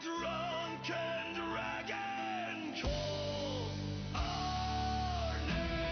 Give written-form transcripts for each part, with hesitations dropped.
Drunken Dragon, call our name.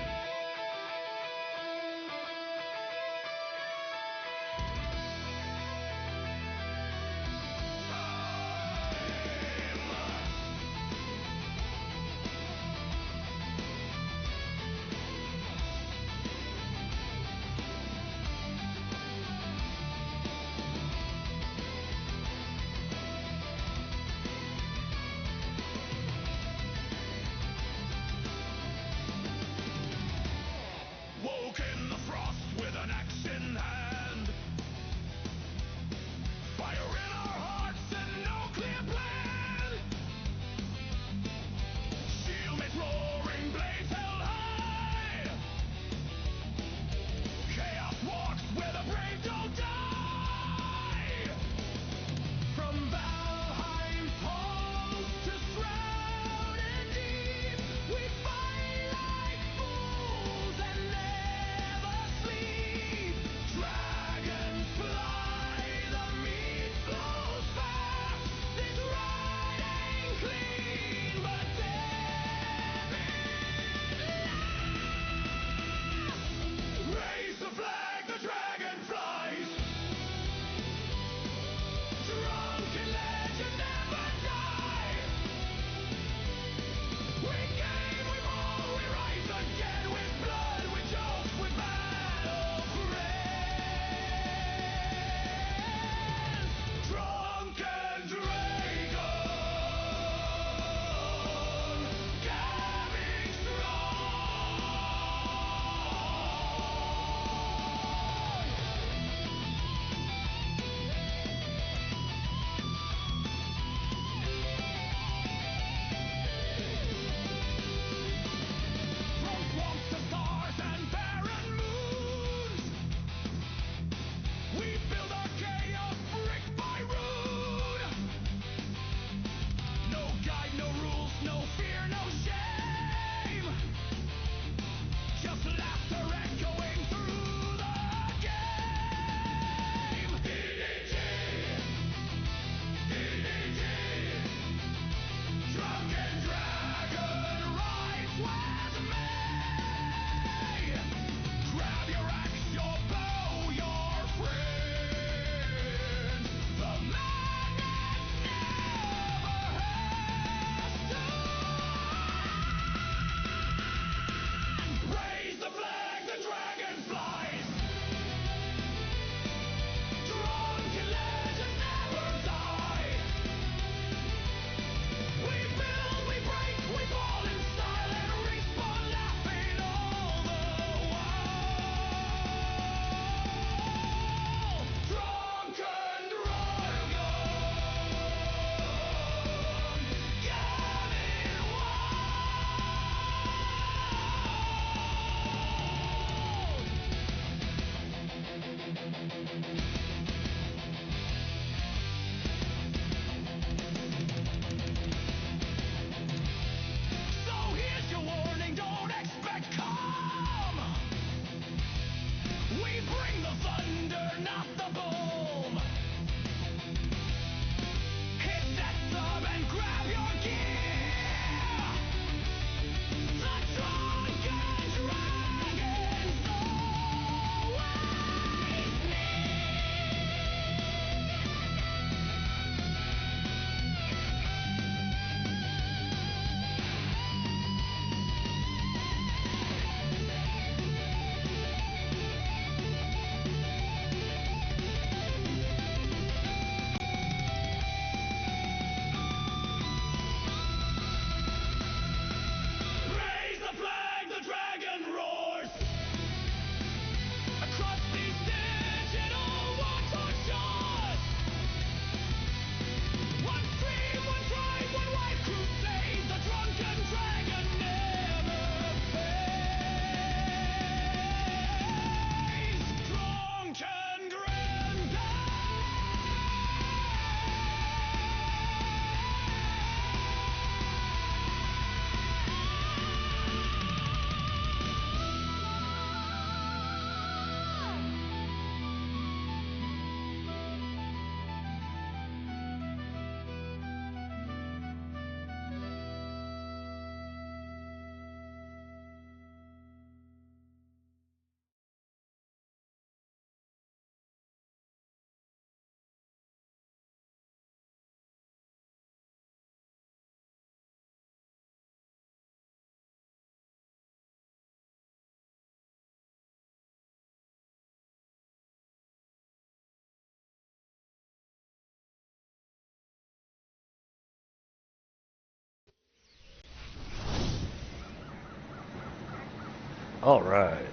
Alright.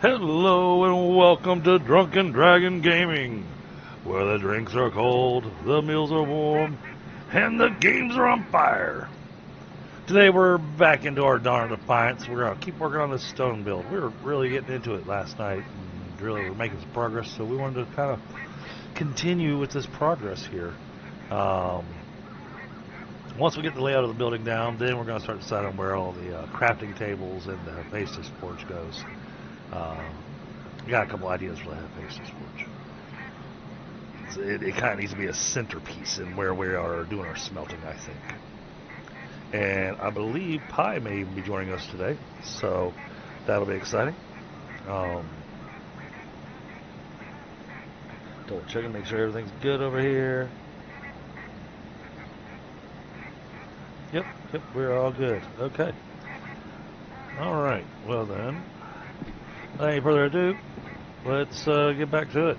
Hello and welcome to Drunken Dragon Gaming, where the drinks are cold, the meals are warm, and the games are on fire. Today we're back into our Dawn of Defiance. We're going to keep working on this stone build. We were really getting into it last night, and really we're making some progress, so we wanted to kind of continue with this progress here. Once we get the layout of the building down, then we're going to start deciding where all the crafting tables and the Hephaestus forge goes. We got a couple ideas for the Hephaestus forge. So it kind of needs to be a centerpiece in where we are doing our smelting, I think. And I believe Pi may even be joining us today, so that'll be exciting. Double checking, make sure everything's good over here. Yep, we're all good. Okay. Alright, well then, without any further ado, let's get back to it.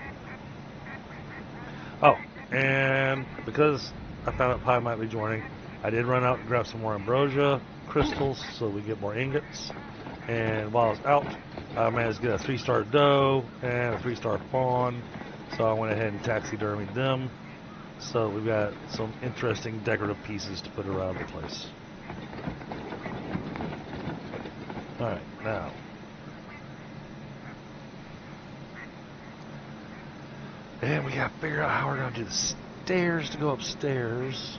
Oh, and because I found out Pi might be joining, I did run out and grab some more ambrosia crystals so we get more ingots. And while I was out, I managed to get a 3-star doe and a 3-star fawn, so I went ahead and taxidermied them. So we've got some interesting decorative pieces to put around the place. Alright, now. And we gotta figure out how we're gonna do the stairs to go upstairs.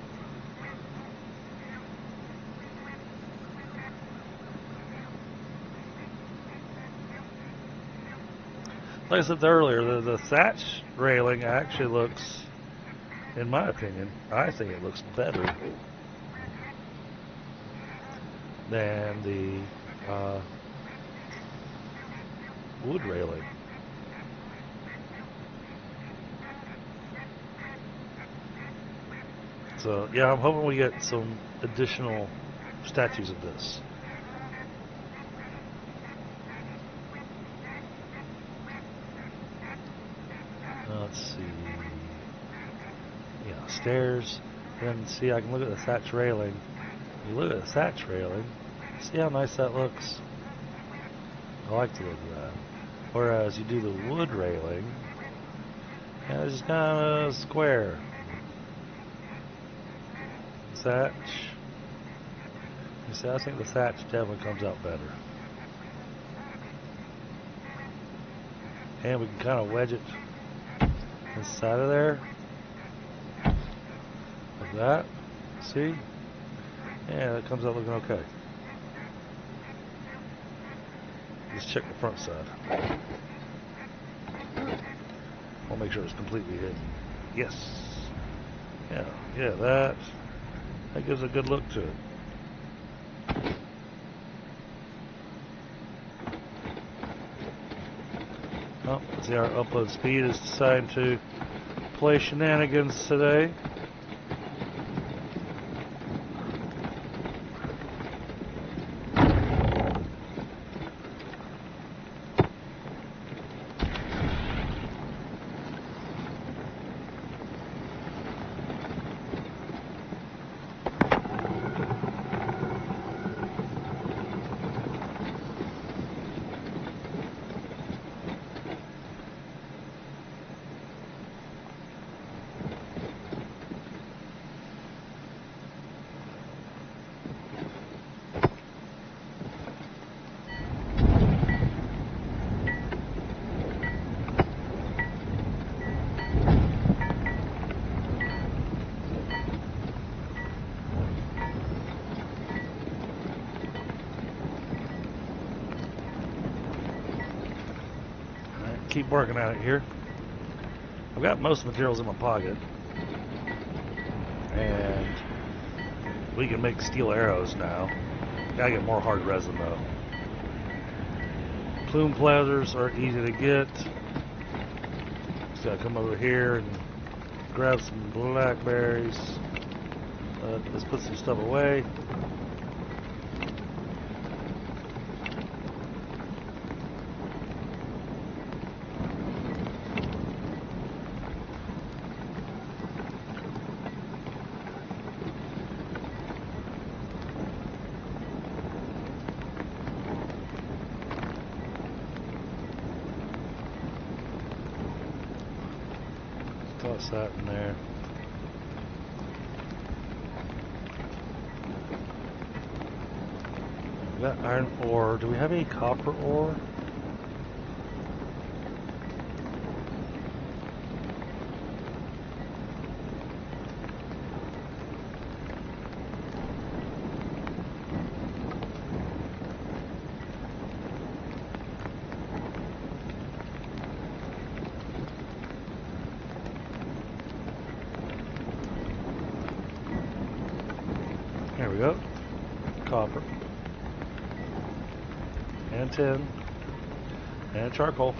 Like I said earlier, the thatch railing actually looks, in my opinion, I think it looks better than the wood railing. So yeah, I'm hoping we get some additional statues of this. Let's see. Yeah, stairs. And see, I can look at the thatch railing. You look at the thatch railing. See how nice that looks? I like to look at that. Whereas you do the wood railing, and it's just kind of square. Thatch. You see, I think the thatch definitely comes out better. And we can kind of wedge it inside of there. Like that. See? Yeah, that comes out looking okay. Let's check the front side. I'll make sure it's completely hidden. Yes. Yeah, that gives a good look to it. Oh, see, our upload speed is deciding to play shenanigans today. Keep working at it here. I've got most materials in my pocket, and we can make steel arrows now. Gotta get more hard resin though. Plume platters are easy to get. Just gotta come over here and grab some blackberries. Let's put some stuff away. Toss that in there. We got iron ore. Do we have any copper ore? There we go. Copper. And tin. And charcoal.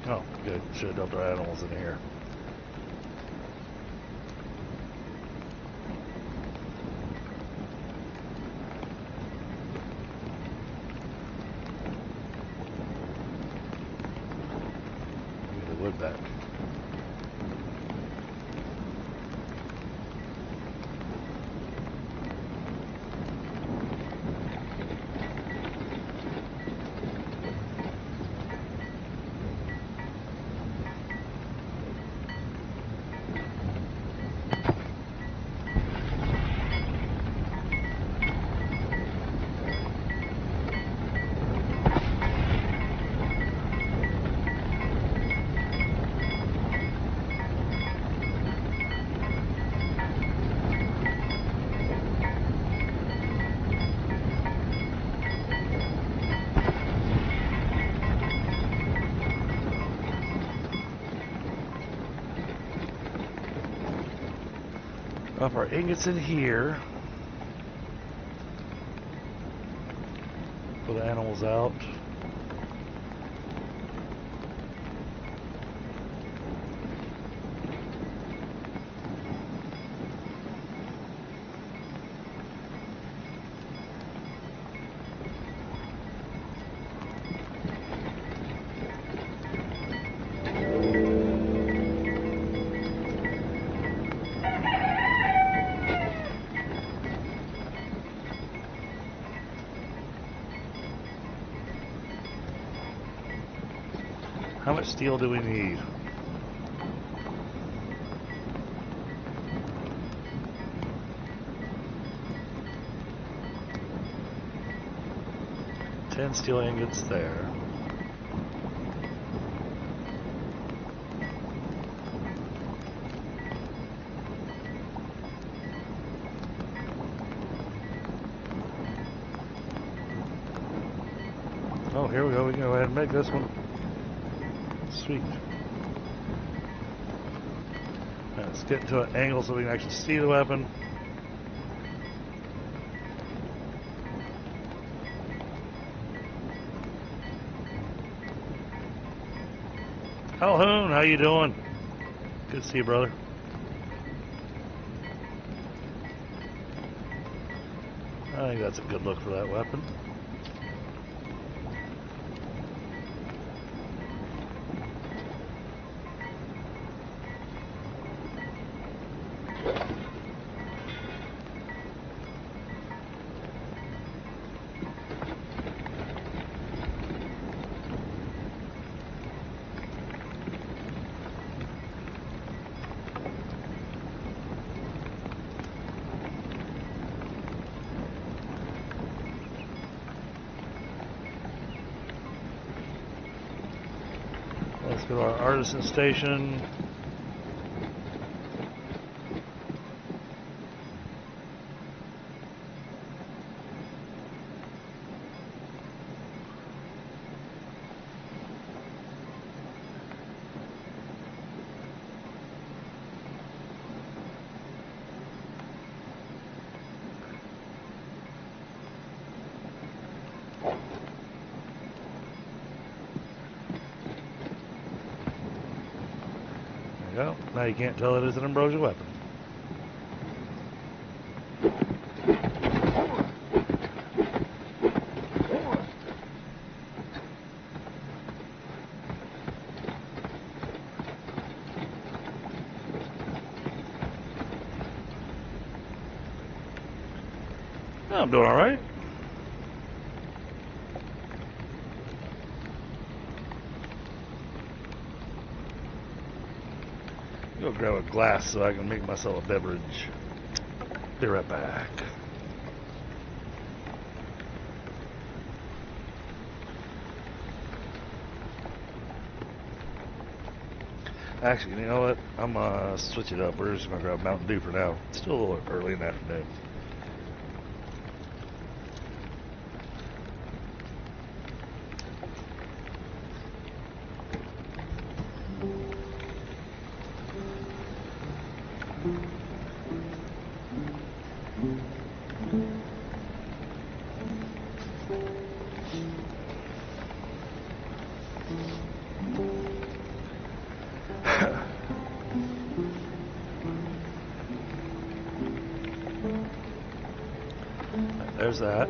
Oh, good. Should have dumped our animals in here. Get the wood back. Drop our ingots in here. Pull the animals out. How much steel do we need? Ten steel ingots there. Oh, here we go. We can go ahead and make this one. Sweet. Right, let's get into an angle so we can actually see the weapon. Calhoun, how you doing? Good to see you, brother. I think that's a good look for that weapon. Let's go to our artisan station. Well, now you can't tell it is an ambrosia weapon. I'm doing all right. Go grab a glass so I can make myself a beverage. Be right back. Actually, you know what? I'm gonna switch it up. We're just gonna grab Mountain Dew for now. It's still a little early in the afternoon. There's that.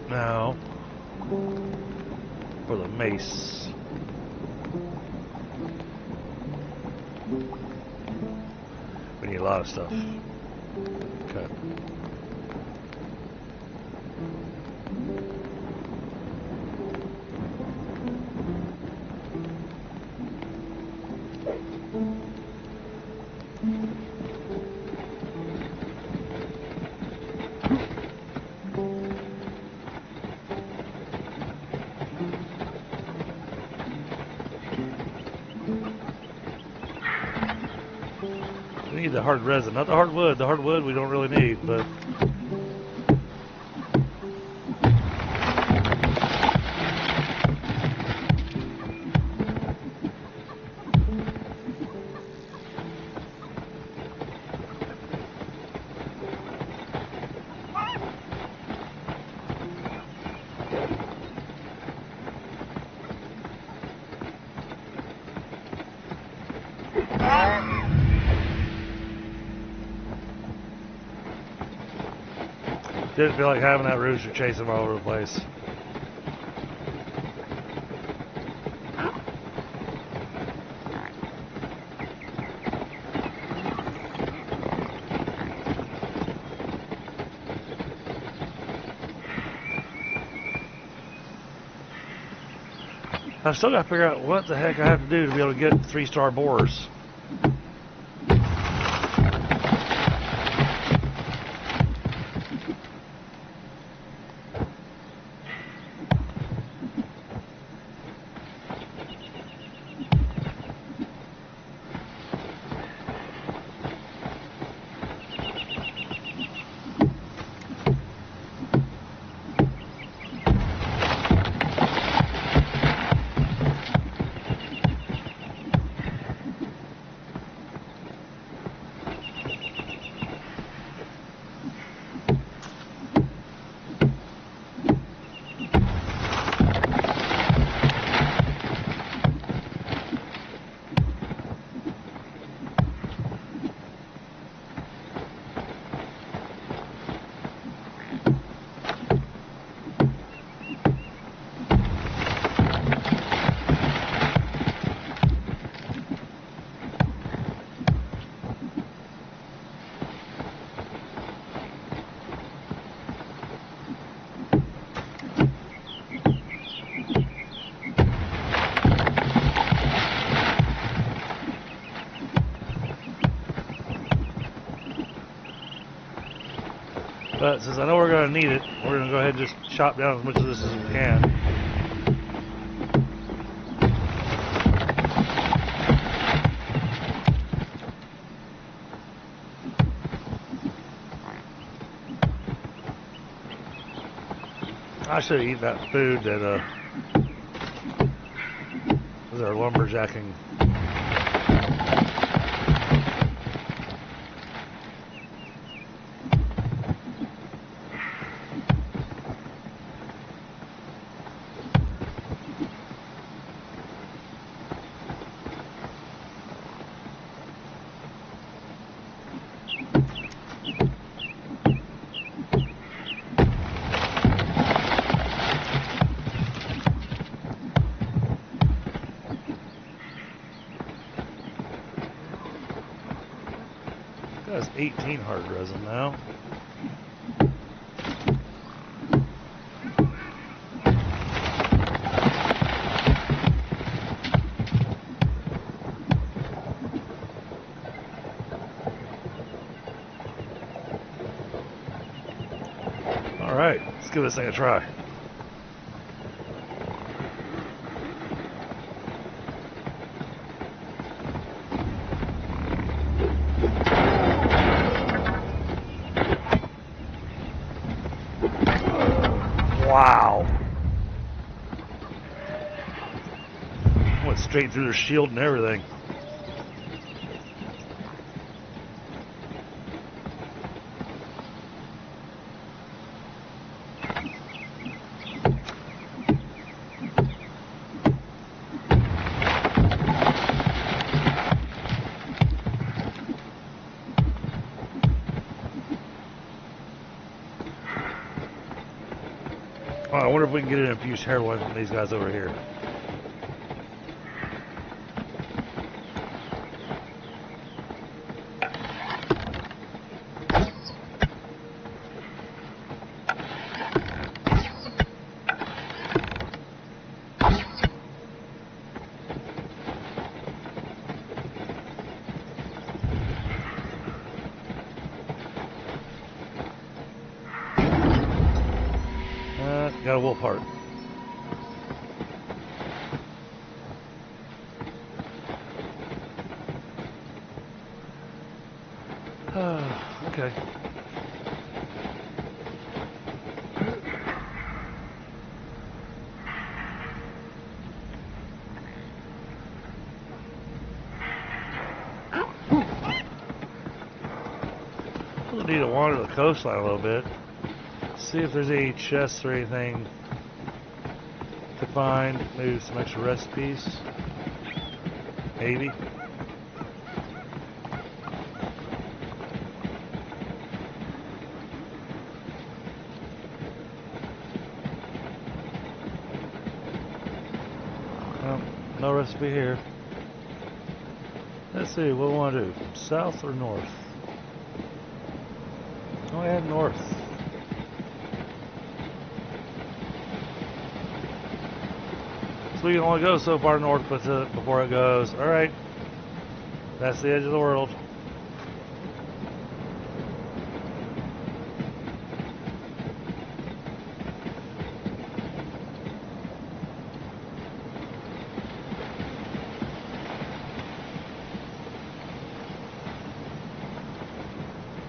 Now, for the mace. We need a lot of stuff. Okay. We need the hard resin, not the hardwood. The hardwood we don't really need, but didn't feel like having that rooster chasing him all over the place. I still got to figure out what the heck I have to do to be able to get 3-star borers. But since I know we're going to need it, we're going to go ahead and just chop down as much of this as we can. I should have eaten that food that was our lumberjacking. That's 18 hard resin now. Alright, let's give this thing a try. Wow. Went straight through their shield and everything. Oh, I wonder if we can get an infused heroin from these guys over here. Got a wolf heart. Okay. We'll need to wander the coastline a little bit. See if there's any chests or anything to find. Maybe some extra recipes. Maybe. Well, no recipe here. Let's see, what do we want to do? South or north? Oh, yeah, north. So we can only go so far north before it goes. Alright. That's the edge of the world.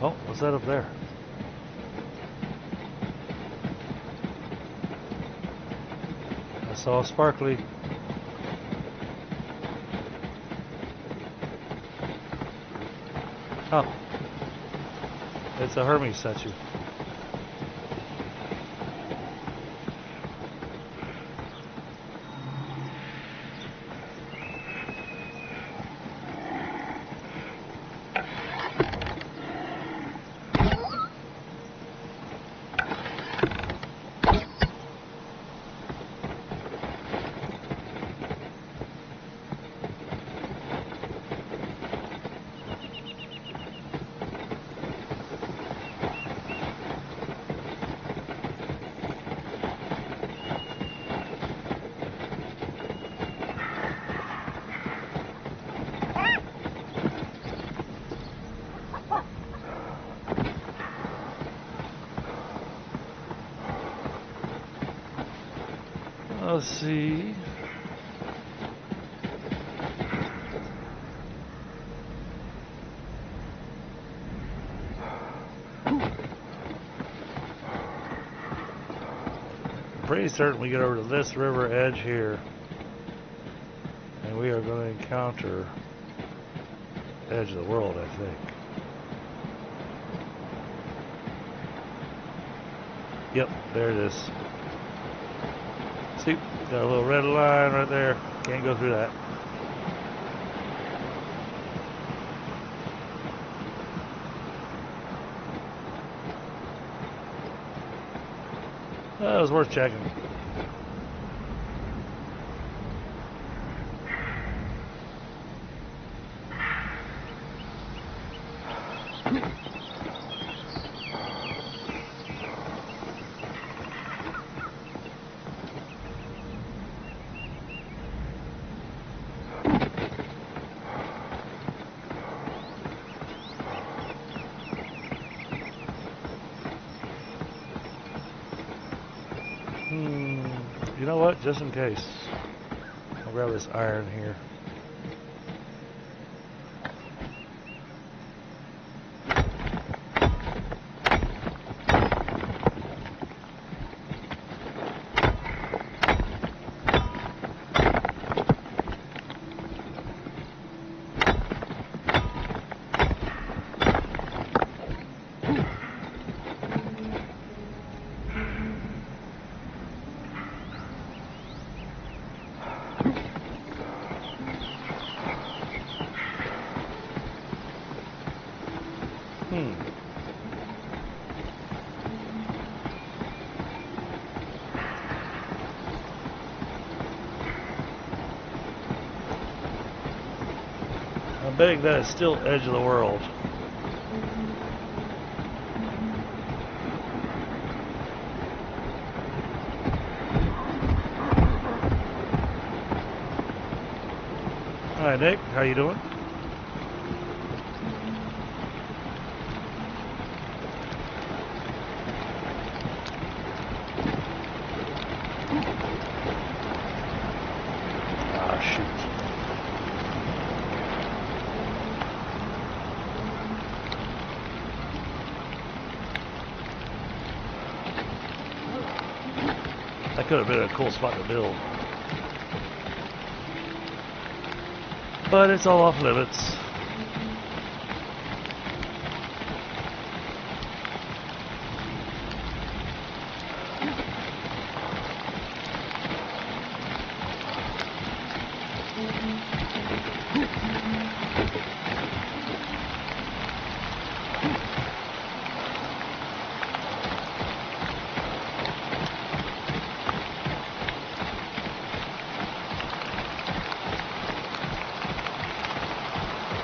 Oh, what's that up there? I saw a sparkly. Oh, it's a Hermes statue. Let's see. Pretty certain we get over to this river edge here, and we are going to encounter the edge of the world, I think. Yep, there it is. See, got a little red line right there. Can't go through that. That was worth checking. You know what? Just in case. I'll grab this iron here. I'm betting that is still edge of the world. Hi Nick, how you doing? Ah, shoot. That could have been a cool spot to build. But it's all off limits.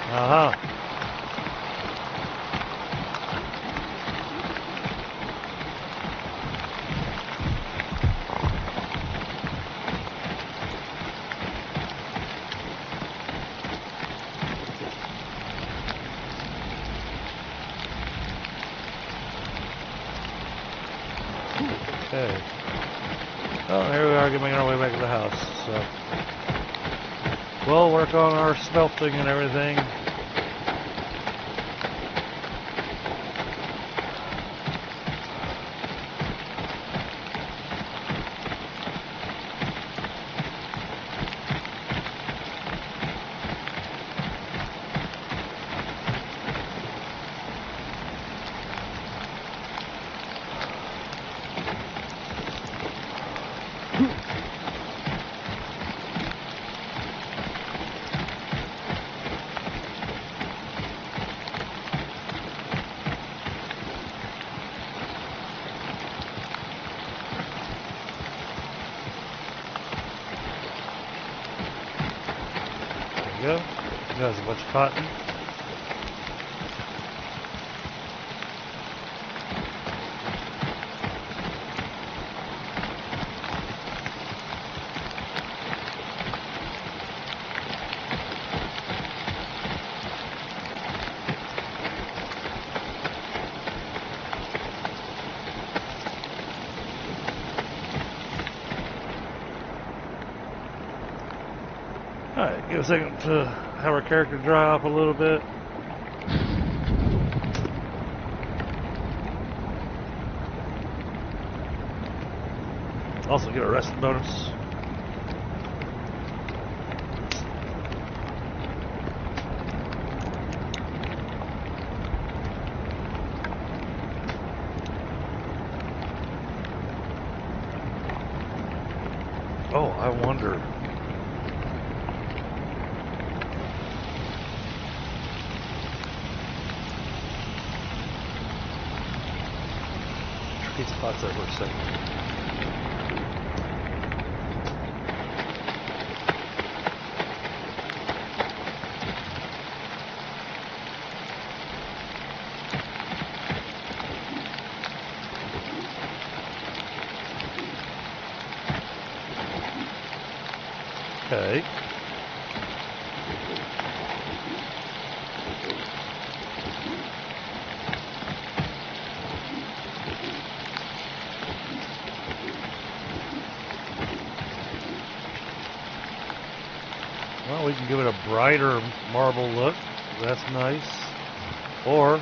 Uh-huh. Okay. Well, here we are making our way back to the house. So we'll work on our smelting and everything. Go. There's a bunch of cotton. Alright, give a second to have our character dry up a little bit. Also get a rest bonus. Oh, I wonder. Tricky spots there for a second. Okay. we can give it a brighter marble look. That's nice. Or,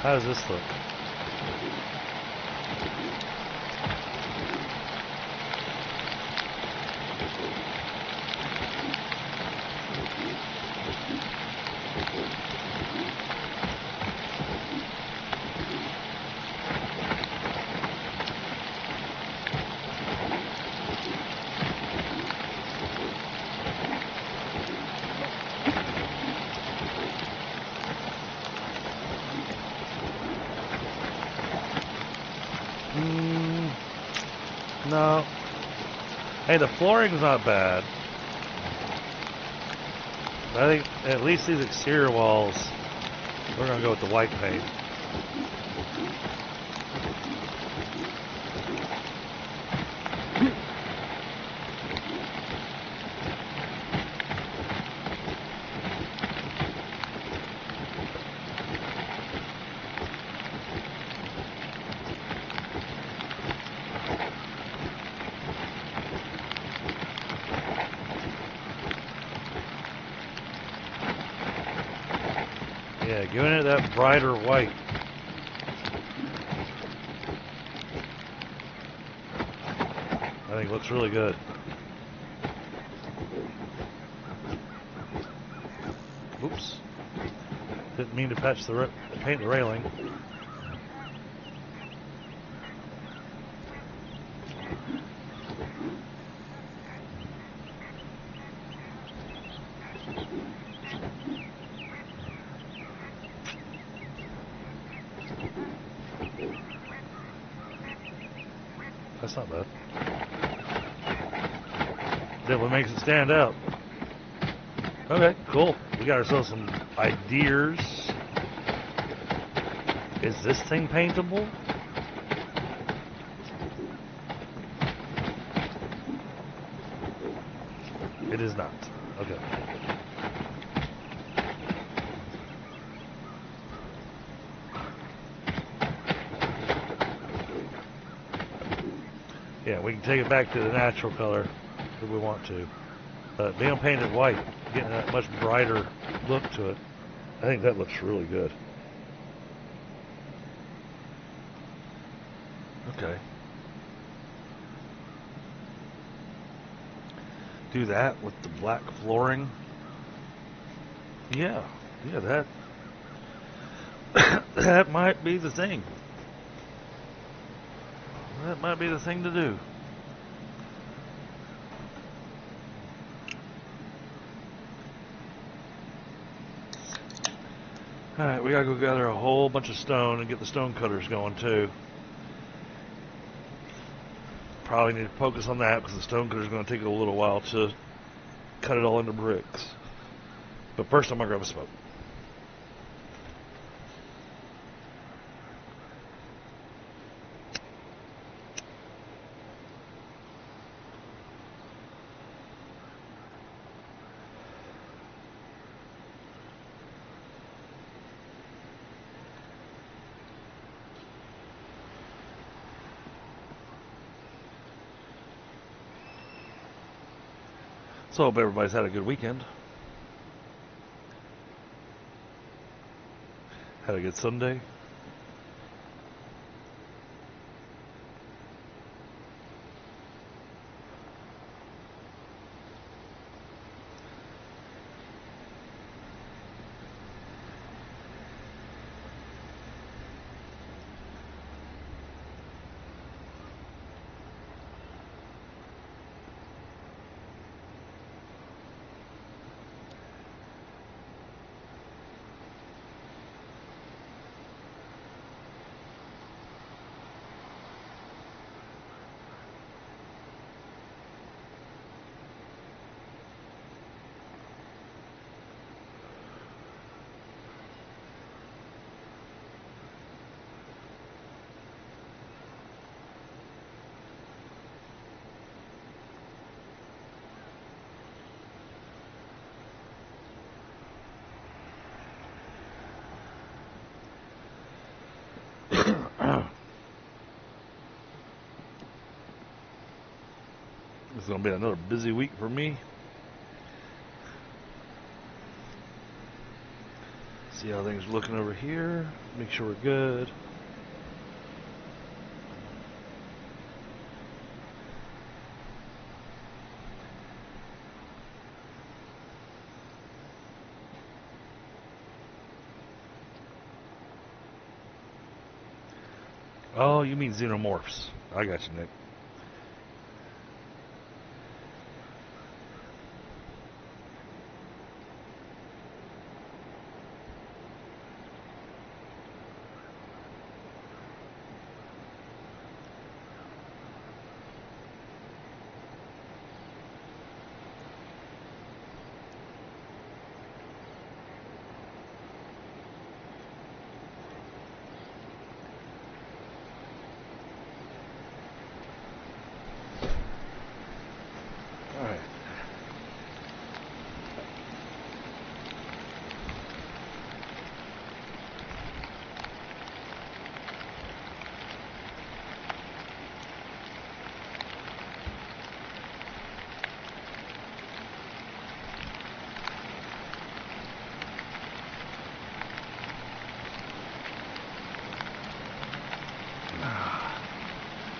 how does this look? No. Hey, the flooring's not bad. I think at least these exterior walls, we're going to go with the white paint. Yeah, giving it that brighter white. I think it looks really good. Oops. Didn't mean to paint the railing. That's not bad. Definitely makes it stand out. Okay, cool. We got ourselves some ideas. Is this thing paintable? It is not. Okay. Yeah, we can take it back to the natural color if we want to. Being painted white, getting a much brighter look to it, I think that looks really good. Okay. Do that with the black flooring. Yeah, that that might be the thing. That might be the thing to do. Alright, we gotta go gather a whole bunch of stone and get the stone cutters going too. Probably need to focus on that because the stone cutter's going to take a little while to cut it all into bricks. But first I'm going to grab a smoke. So I hope everybody's had a good weekend. Had a good Sunday. It's going to be another busy week for me. See how things are looking over here. Make sure we're good. Oh, you mean xenomorphs. I got you, Nick. Alright.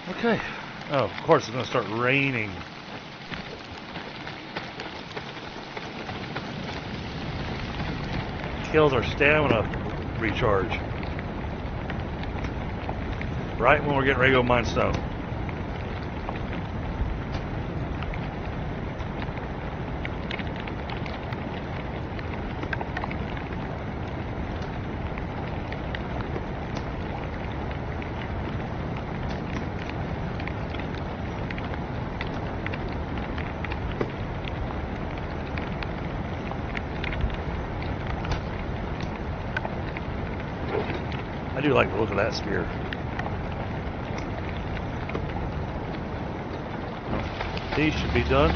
Okay. Oh, of course it's going to start raining. Kills our stamina recharge. Right when we're getting ready to go mine stone. I do like the look of that spear. These should be done.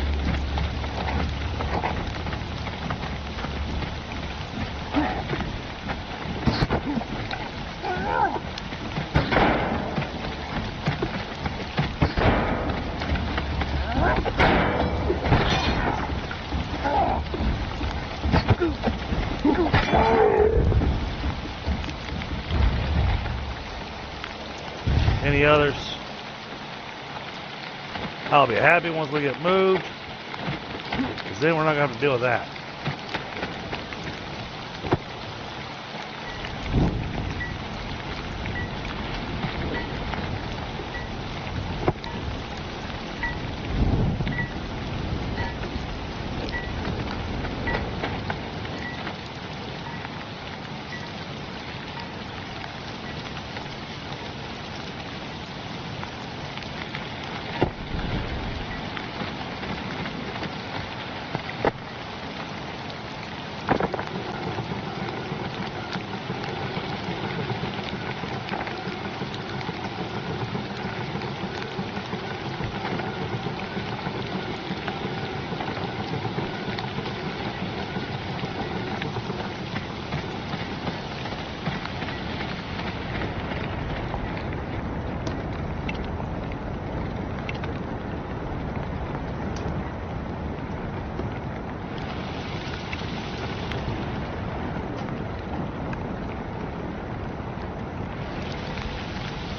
Any others? I'll be happy once we get moved, because then we're not going to have to deal with that.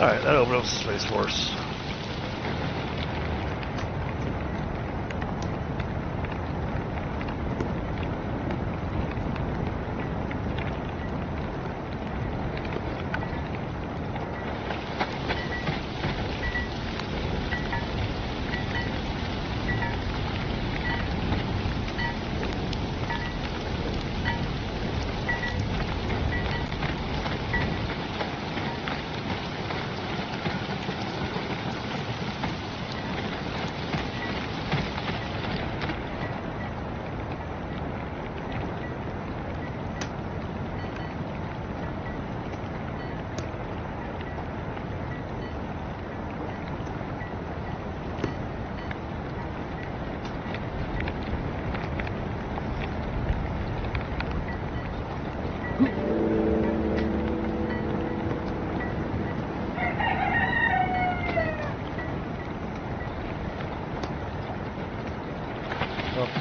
Alright, that opened up space for us.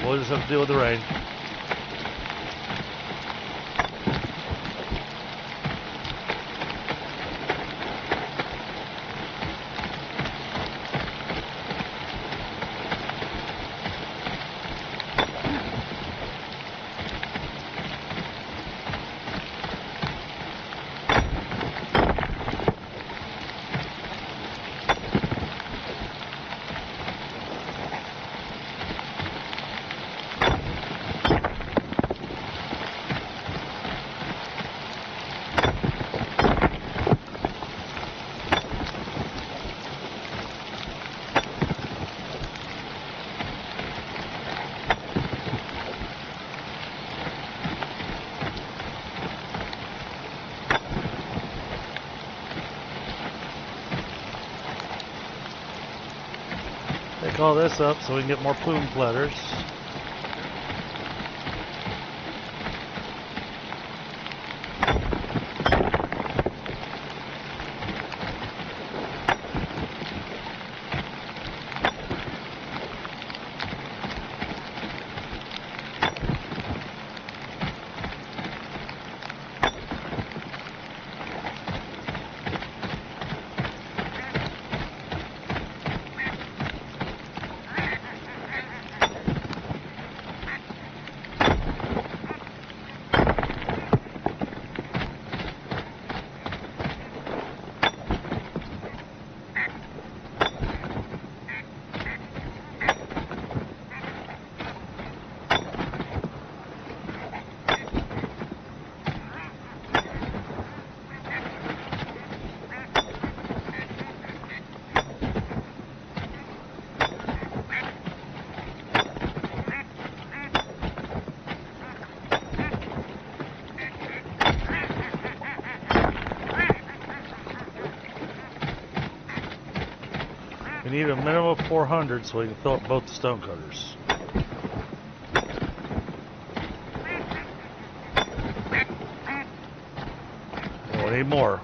We'll just have to deal with the rain. all this up so we can get more plume platters. We need a minimum of 400 so we can fill up both the stone cutters. We need more.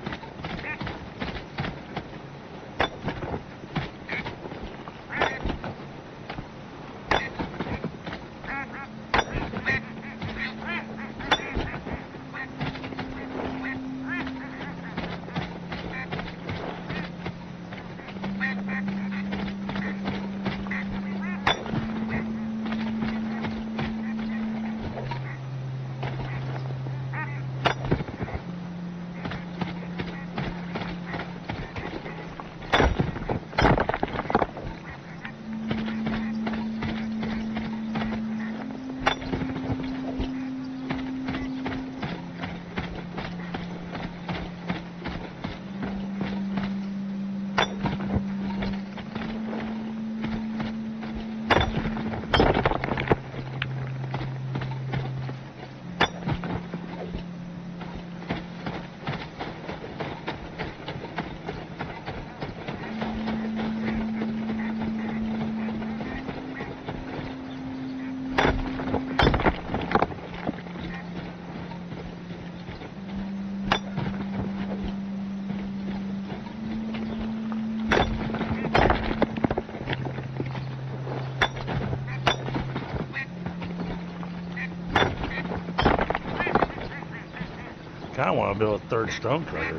I want to build a third stone cutter.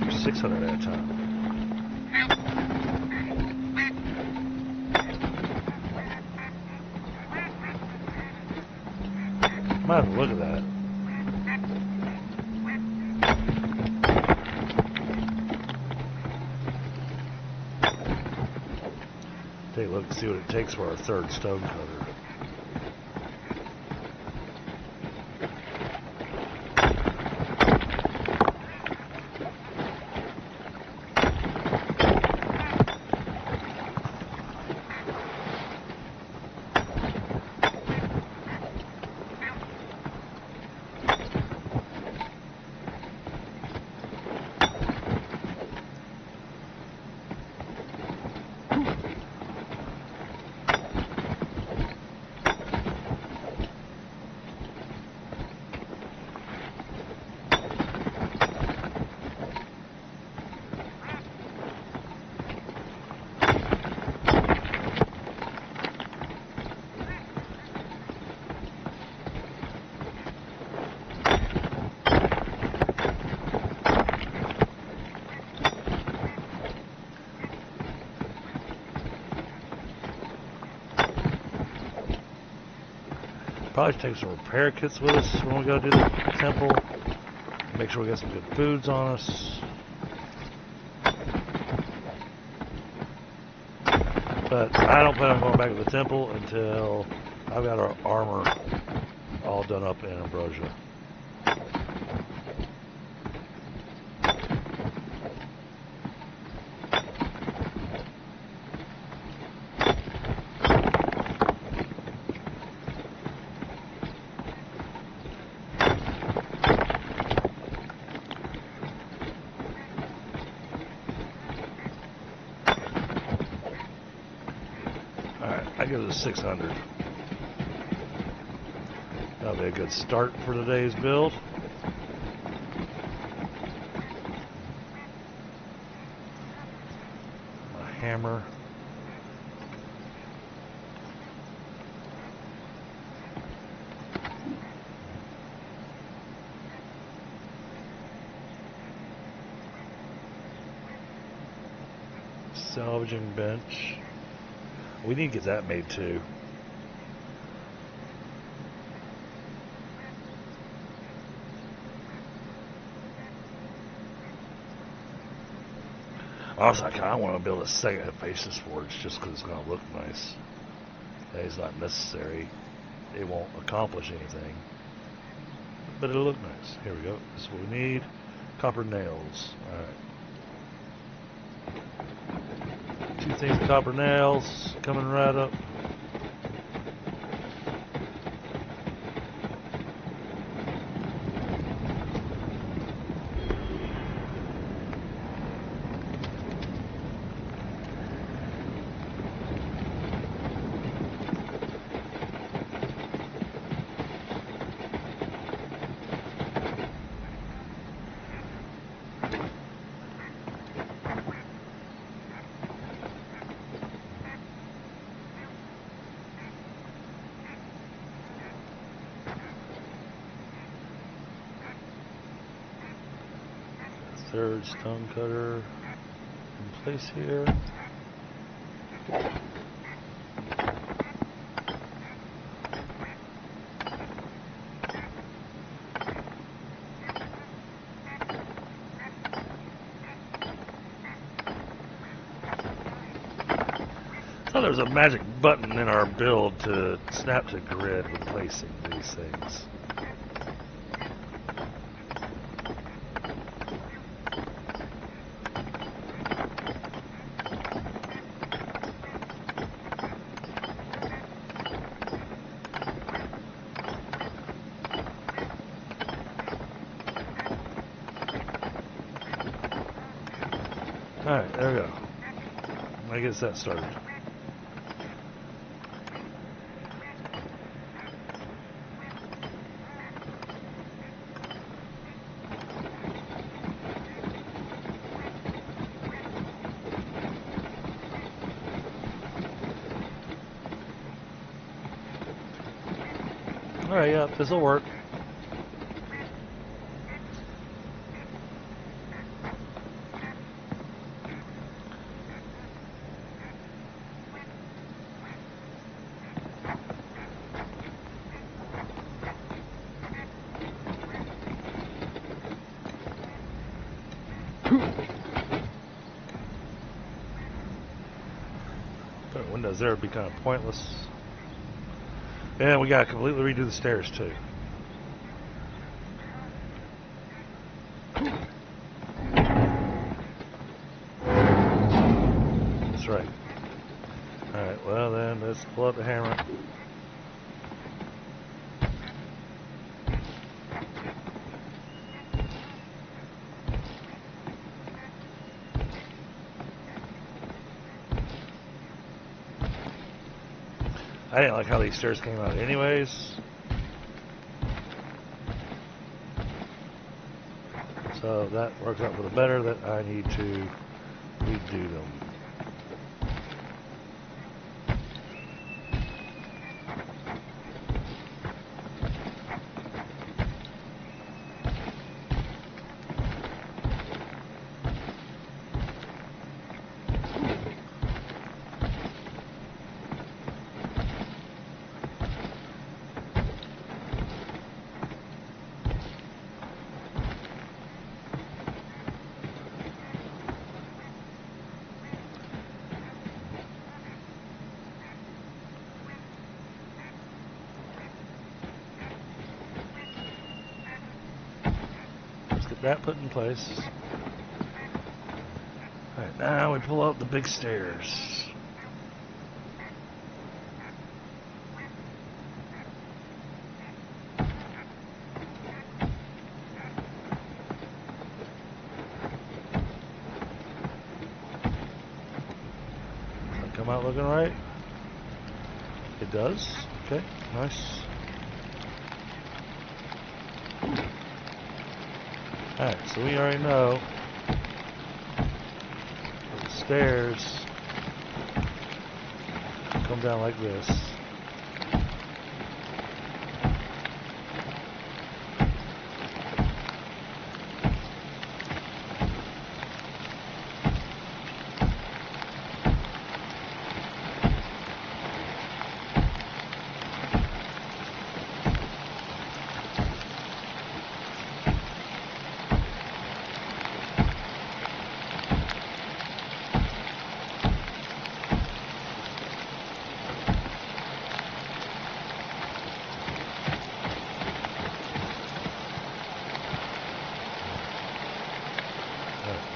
Do 600 at a time. Might have to look at that. Take a look and see what it takes for our third stone cutter. Probably take some repair kits with us when we go do the temple. Make sure we got some good foods on us. But I don't plan on going back to the temple until I've got our armor all done up in ambrosia. give it a 600. That'll be a good start for today's build. My hammer. Salvaging bench. We need to get that made too. Also, I kind of want to build a second Hephaestus forge just because it's going to look nice. It's not necessary. It won't accomplish anything. But it'll look nice. Here we go. This is what we need. Copper nails. Alright. 2 things of copper nails. Coming right up. Third stone cutter in place here. So there's a magic button in our build to snap to grid when placing these things. Alright, there we go. I guess that started. Alright, yeah, this'll work. Put windows there would be kind of pointless. And we gotta completely redo the stairs too. That's right. Alright, well then let's pull out the hammer. I didn't like how these stairs came out anyways. So that works out for the better that I need to redo them. That put in place. Alright, now we pull out the big stairs. Come out looking right. It does? Okay, nice. Alright, so we already know the stairs come down like this.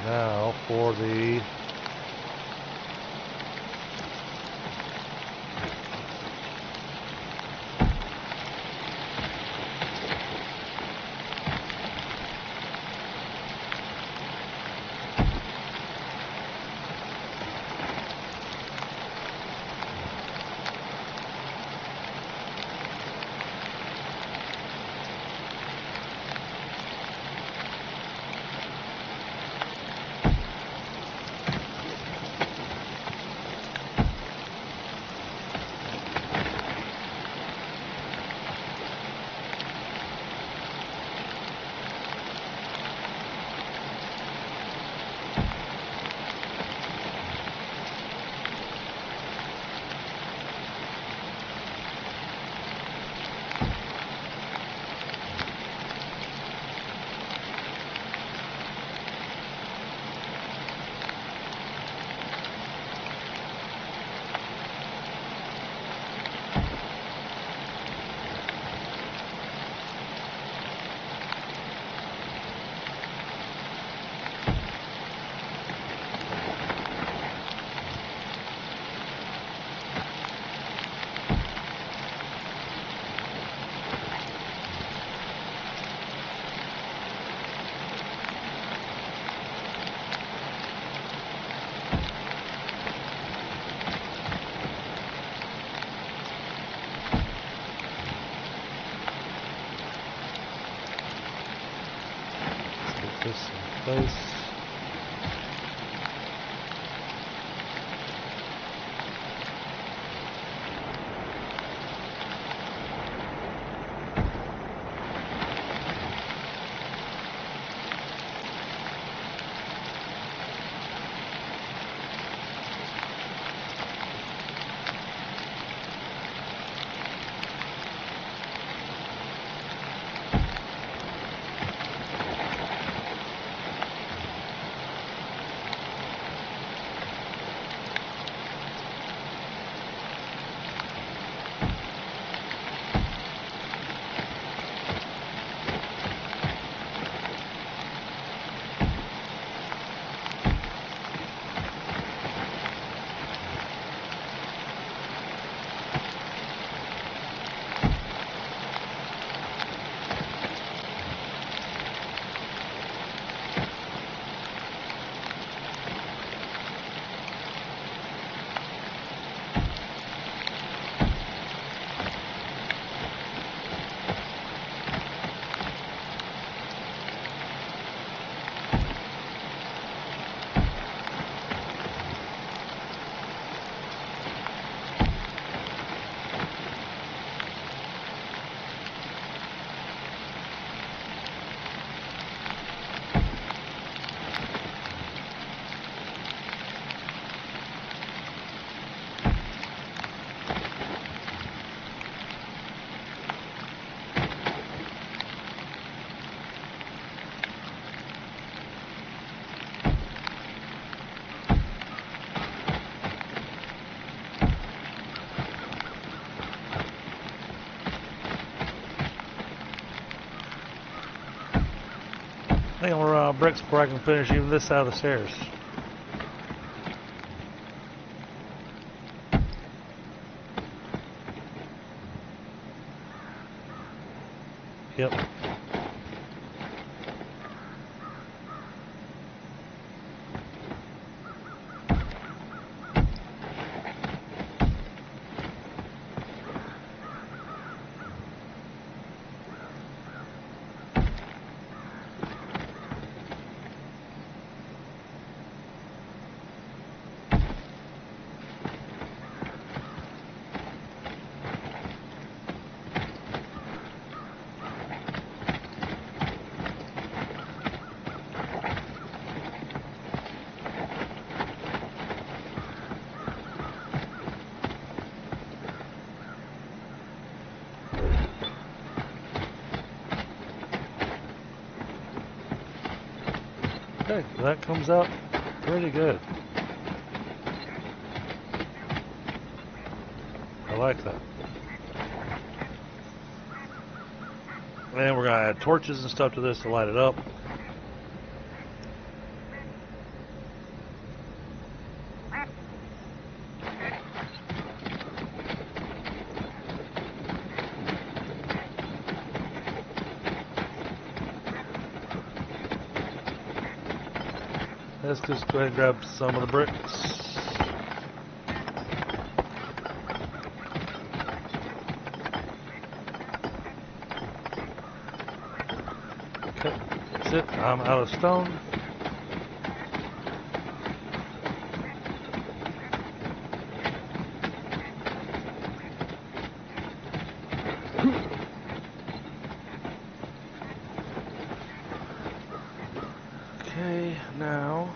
Now for the this in place. I think I'm gonna run out of bricks before I can finish even this side of the stairs. Yep. Okay, that comes out pretty good. I like that. And we're going to add torches and stuff to this to light it up. Let's just go ahead and grab some of the bricks. Okay, that's it. I'm out of stone. Okay, now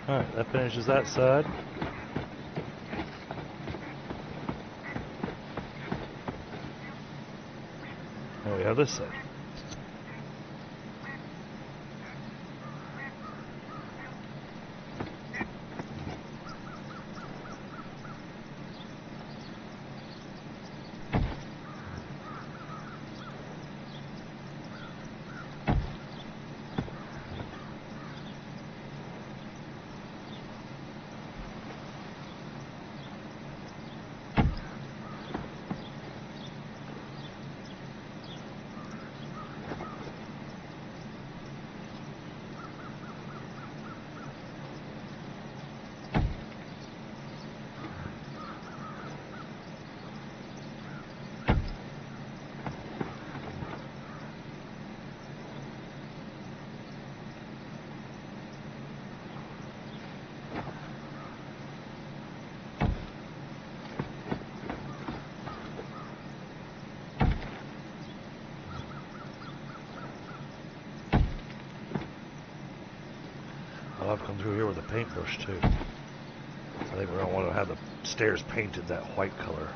alright, that finishes that side. Now we have this side. I'll have to come through here with a paintbrush too. I think we're going to want to have the stairs painted that white color.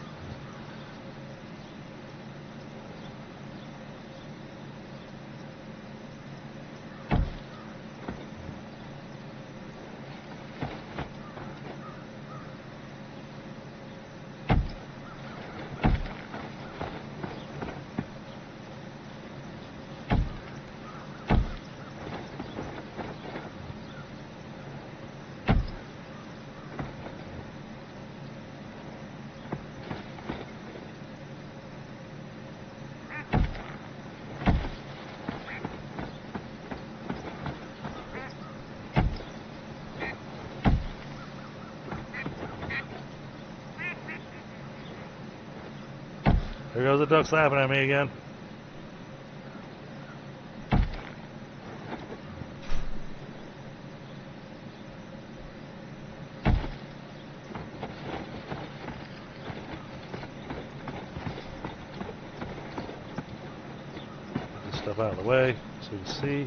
There goes the duck slapping at me again. Get this stuff out of the way so you can see.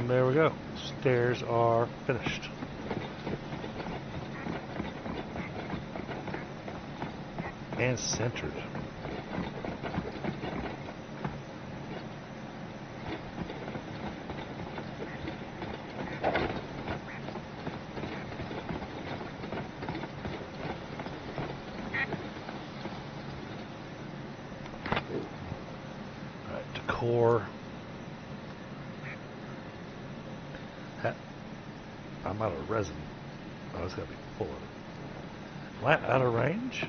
And there we go. Stairs are finished. And centered. core. I'm out of resin. Oh, it's got to be full of it. Am I out of range?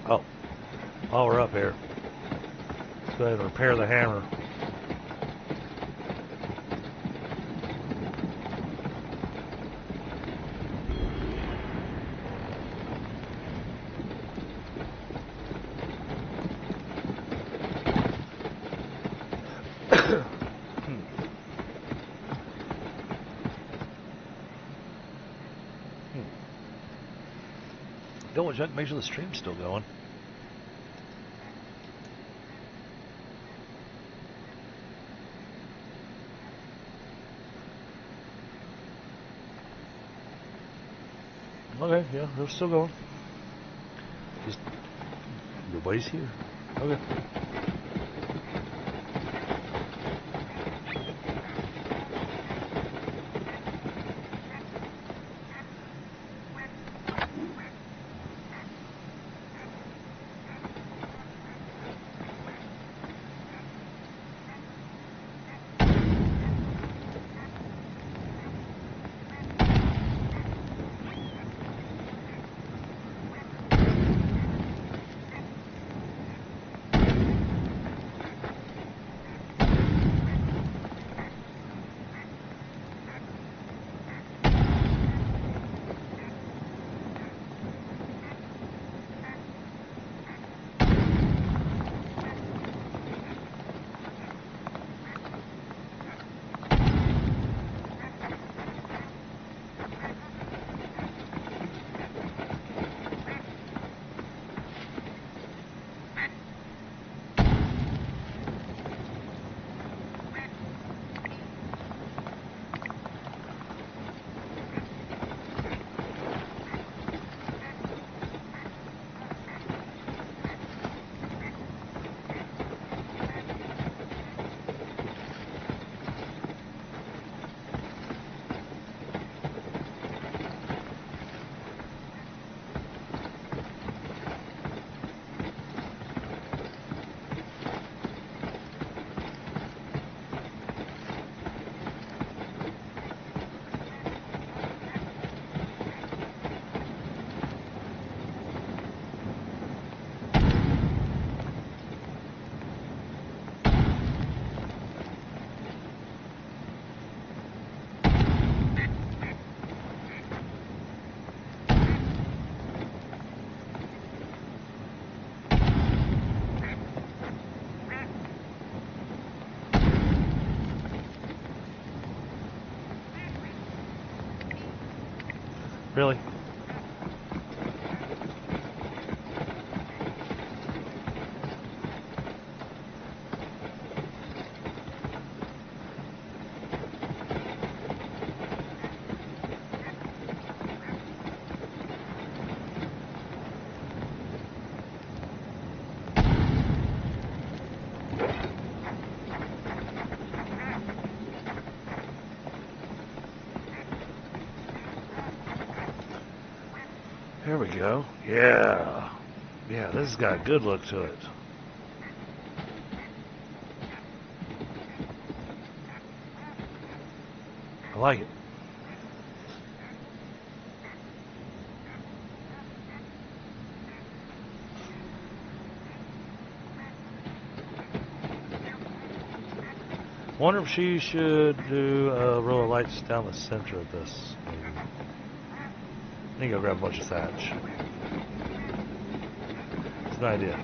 Oh, while we're up here, let's go ahead and repair the hammer. Double check, make sure the stream's still going. Okay, yeah, they're still going. Just nobody's here. Okay. Really? There we go. Yeah. Yeah, this has got a good look to it. I like it. Wonder if she should do a row of lights down the center of this. I think I'll grab a bunch of thatch. It's an idea.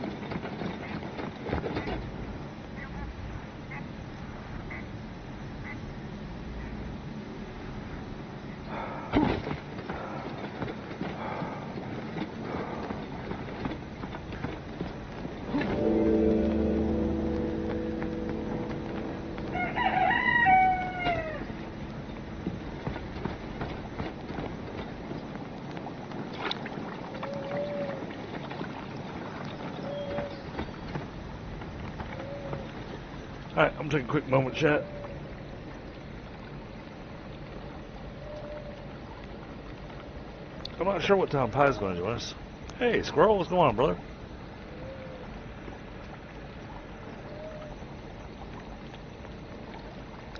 Alright, I'm taking a quick moment, chat. I'm not sure what time Pie's going to join us. Hey, Squirrel, what's going on, brother?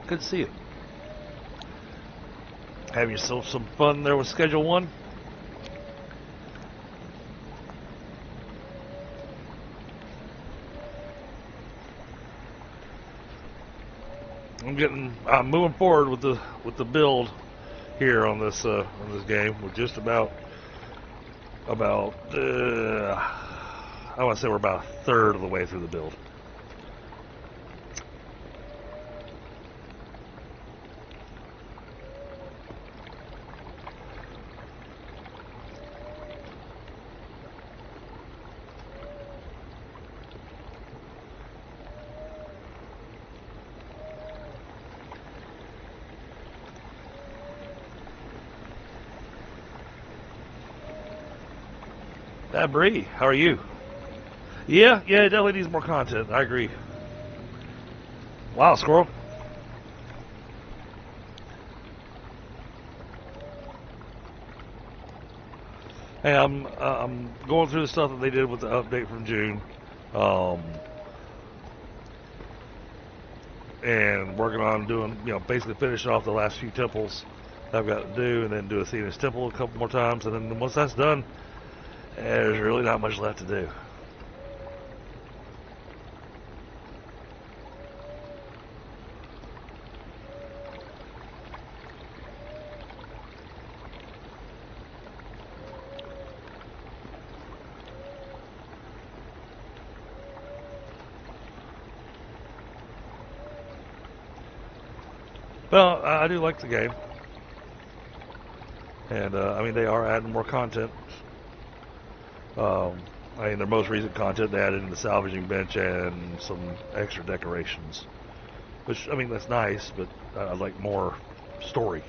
Good to see you. Have yourself some fun there with Schedule 1? I'm moving forward with the build here on this game. We're just about I want to say we're about a third of the way through the build. Bree, how are you? Yeah, it definitely needs more content. I agree. Wow, Squirrel. Hey, I'm going through the stuff that they did with the update from June, and working on doing, basically finishing off the last few temples that I've got to do, and then do Athena's temple a couple more times, and then once that's done, there's really not much left to do. Well, I do like the game, and I mean, they are adding more content. I mean, their most recent content, they added in the salvaging bench and some extra decorations, which, I mean, that's nice, but I'd like more story.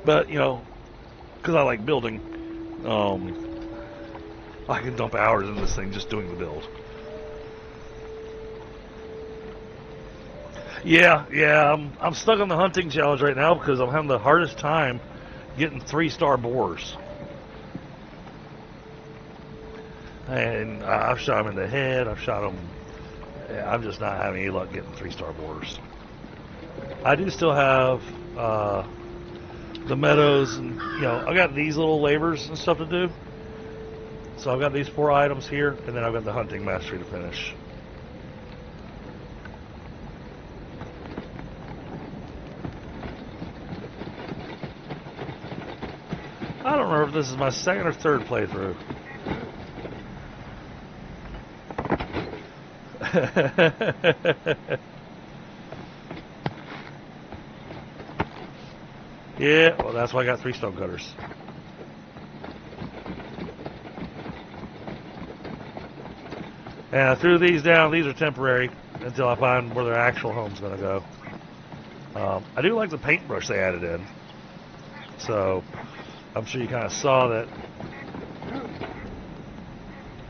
But, because I like building, I can dump hours in this thing just doing the build. Yeah, I'm stuck on the hunting challenge right now because I'm having the hardest time getting 3-star boars. And I've shot them in the head, I've shot them, I'm just not having any luck getting 3-star boars. I do still have, the meadows, and I got these little labors and stuff to do. So I've got these 4 items here, and then I've got the hunting mastery to finish. I don't remember if this is my second or third playthrough. Yeah, well, that's why I got 3 stone cutters. And I threw these down. These are temporary until I find where their actual home's going to go. I do like the paintbrush they added in. So, I'm sure you kind of saw that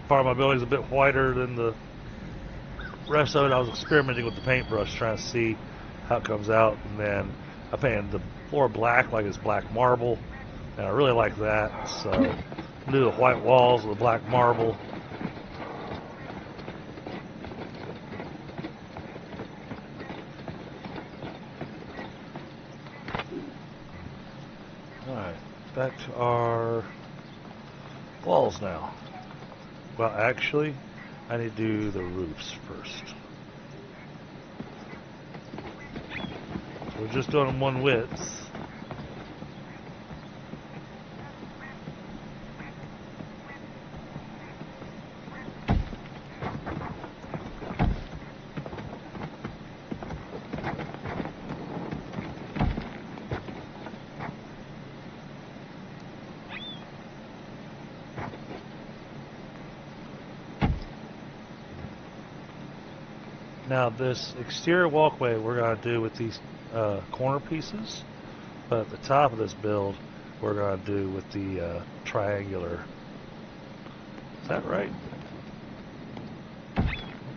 part of my building's a bit whiter than the rest of it. I was experimenting with the paintbrush, trying to see how it comes out. And then I painted the floor black like it's black marble, and I really like that. So, do the white walls with the black marble. Alright, back to our walls now. Well, actually, I need to do the roofs first. So we're just doing them one width. Now this exterior walkway we're going to do with these corner pieces, but at the top of this build we're going to do with the triangular. Is that right?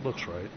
Looks right.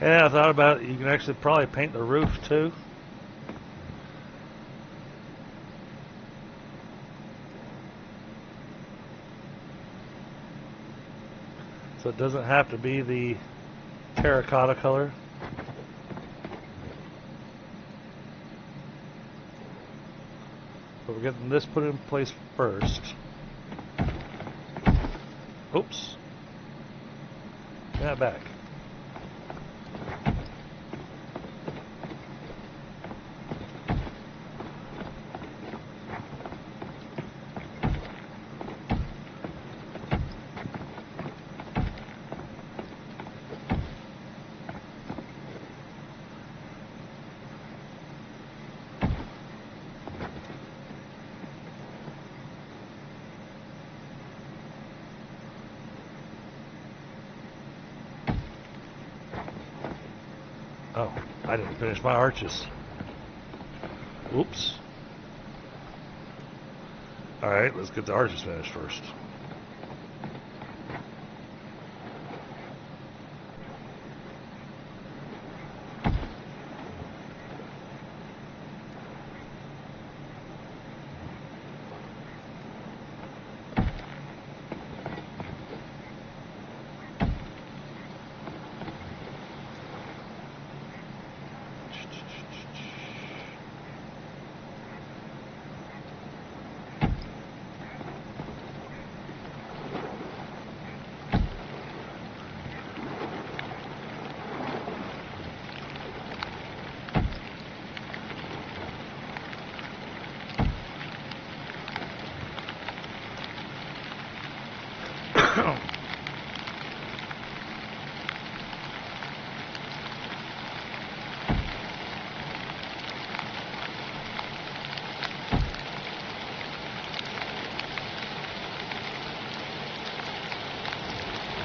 Yeah, I thought about it. You can actually probably paint the roof too. So it doesn't have to be the terracotta color. But we're getting this put in place first. Oops. Yeah, back. Oh, I didn't finish my arches. Oops. Alright, let's get the arches finished first.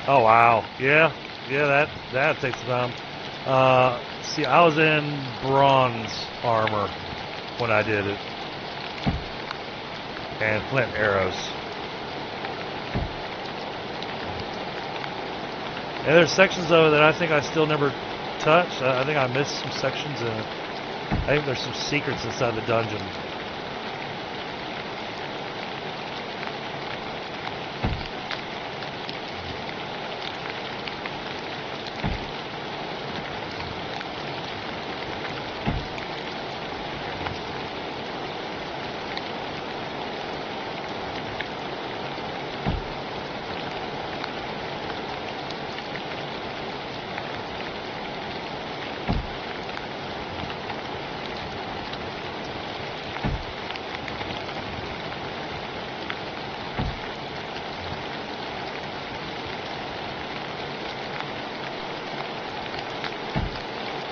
Oh wow, yeah, that takes time. See, I was in bronze armor when I did it, and flint arrows. And there's sections though that I think I still never touched. I think I missed some sections, and I think there's some secrets inside the dungeon.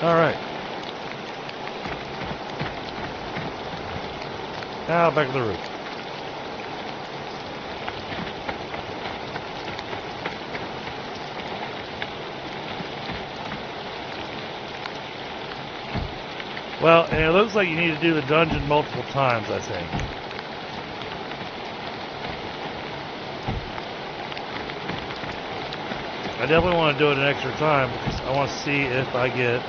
All right. Now back to the roof. Well, and it looks like you need to do the dungeon multiple times, I think. I definitely want to do it an extra time because I want to see if I get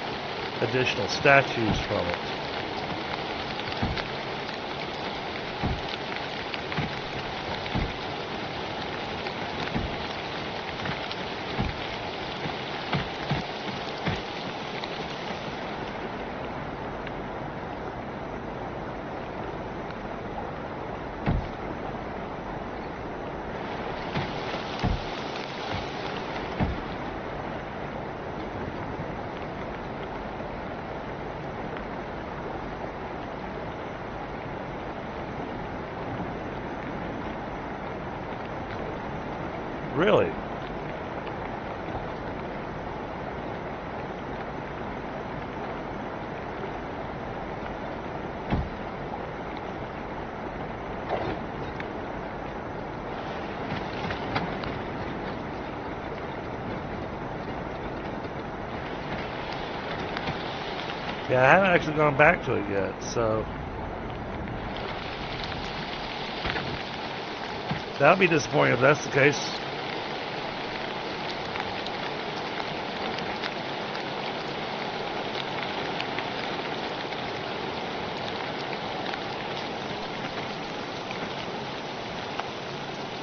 additional statues from it. Really? Yeah, I haven't actually gone back to it yet, so that would be disappointing if that's the case.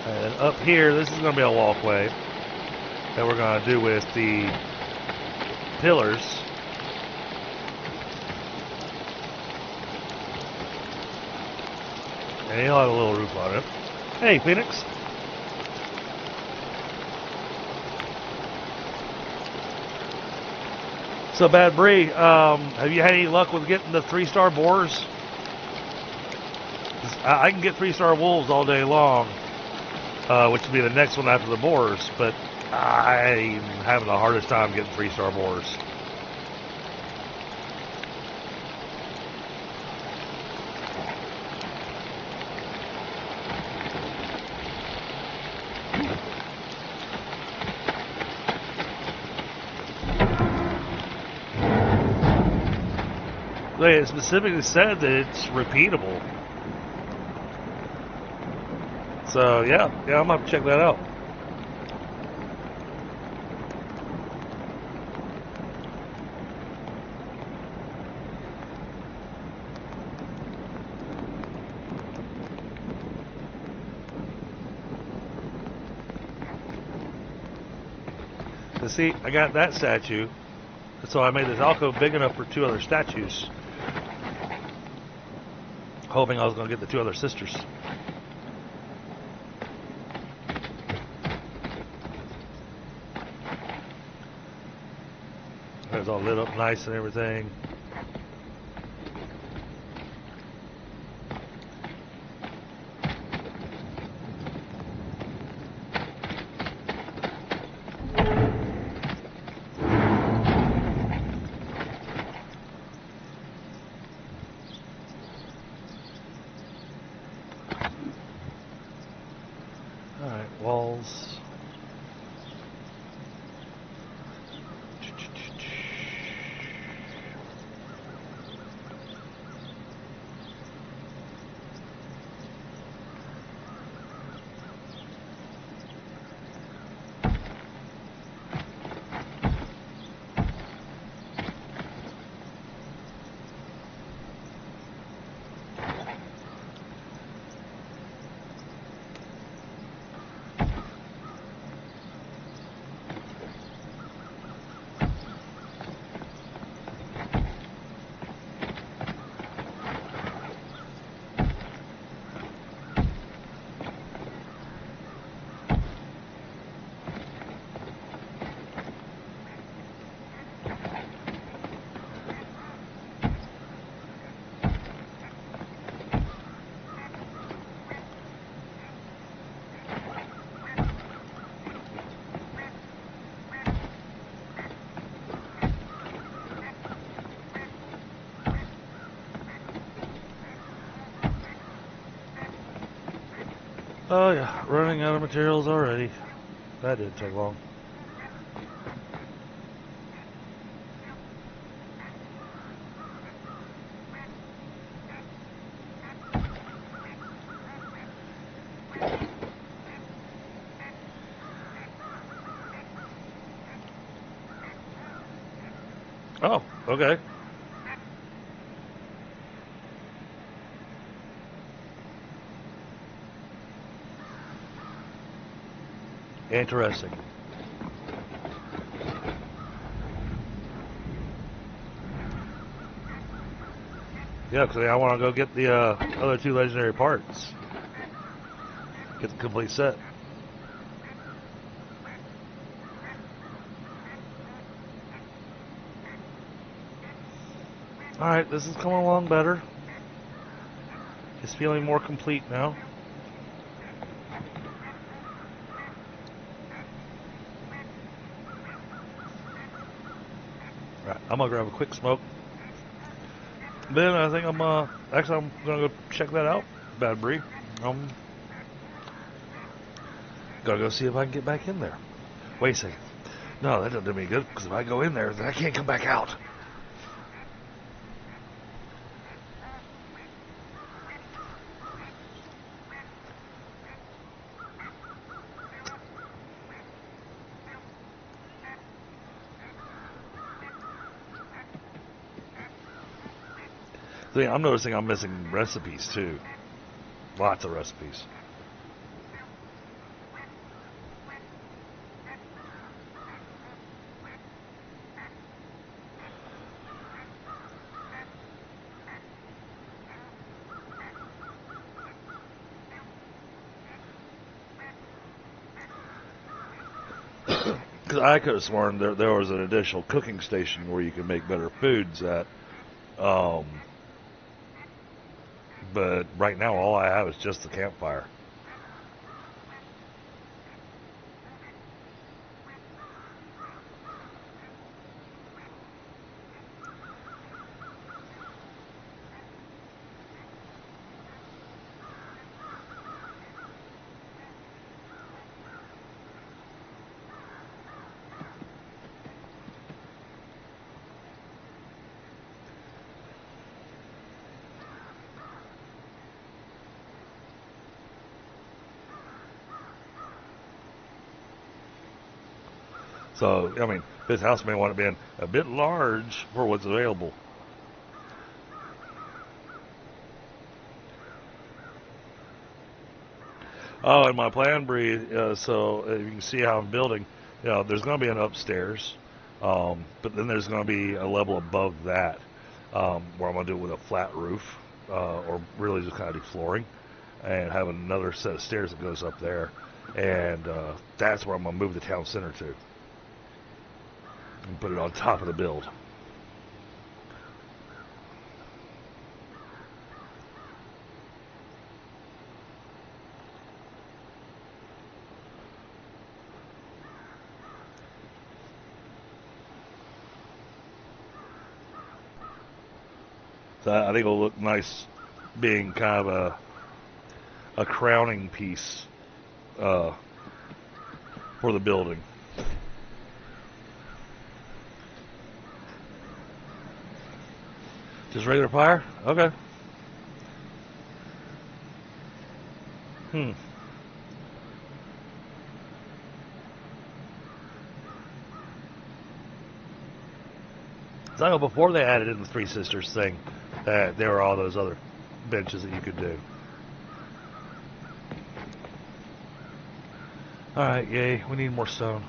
And up here, this is going to be a walkway that we're going to do with the pillars. And he'll have a little roof on it. Hey, Phoenix. So, Bad Bree, have you had any luck with getting the 3-star boars? I can get 3-star wolves all day long, which would be the next one after the boars, but I'm having the hardest time getting 3-star boars. It specifically said that it's repeatable. So yeah, I'm gonna have to check that out. So see, I got that statue, so I made this alcove big enough for 2 other statues. Hoping I was going to get the 2 other sisters. It's all lit up nice and everything. Walls. Oh yeah, running out of materials already. That didn't take long. Oh, okay. Interesting. Yeah, because I want to go get the other 2 legendary parts. Get the complete set. Alright, this is coming along better. It's feeling more complete now. Right, I'm gonna grab a quick smoke. Then I think I'm gonna go check that out, Bad Bree. Gotta go see if I can get back in there. Wait a second. No, that doesn't do me good, because if I go in there, then I can't come back out. See, I'm noticing I'm missing recipes too. Lots of recipes. Because I could have sworn there was an additional cooking station where you could make better foods at. But right now all I have is just the campfire. So, I mean, this house may want to be a bit large for what's available. Oh, and my plan, Bree, so you can see how I'm building, there's going to be an upstairs, but then there's going to be a level above that where I'm going to do it with a flat roof, or really just kind of do flooring, and have another set of stairs that goes up there, and that's where I'm going to move the town center to. And put it on top of the build. So I think it'll look nice being kind of a crowning piece for the building. Just regular fire? Okay. So I know before they added in the Three Sisters thing that there were all those other benches that you could do. Alright, yay. We need more stone.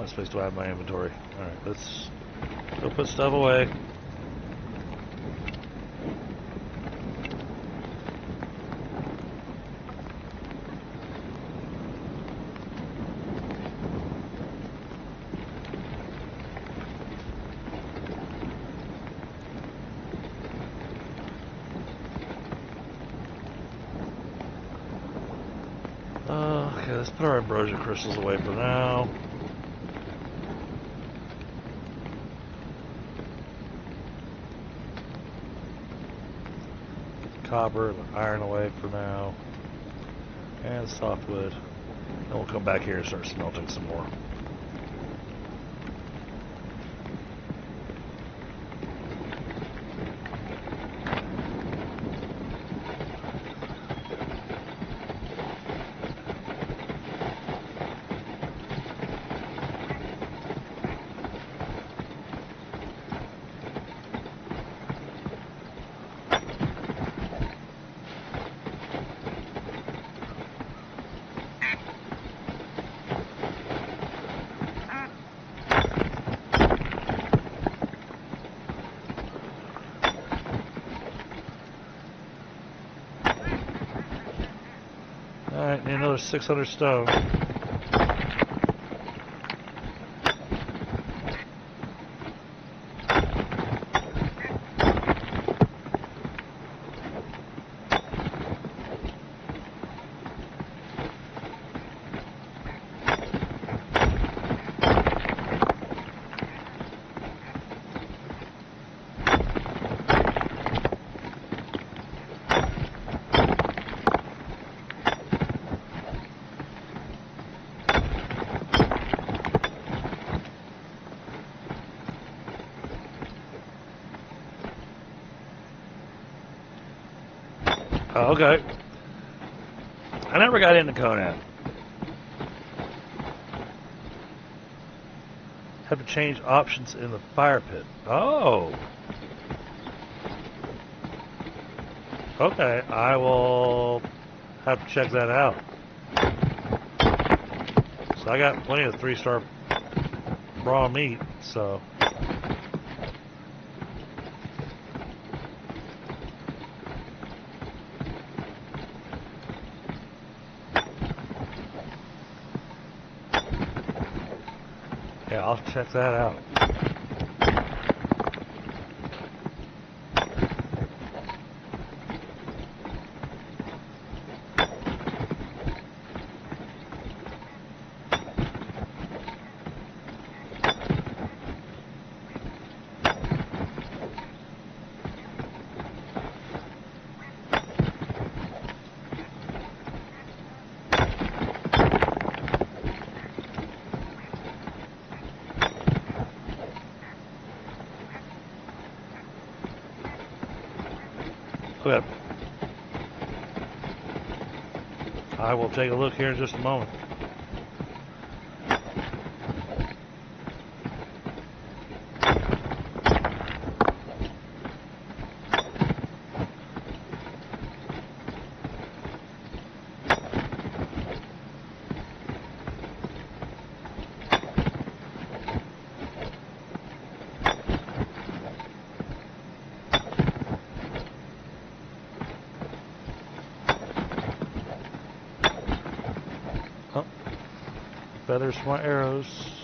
Space to add my inventory. Alright, let's go put stuff away. Okay, let's put our ambrosia crystals away for now. Copper and iron away for now, and softwood. And we'll come back here and start smelting some more. Alright, need another 600 stone. Oh, okay. I never got into Conan. Have to change options in the fire pit. Oh. Okay, I will have to check that out. So I got plenty of 3-star raw meat, so... yeah, I'll check that out. Okay. I will take a look here in just a moment. Feathers for my arrows.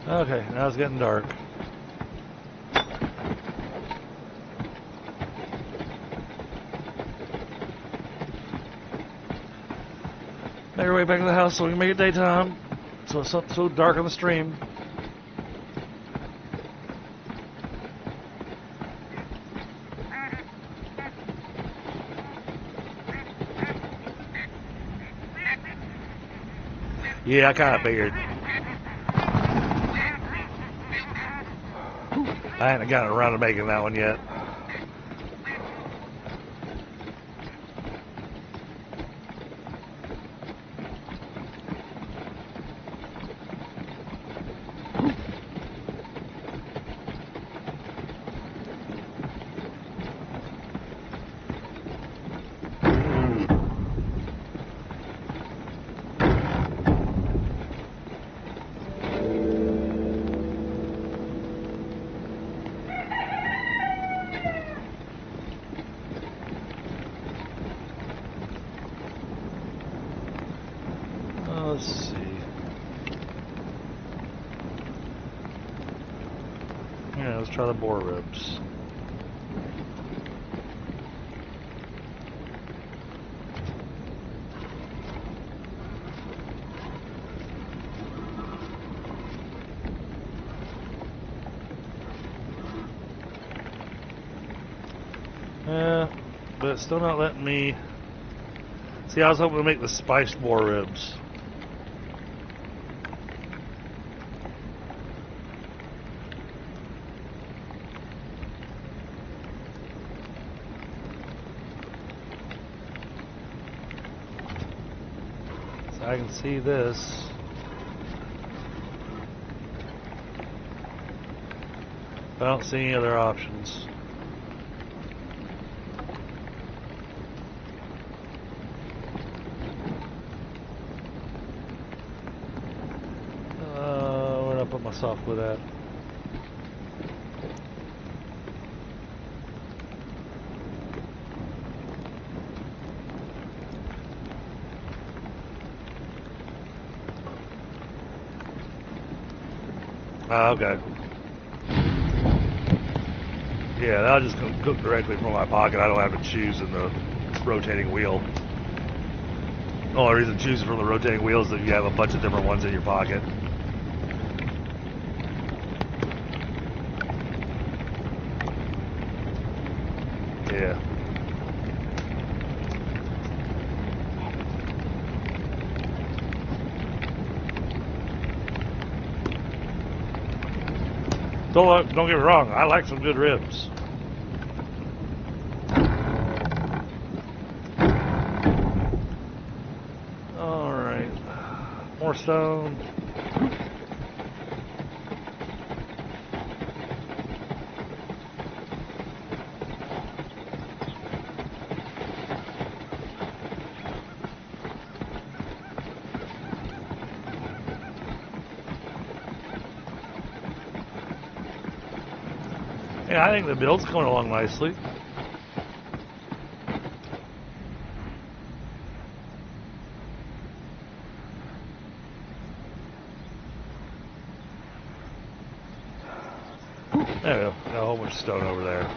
Okay, now it's getting dark. Make our way back to the house so we can make it daytime. So it's not so dark on the stream. Yeah, I kind of figured. I haven't gotten around to making that one yet. Let's see. Yeah, let's try the boar ribs. Yeah, but it's still not letting me. See, I was hoping to make the spiced boar ribs. So I can see this. I don't see any other options. Where did I put my soft with that? Okay. Yeah, that'll just cook directly from my pocket. I don't have to choose in the rotating wheel. The only reason choosing from the rotating wheel is that you have a bunch of different ones in your pocket. Yeah. Don't get me wrong, I like some good ribs. Alright. More stone. Yeah, I think the build's coming along nicely. There we go. Got a whole bunch of stone over there.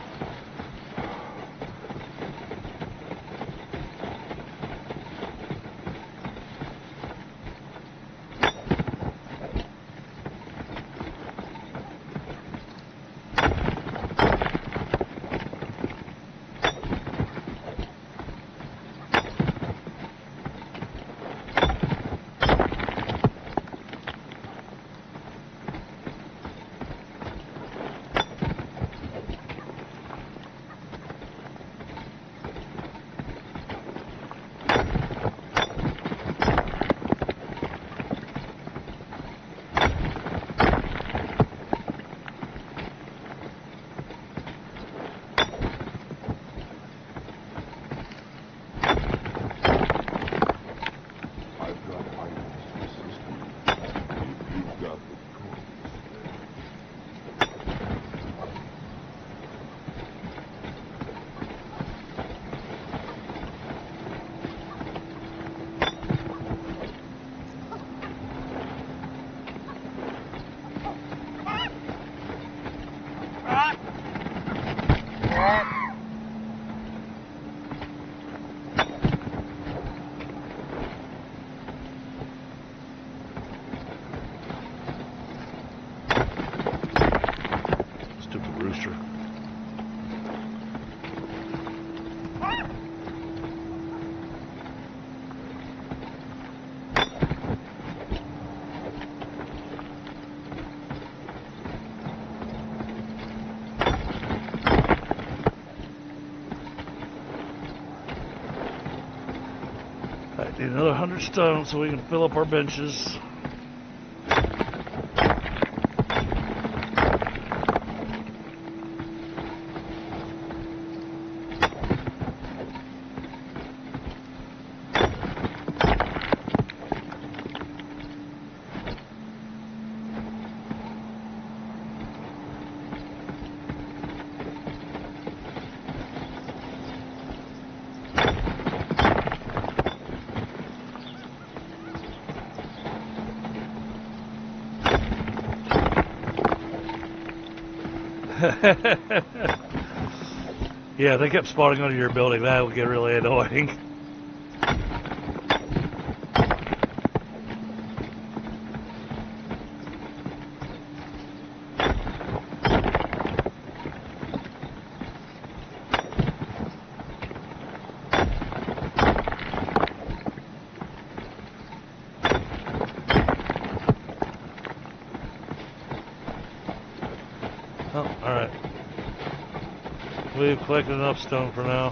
I need another 100 stone so we can fill up our benches. Yeah, if they kept spawning under your building, that would get really annoying. Oh, alright. We've collected enough stone for now.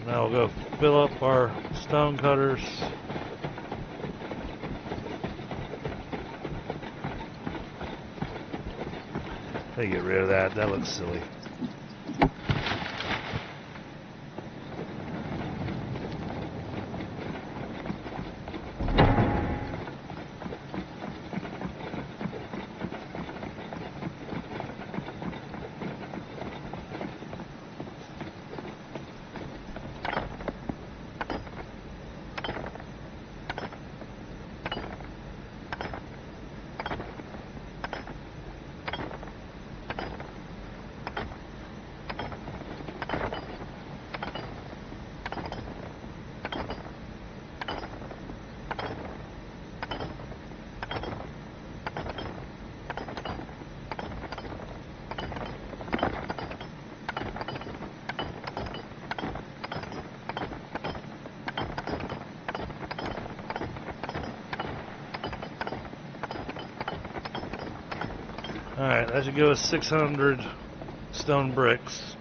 Now we'll go fill up our stone cutters. Let me get rid of that. That looks silly. Alright, that should give us 600 stone bricks.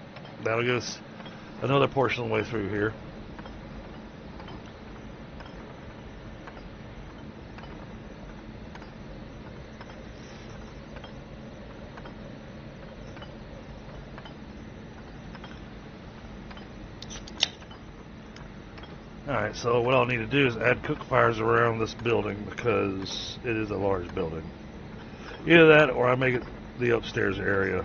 That'll give us another portion of the way through here. Alright, so what I'll need to do is add cook fires around this building because it is a large building. Either that or I make it the upstairs area.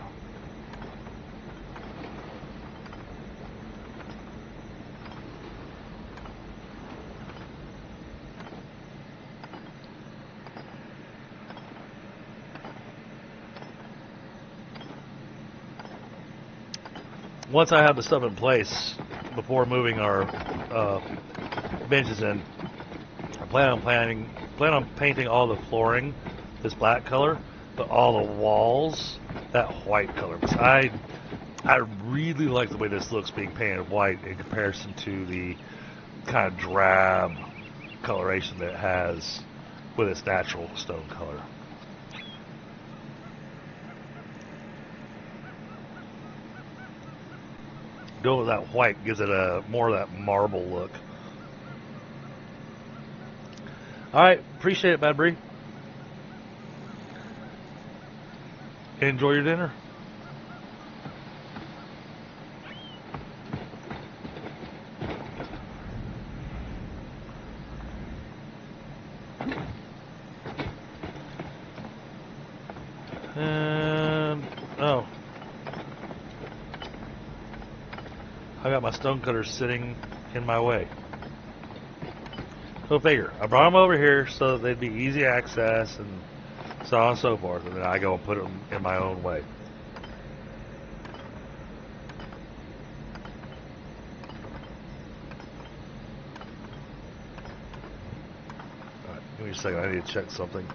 Once I have the stuff in place before moving our benches in, I plan on painting all the flooring this black color, but all the walls that white color. Because I really like the way this looks being painted white in comparison to the kind of drab coloration that it has with its natural stone color. Going with that white gives it a more of that marble look. Alright, appreciate it, Bad Bree. Enjoy your dinner. And oh, I got my stone cutters sitting in my way. So figure, I brought them over here so that they'd be easy access and so on and so forth, and then I go and put them in my own way. Alright, give me a second, I need to check something.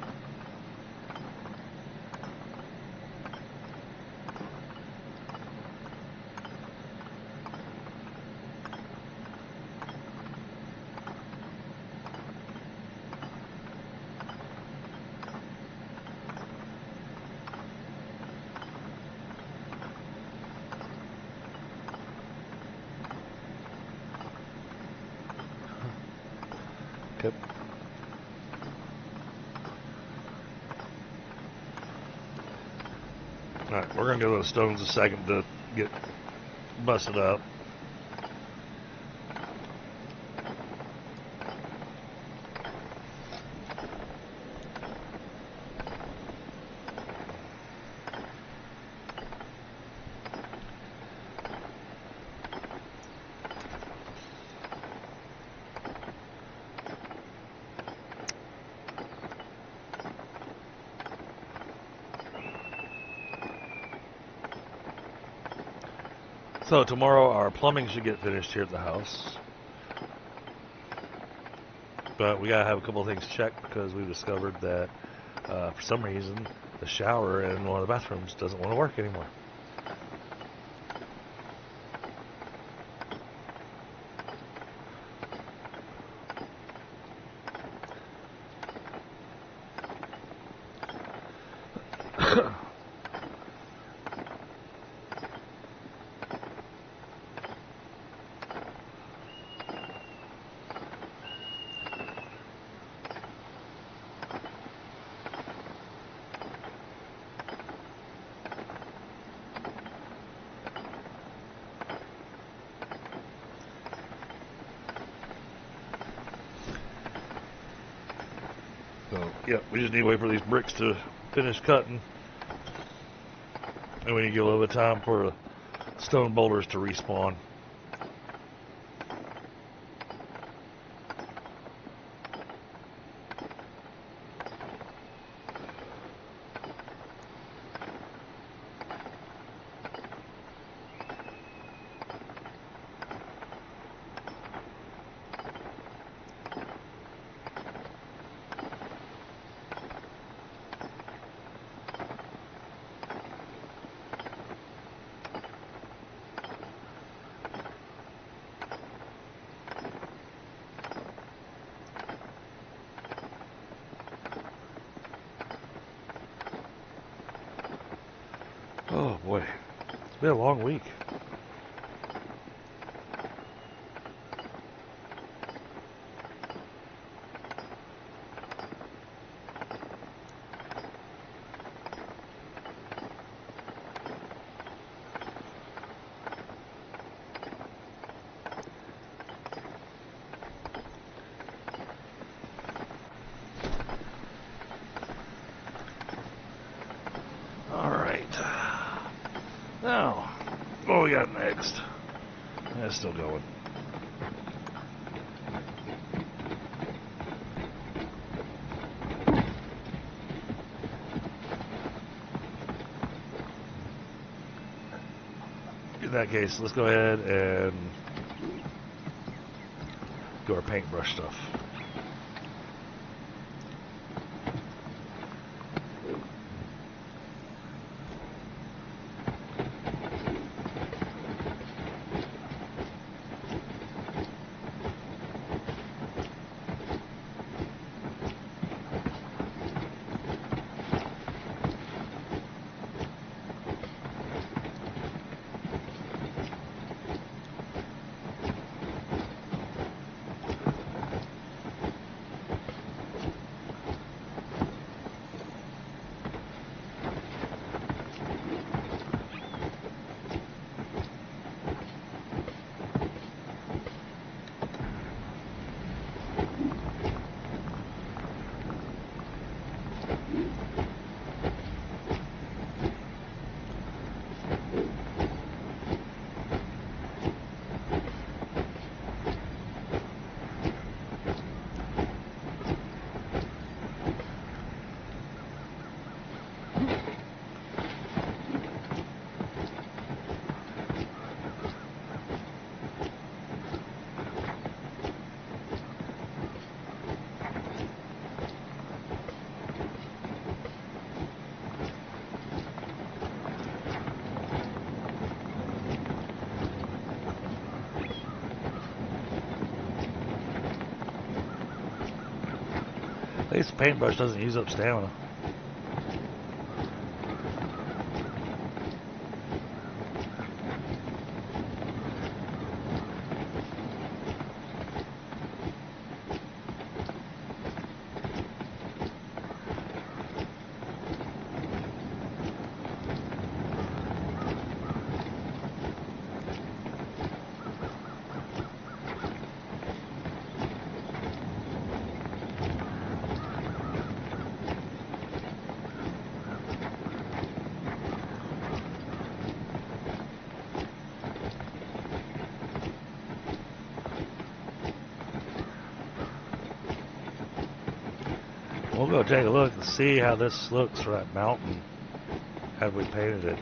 Yep. Alright, we're gonna give those stones a second to get busted up. So tomorrow our plumbing should get finished here at the house. But we gotta have a couple of things checked because we discovered that for some reason the shower in one of the bathrooms doesn't want to work anymore. So, yeah, we just need to wait for these bricks to finish cutting. And we need to give a little bit of time for stone boulders to respawn. Oh boy, it's been a long week. Now, what we got next? That's still going. In that case, let's go ahead and do our paintbrush stuff. At least the paintbrush doesn't use up stamina. We'll go take a look and see how this looks for that mountain. Have we painted it?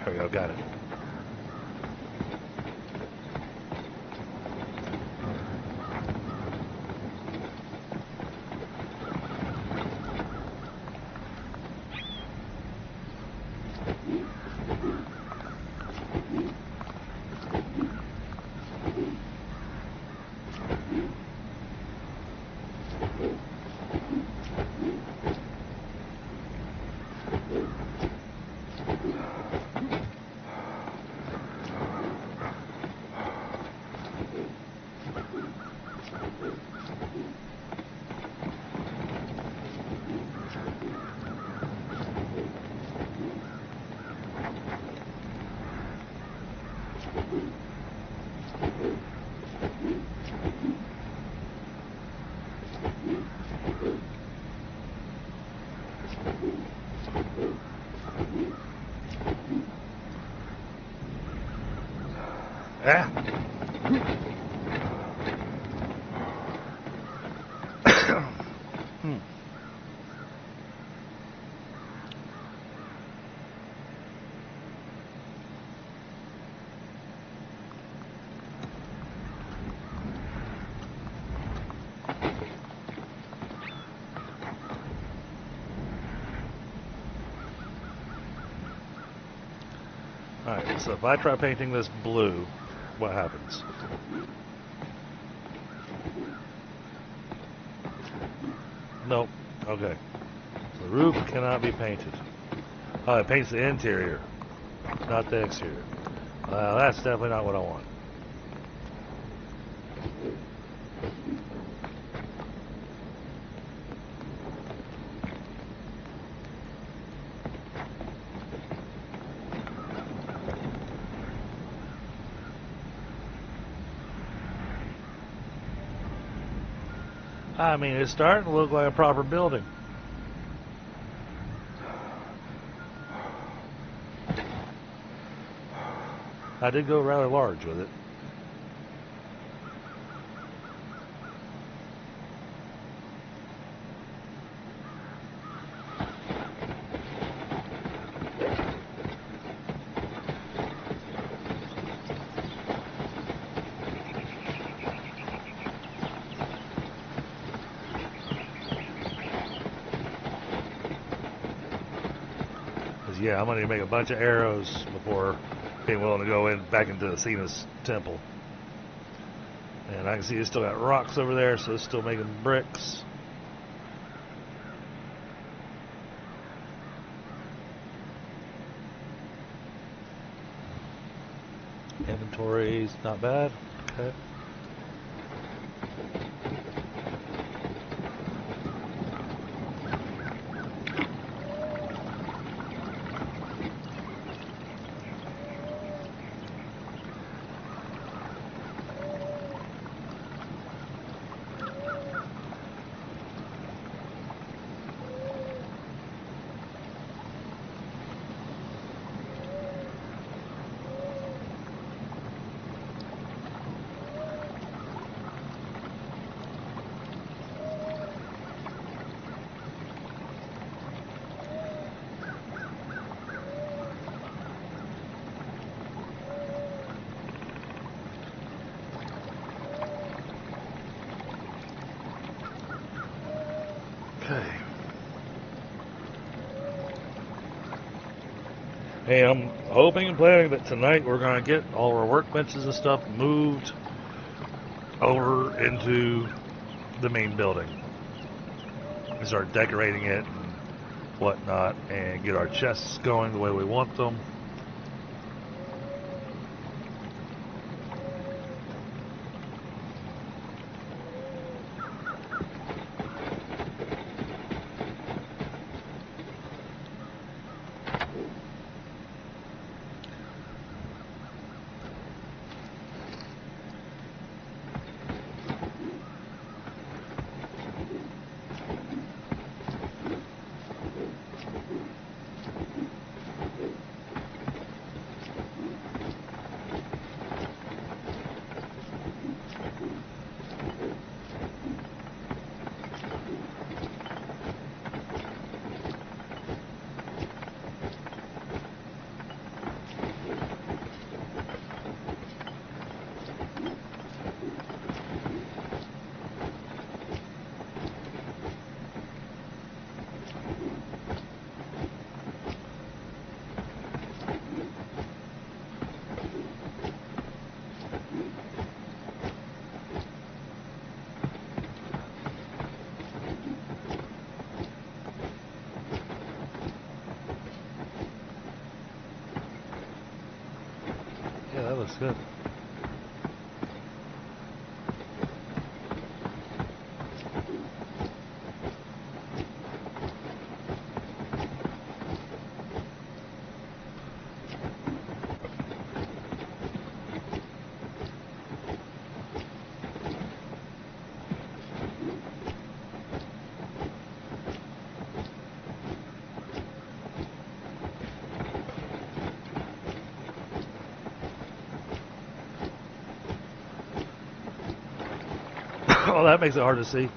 There we go, got it. Ah. Alright, so if I try painting this blue, what happens? Nope. Okay. The roof cannot be painted. Oh, it paints the interior, not the exterior. That's definitely not what I want. I mean, it's starting to look like a proper building. I did go rather large with it. Yeah, I'm going to make a bunch of arrows before being willing to go in back into Athena's temple. And I can see it's still got rocks over there, so it's still making bricks. Inventory's not bad. Okay. Okay. Hey, I'm hoping and planning that tonight we're going to get all our workbenches and stuff moved over into the main building and start decorating it and whatnot and get our chests going the way we want them. Yeah, that looks good. Oh, that makes it hard to see.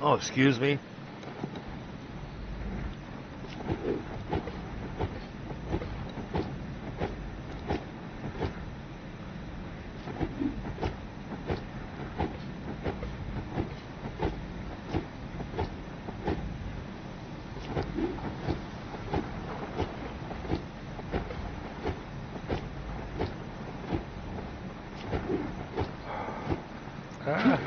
Oh, excuse me. Ah.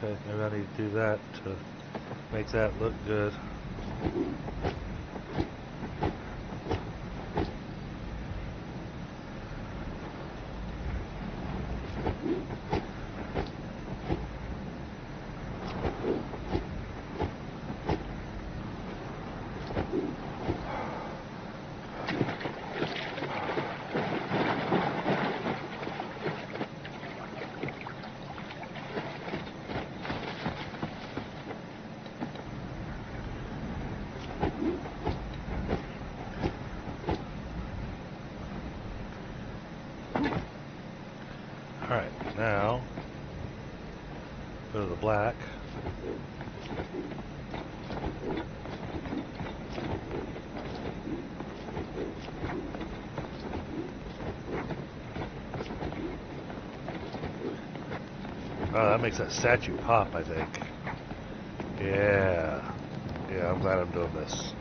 Okay, maybe I need to do that to make that look good. Alright, now go to the black. Oh, that makes that statue pop, I think. Yeah. Yeah, I'm glad I'm doing this.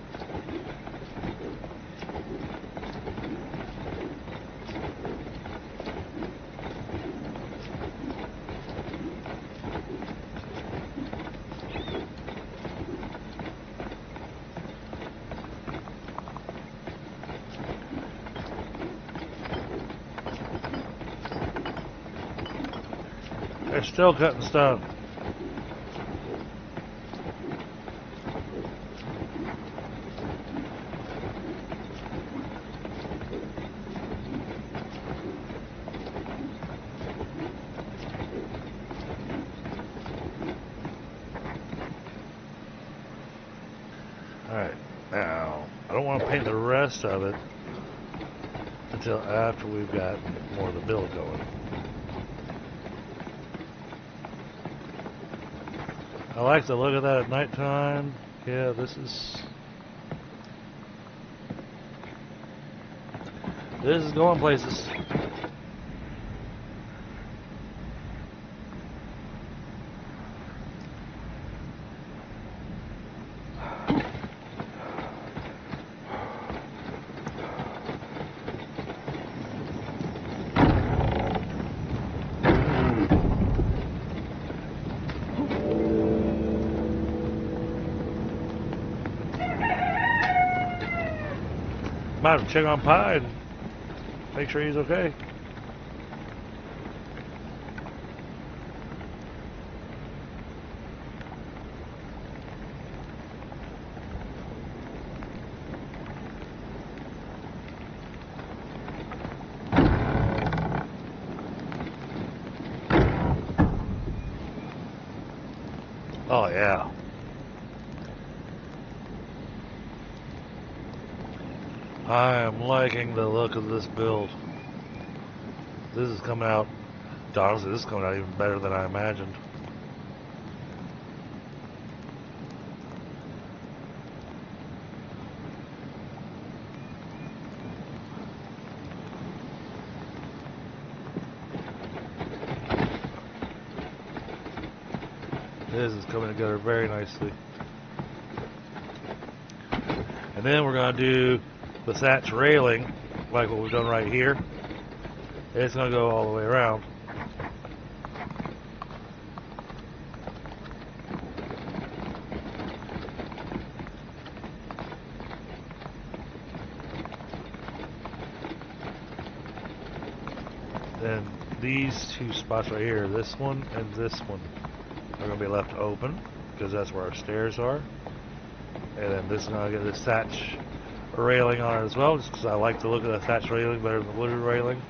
They're still cutting stone. Alright, now, I don't want to paint the rest of it until after we've got more of the build going. I like to look at that at nighttime. Yeah, this is going places. Might have to check on Pie and make sure he's okay. Oh yeah. I am liking the look of this build. This is coming out, honestly, this is coming out even better than I imagined. This is coming together very nicely. And then we're going to do the thatch railing, like what we've done right here. It's going to go all the way around. Then these two spots right here, this one and this one, are going to be left open because that's where our stairs are. And then this is going to get this thatch railing on it as well, just because I like the look of the thatch railing better than the wooded railing.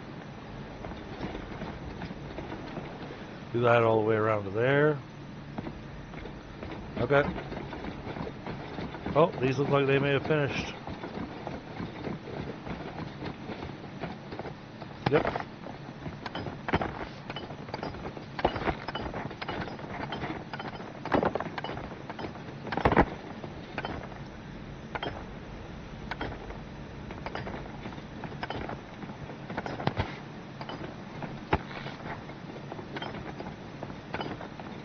Do that all the way around to there. Okay. Oh, these look like they may have finished. Yep.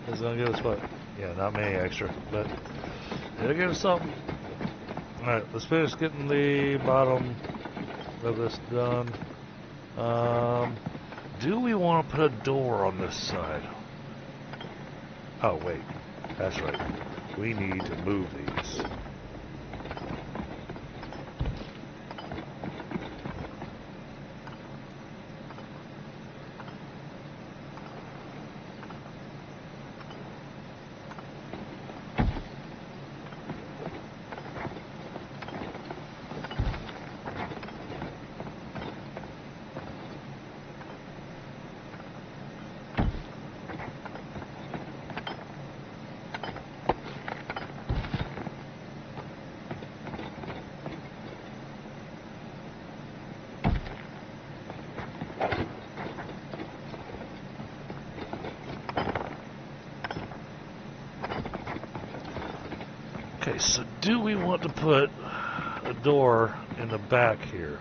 It's gonna give us what? Yeah, not many extra, but it'll give us something. Alright, let's finish getting the bottom of this done. Do we want to put a door on this side? Oh, wait. That's right. We need to move these. Okay, so do we want to put a door in the back here?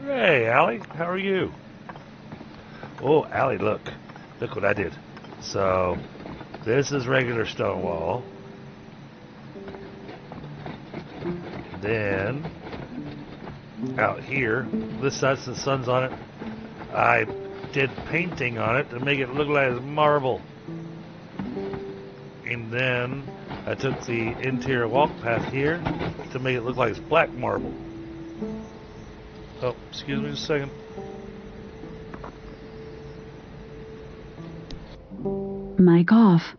Hey, Allie, how are you? Oh, Allie, look what I did. So, this is regular stone wall. Then, out here, this side's the sun's on it. I did painting on it to make it look like it's marble. And then I took the interior walk path here to make it look like it's black marble. Oh, excuse me a second. Mic off.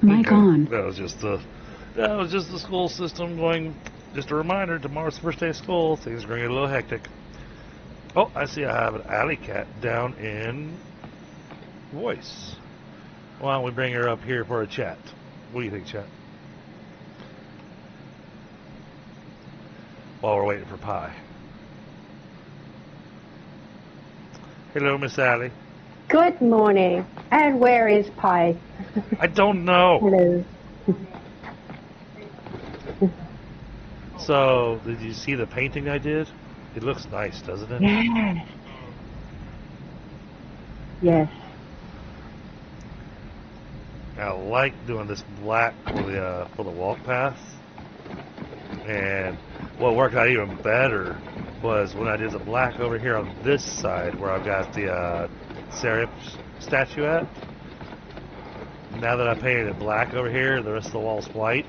Mic on. That was just the school system going. Just a reminder, tomorrow's the first day of school. Things are going to get a little hectic. Oh, I see I have an alley cat down in voice. Why don't we bring her up here for a chat? What do you think, chat? While we're waiting for Pie. Hello, Miss Allie. Good morning. And where is Pie? I don't know. Hello. So, did you see the painting I did? It looks nice, doesn't it? Yes. Yes. I like doing this black for the walk path. And what worked out even better was when I did the black over here on this side where I've got the Seraph statue at. Now that I painted it black over here, the rest of the wall's white.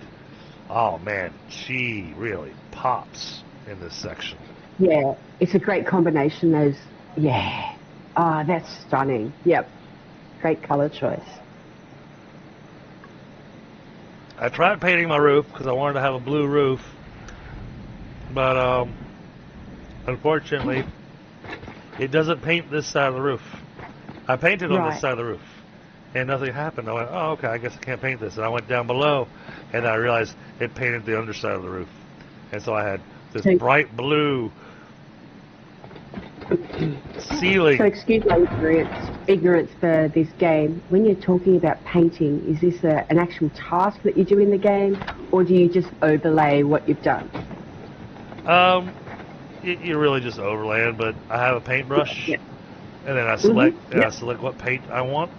Oh man, she really pops in this section. Yeah, it's a great combination. Those, yeah. Ah, that's stunning. Yep. Great color choice. I tried painting my roof because I wanted to have a blue roof, but unfortunately, it doesn't paint this side of the roof. I painted on this side of the roof, and nothing happened. I went, oh, okay, I guess I can't paint this. And I went down below, and I realized it painted the underside of the roof. And so I had this bright blue ceiling. So excuse my ignorance for this game. When you're talking about painting, is this an actual task that you do in the game, or do you just overlay what you've done? You really just overlay it, but I have a paintbrush, and then I select what paint I want.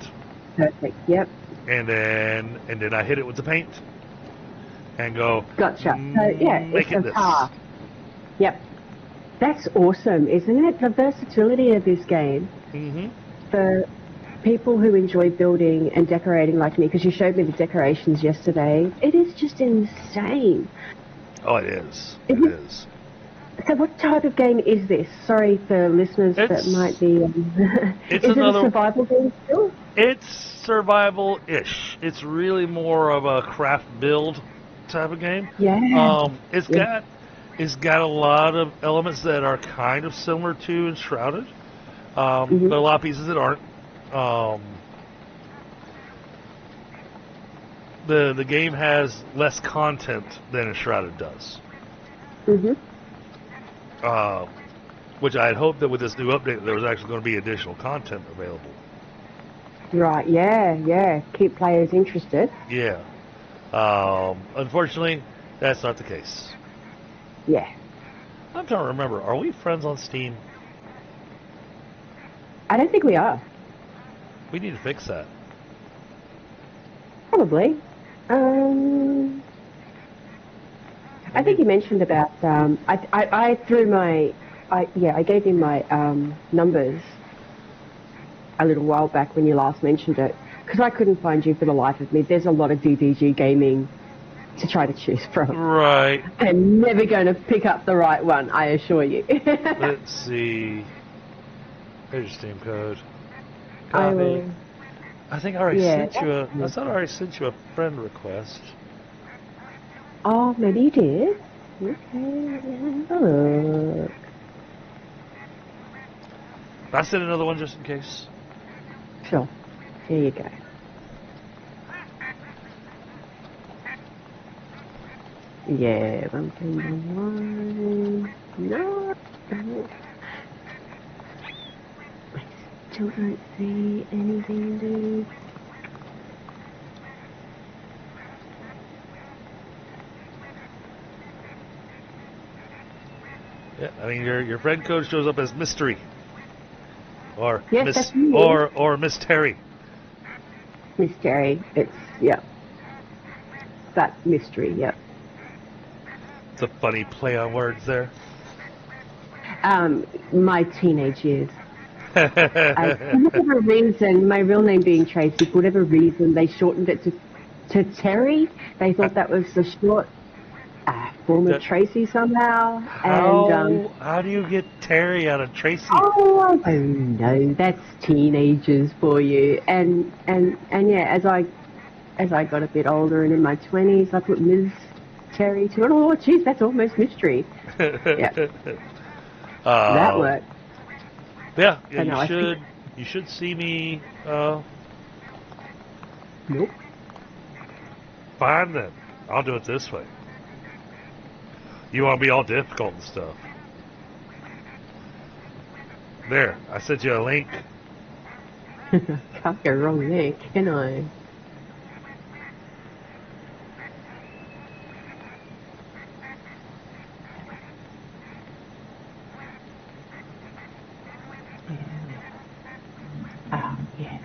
Perfect. Yep. And then I hit it with the paint and go. Gotcha. So yeah, make it's it a task. Yep. That's awesome, isn't it? The versatility of this game for people who enjoy building and decorating like me, because you showed me the decorations yesterday. It is just insane. Oh, it is. It is. So what type of game is this? Sorry for listeners that might be... is it a survival game still? It's survival-ish. It's really more of a craft build type of game. Yeah. It's got a lot of elements that are kind of similar to Enshrouded, but a lot of pieces that aren't. The game has less content than Enshrouded does. Which I had hoped that with this new update there was actually going to be additional content available. Right, yeah. Keep players interested. Yeah. Unfortunately, that's not the case. Yeah. I'm trying to remember, are we friends on Steam? I don't think we are. We need to fix that. Probably. I think you mentioned about, I gave him my numbers a little while back when you last mentioned it, because I couldn't find you for the life of me. There's a lot of DDG gaming to try to choose from. Right. I'm never going to pick up the right one, I assure you. Let's see. There's your Steam code. I copy. will. I think I already Yeah, sent you a. I that's thought I already sent you a friend request. Oh, maybe you did. Okay. Look. I sent another one just in case. Sure. Here you go. Yeah, 1.1. No. I still don't see anything, dude. Yeah, I mean your friend code shows up as mystery, or Yes, Miss that's me. or Miss Terry. Miss Jerry. It's, yeah. That mystery, yep. It's a funny play on words there. My teenage years. For whatever reason, my real name being Tracy, for whatever reason, they shortened it to Terry. They thought that was the short form of Tracy somehow. And How do you get Terry out of Tracy? oh, I don't know. That's teenagers for you. And yeah, as I got a bit older and in my 20s, I put Ms. Terry to it. Oh, geez, that's almost mystery. Yeah, that worked. Yeah, I know, I think- you should see me Nope. fine then. I'll do it this way. You want to be all difficult and stuff. There, I sent you a link. Can't go wrong there, can I? Oh, yeah.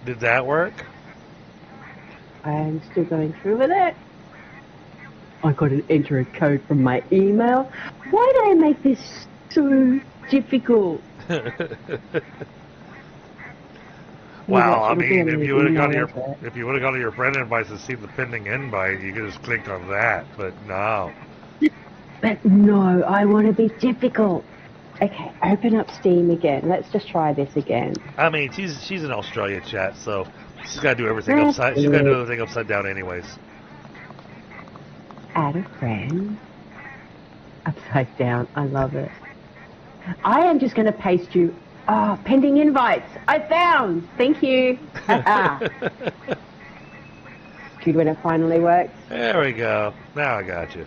Did that work? I'm still going through with it. I got to enter a code from my email. Why did I make this so difficult? Wow, I It'll be mean, on if the you would have email, gone to won't it? if you would have gone to your friend invites and seen the pending invite, you could just click on that. But no. But no, I want to be difficult. Okay, open up Steam again. Let's just try this again. I mean, she's in Australia, chat, so she's got to do everything upside. She's got to do everything upside down, anyways. Add a friend. Upside down. I love it. I am just going to paste you. Oh, pending invites. I found. Thank you. Good when it finally works. There we go. Now I got you.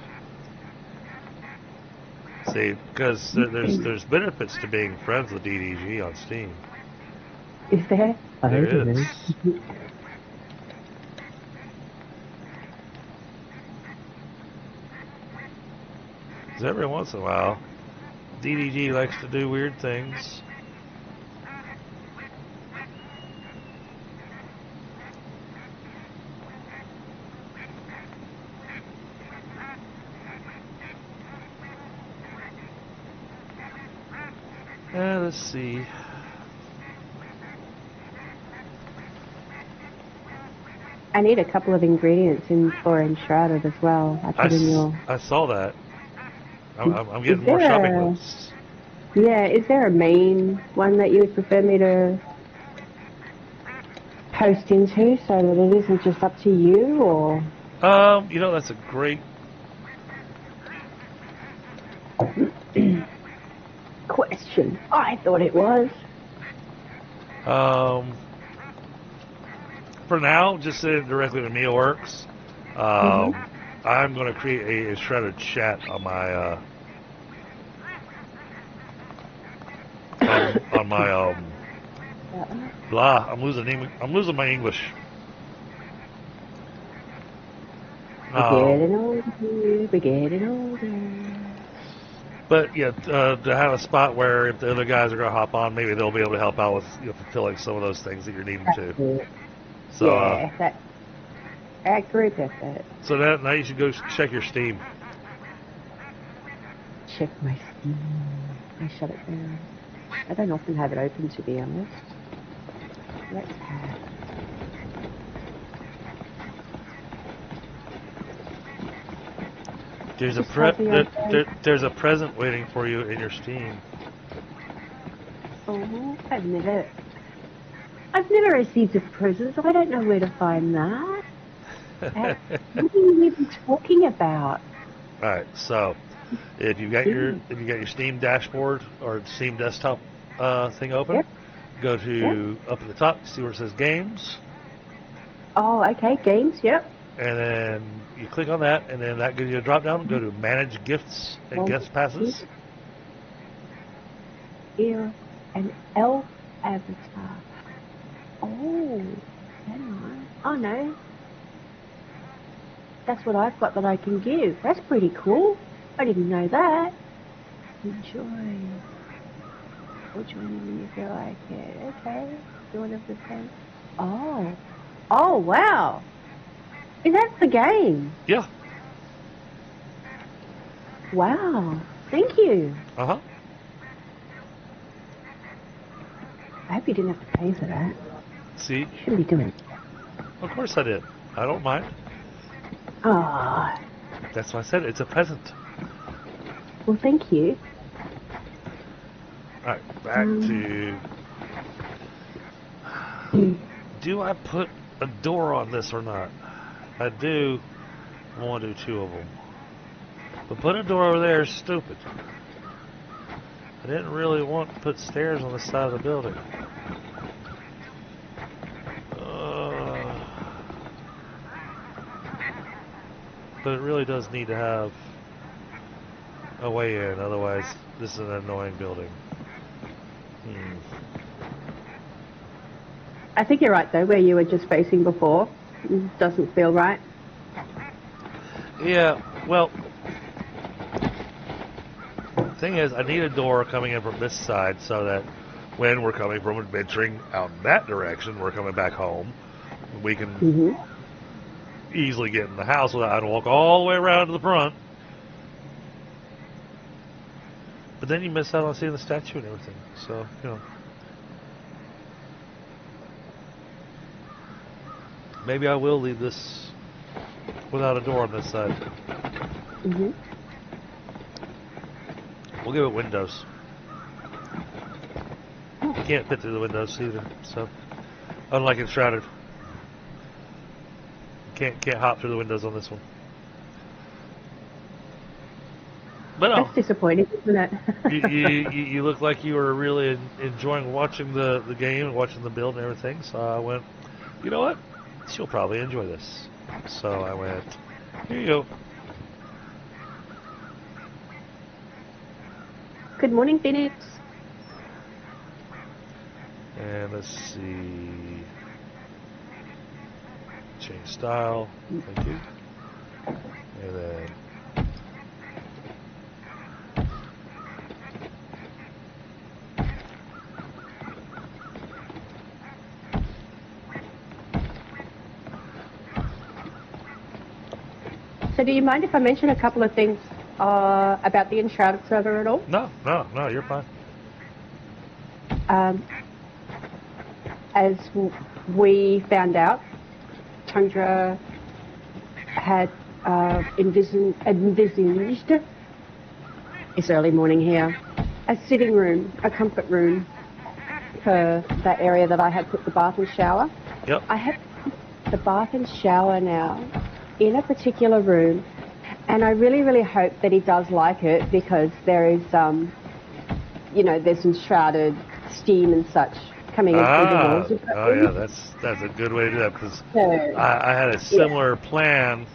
See, because there's benefits to being friends with DDG on Steam. Is there? There is. Because every once in a while, DDG likes to do weird things. Let's see. I need a couple of ingredients for Enshrouded as well. I put in your... I saw that. I'm getting Is more there shopping a- lists. Yeah, is there a main one that you would prefer me to post into so that it isn't just up to you, or... You know, that's a great... question. I thought it was. For now, just send it directly to me works. I'm going to create a shredded chat on my on my blah. I'm losing my English. We're getting older. But yeah, to have a spot where if the other guys are going to hop on, maybe they'll be able to help out with fulfilling some of those things that you're needing to. So yeah, that's accurate. That's it. So now you should go check your Steam. Check my Steam. I shut it down. I don't often have it open, to be honest. Let's have... There's a present waiting for you in your Steam. Oh, I've never received a present, so I don't know where to find that. What are you even talking about? All right, so if you got your Steam dashboard or Steam desktop thing open, Yep. go to up at the top, see where it says games, Oh, okay, games, yep. and then you click on that, and then that gives you a drop down. Go to manage gifts and guest passes. Here, an elf avatar. Oh, hang on. Oh no. That's what I've got that I can give. That's pretty cool. I didn't know that. Enjoy. Or join in when you feel like it. Okay. Dawn of Defiance. Oh. Oh, wow. Is that the game? Yeah. Wow. Thank you. Uh-huh. I hope you didn't have to pay for that. See? You shouldn't be doing it. Of course I did. I don't mind. Ah. That's why I said it's a present. Well, thank you. All right, back to... Do I put a door on this or not? I do. I want to do 2 of them. But putting a door over there is stupid. I didn't really want to put stairs on the side of the building. But it really does need to have a way in, otherwise this is an annoying building. I think you're right, though, where you were just facing before. It doesn't feel right. Yeah, well, the thing is, I need a door coming in from this side so that when we're coming from adventuring out in that direction, we're coming back home, we can easily get in the house without having to walk all the way around to the front. But then you miss out on seeing the statue and everything, so, you know. Maybe I will leave this without a door on this side. We'll give it windows. You can't fit through the windows either, so unlike Enshrouded. Can't hop through the windows on this one. But no. That's disappointing, isn't it? you look like you were really enjoying watching the game and watching the build and everything, so I went, you know what? She'll probably enjoy this. So I went, here you go. Good morning, Phoenix. And let's see. Change style. Thank you. And then So do you mind if I mention a couple of things about the Enshrouded server at all? No, you're fine. As we found out, Tundra had envisaged, it's early morning here, a sitting room, a comfort room for that area that I had put the bath and shower. Yep. I have the bath and shower now in a particular room, and I really, really hope that he does like it, because there is, there's enshrouded steam and such coming in through the walls of that room. Yeah, that's a good way to do that, because I had a similar plan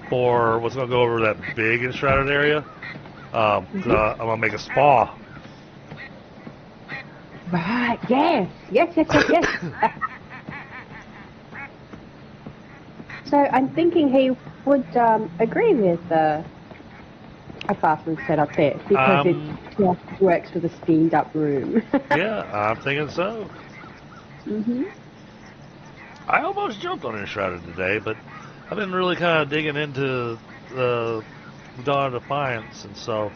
for what's going to go over that big enshrouded area. I'm going to make a spa. Right, yes. So I'm thinking he would agree with a bathroom set up there, because it just works with a steamed up room. Yeah, I'm thinking so. I almost jumped on Enshrouded today, but I've been really kind of digging into the Dawn of Defiance, and so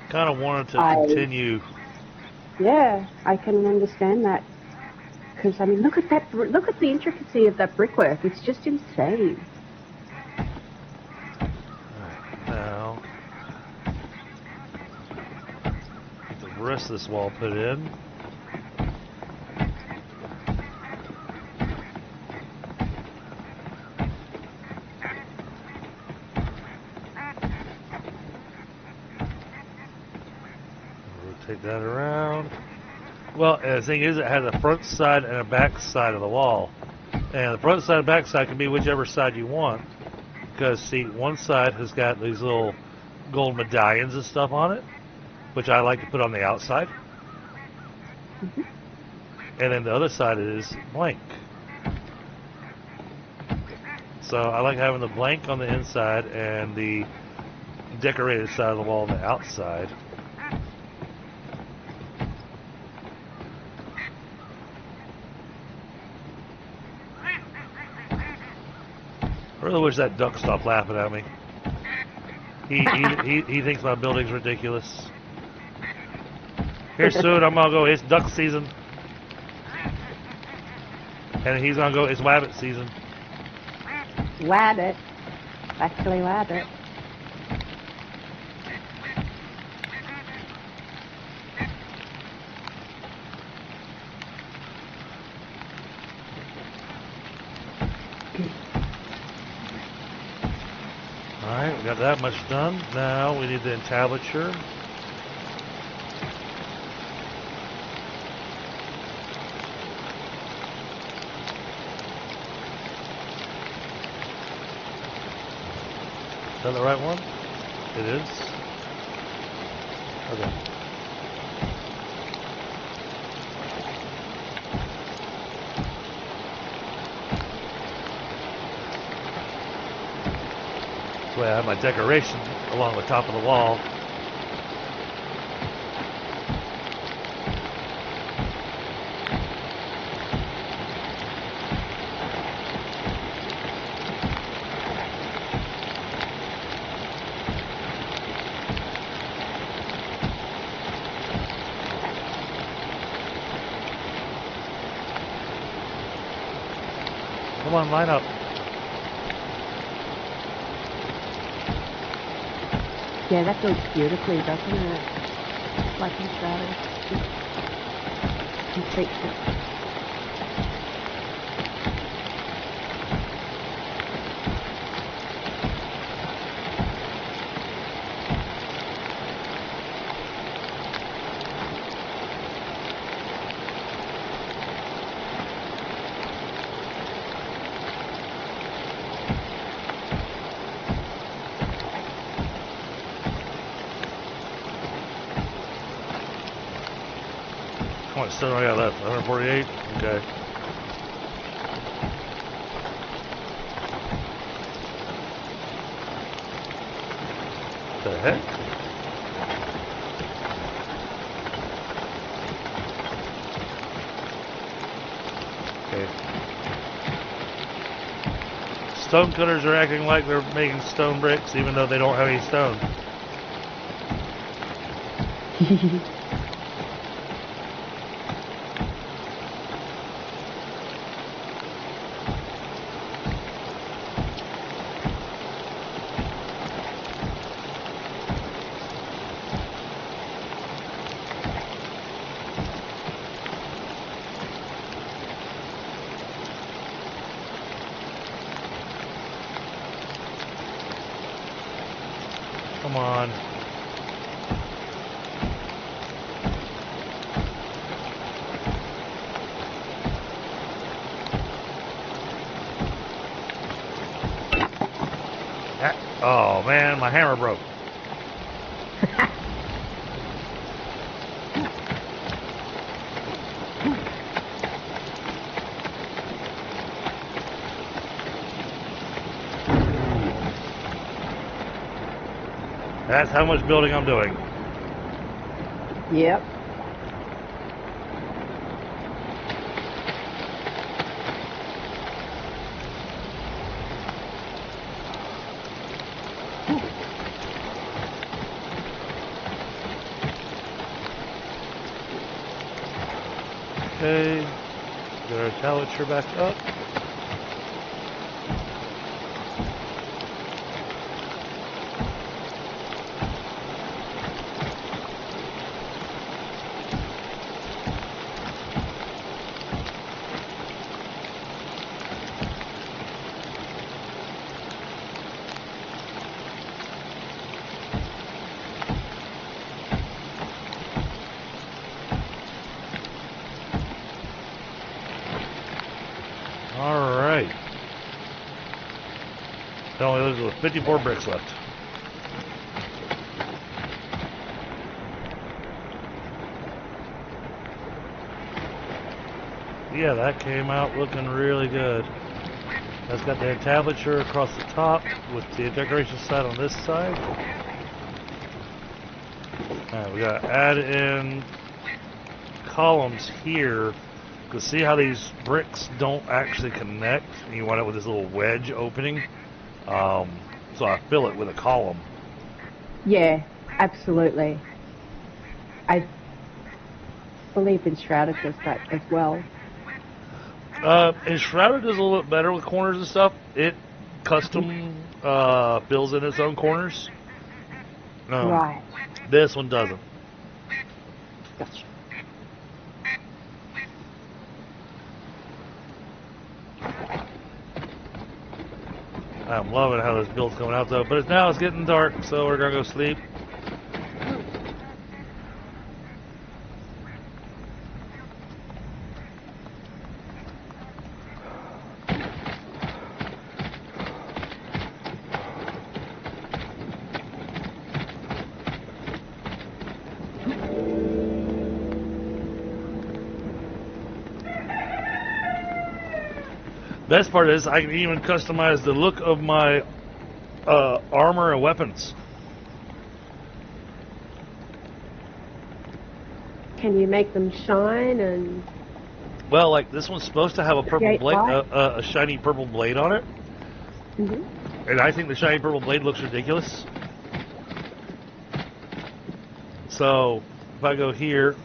kind of wanted to continue. Yeah, I can understand that. Because, I mean, look at the intricacy of that brickwork. It's just insane. Now, the rest of this wall put in. Rotate that around. Well, and the thing is, it has a front side and a back side of the wall. And the front side and back side can be whichever side you want. Because, see, one side has got these little gold medallions and stuff on it, which I like to put on the outside. Mm-hmm. And then the other side is blank. So I like having the blank on the inside and the decorated side of the wall on the outside. I really wish that duck stopped laughing at me. He thinks my building's ridiculous. Here soon I'm gonna go, it's duck season. And he's gonna go, it's wabbit season. Wabbit. Actually wabbit. Alright, we got that much done. Now we need the entablature. Is that the right one? It is. Okay. That's why I have my decoration along the top of the wall. Come on, line up. Yeah, that goes beautifully, doesn't it? Like in shadow. Completes it. How much stone I got left? 148? Okay. The heck? Okay. Stone cutters are acting like they're making stone bricks even though they don't have any stone. Come on. Oh man, my hammer broke. That's how much building I'm doing. Yep. Okay, get our entablature back up. right. There's 54 bricks left. Yeah, that came out looking really good. That's got the entablature across the top with the decoration side on this side. Alright, we gotta add in columns here. Because see how these bricks don't actually connect? And you wind up with this little wedge opening. So I fill it with a column. Yeah, absolutely. I believe Enshrouded does that as well. Enshrouded does a little bit better with corners and stuff. It custom fills in its own corners. Right. This one doesn't. Gotcha. I'm loving how this build's coming out though, but it's getting dark, so we're gonna go sleep. Best part is I can even customize the look of my armor and weapons. Can you make them shine and... Well, like this one's supposed to have a purple Create blade, light? a shiny purple blade on it, Mm-hmm. and I think the shiny purple blade looks ridiculous. So if I go here,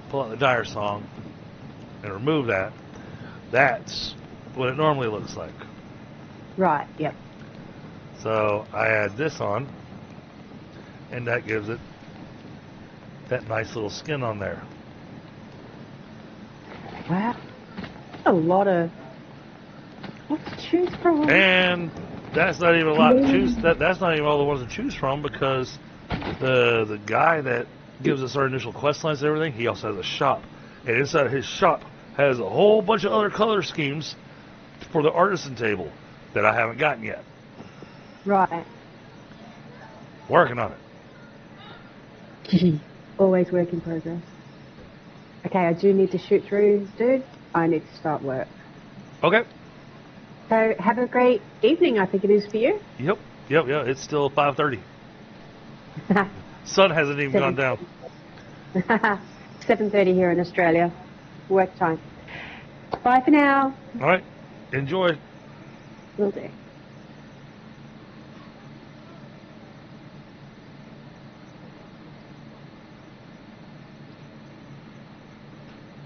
pull out the Dire Song, and remove that, that's what it normally looks like. Right, yep. So I add this on, and that gives it that nice little skin on there. Wow. A lot of... What to choose from? And that's not even a lot to choose. That's not even all the ones to choose from, because the guy that gives us our initial quest lines and everything, he also has a shop, and inside of his shop has a whole bunch of other color schemes for the artisan table that I haven't gotten yet. Right. Working on it. Always work in progress. Okay, I do need to shoot through, dude. I need to start work. Okay. So have a great evening, I think it is for you. Yep. It's still 5:30. Sun hasn't even gone down. 7:30 here in Australia. Work time. Bye for now. All right. Enjoy. Will do.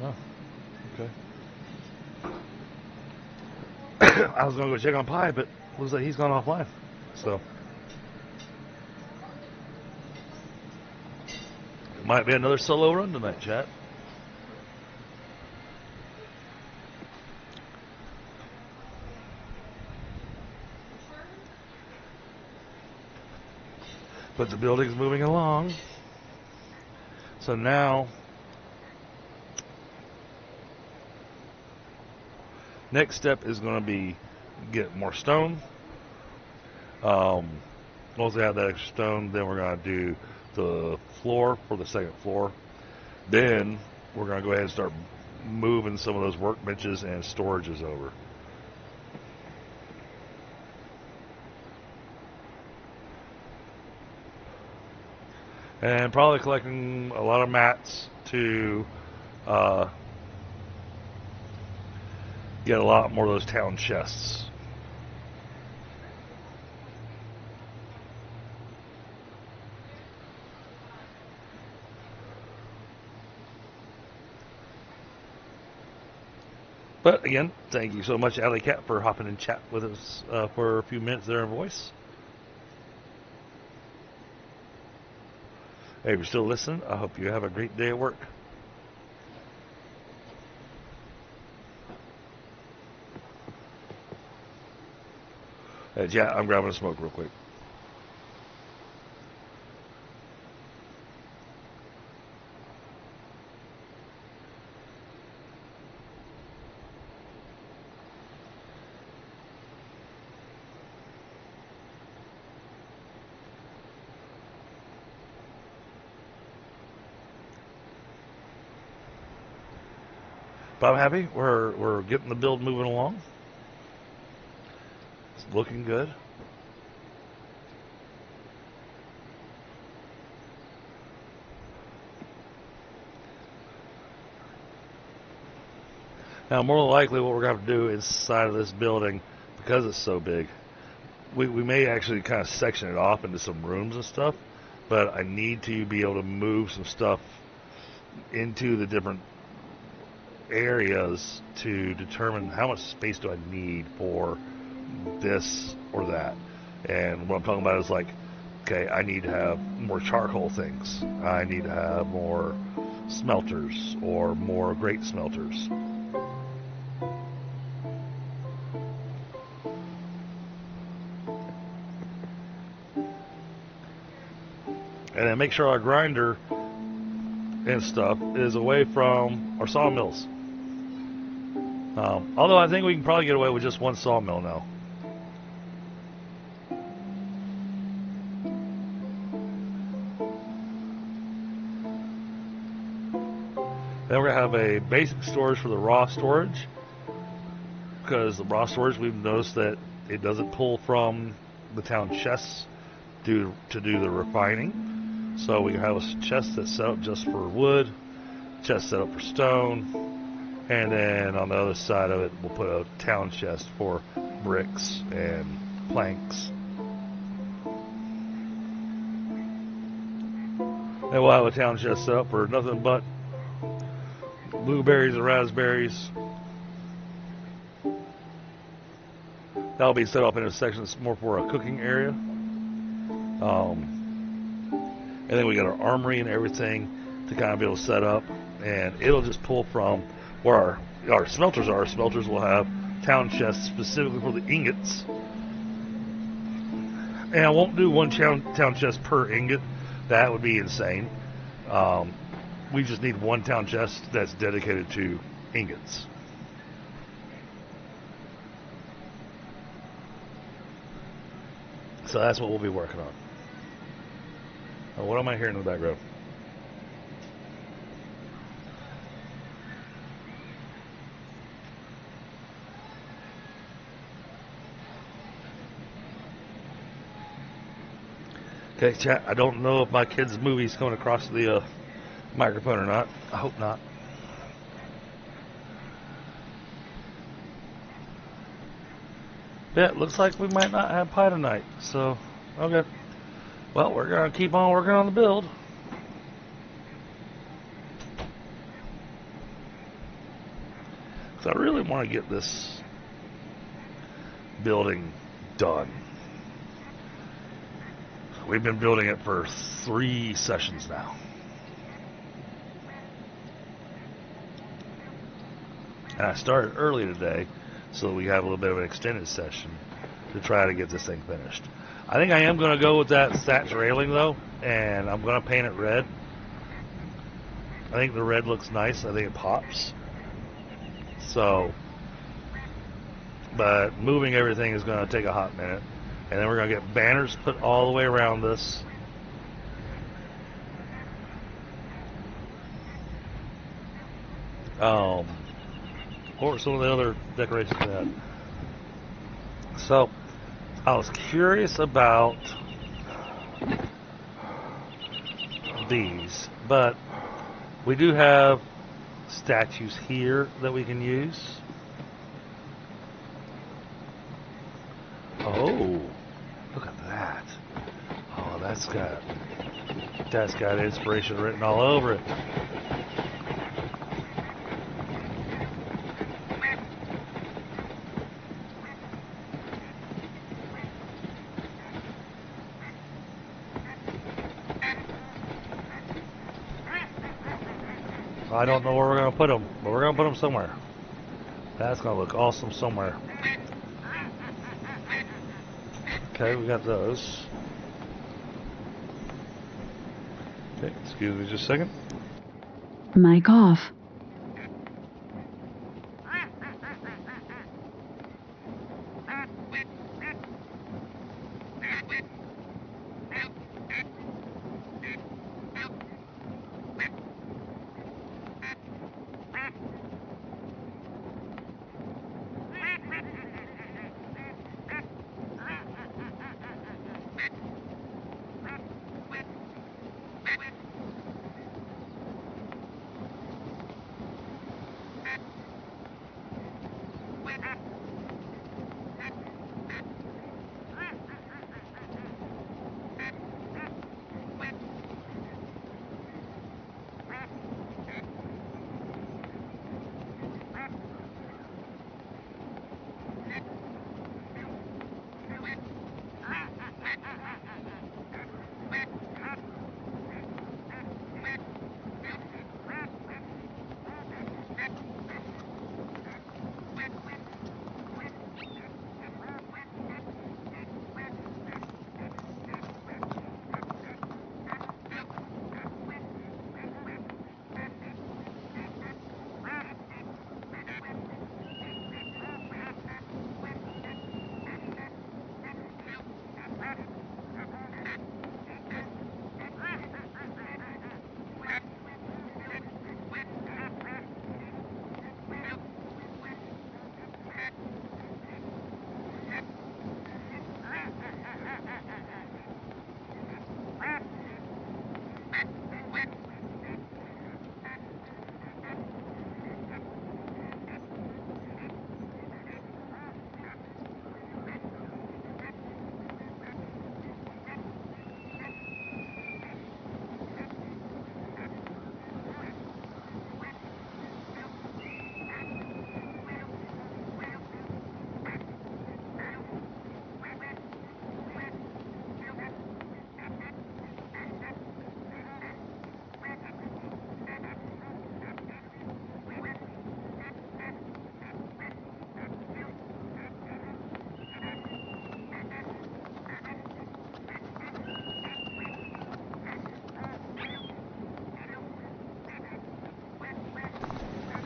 Oh, okay. I was going to go check on Pi, but looks like he's gone offline. So it might be another solo run tonight, chat. But the building's moving along. So now, next step is going to be get more stone. Once we have that extra stone, then we're going to do the floor for the second floor. Then we're going to go ahead and start moving some of those workbenches and storages over. And probably collecting a lot of mats to get a lot more of those town chests. But again, thank you so much, Alley Cat, for hopping in chat with us for a few minutes there in voice. Hey, if you're still listening, I hope you have a great day at work. Yeah, I'm grabbing a smoke real quick. But I'm happy. We're getting the build moving along. It's looking good. Now, more than likely, what we're going to have to do inside of this building, because it's so big, we may actually kind of section it off into some rooms and stuff, but I need to be able to move some stuff into the different areas to determine how much space do I need for this or that. And what I'm talking about is like, okay, I need to have more charcoal things. I need to have more smelters or more great smelters. And then make sure our grinder and stuff is away from our sawmills. Although I think we can probably get away with just one sawmill now. Then we're going to have a basic storage for the raw storage. Because the raw storage, we've noticed that it doesn't pull from the town chests to do the refining. So we have a chest that's set up just for wood, chest set up for stone, and then on the other side of it we'll put a town chest for bricks and planks. And we'll have a town chest set up for nothing but blueberries and raspberries. That'll be set up in a section that's more for a cooking area. And then we got our armory and everything to kind of be able to set up, and it'll just pull from where our smelters are. Our smelters will have town chests specifically for the ingots. And I won't do one town chest per ingot. That would be insane. We just need one town chest that's dedicated to ingots. So that's what we'll be working on. What am I hearing in the background? Okay, chat, I don't know if my kid's movie's coming across the microphone or not. I hope not. Yeah, it looks like we might not have pie tonight, so, okay. Well, we're going to keep on working on the build. Because I really want to get this building done. We've been building it for 3 sessions now. And I started early today, so we have a little bit of an extended session to try to get this thing finished. I think I am going to go with that thatch railing, though, and I'm going to paint it red. I think the red looks nice. I think it pops. So, but moving everything is going to take a hot minute. And then we're going to get banners put all the way around this. What were some of the other decorations we had? So, I was curious about these, but we do have statues here that we can use. Oh, look at that. Oh, that's got inspiration written all over it. I don't know where we're going to put them, but we're going to put them somewhere. That's going to look awesome somewhere. Okay, we got those. Okay, excuse me just a second. Mic off.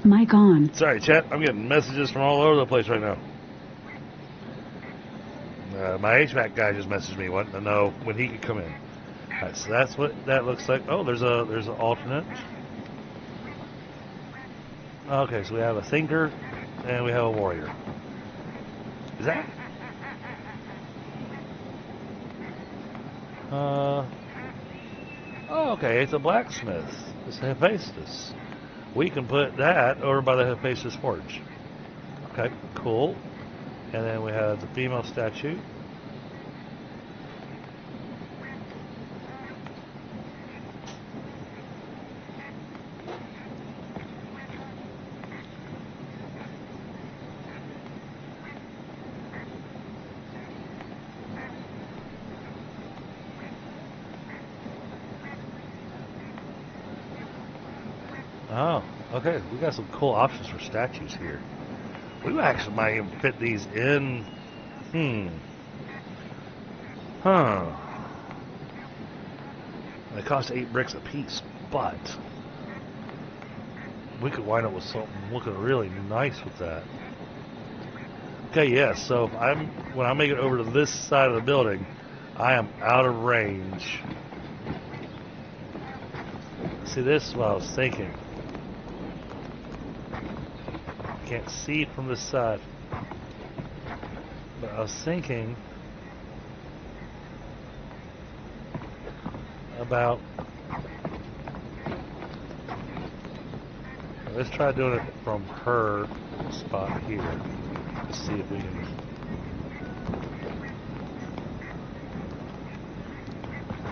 Mic on. Sorry, chat. I'm getting messages from all over the place right now. My HVAC guy just messaged me wanting to know when he could come in. All right, so that's what that looks like. Oh, there's an alternate. Okay, so we have a thinker and we have a warrior. Is that? Oh, okay, it's a blacksmith. It's a Hephaestus. We can put that over by the Hephaestus Forge. Okay, cool. And then we have the female statue. Oh, okay. We got some cool options for statues here. We actually might even fit these in. Huh. They cost 8 bricks a piece, but we could wind up with something looking really nice with that. Okay, yes. So if when I make it over to this side of the building, I am out of range. See, this is what I was thinking. Can't see it from this side, but I was thinking about, let's try doing it from her spot here to see if we can.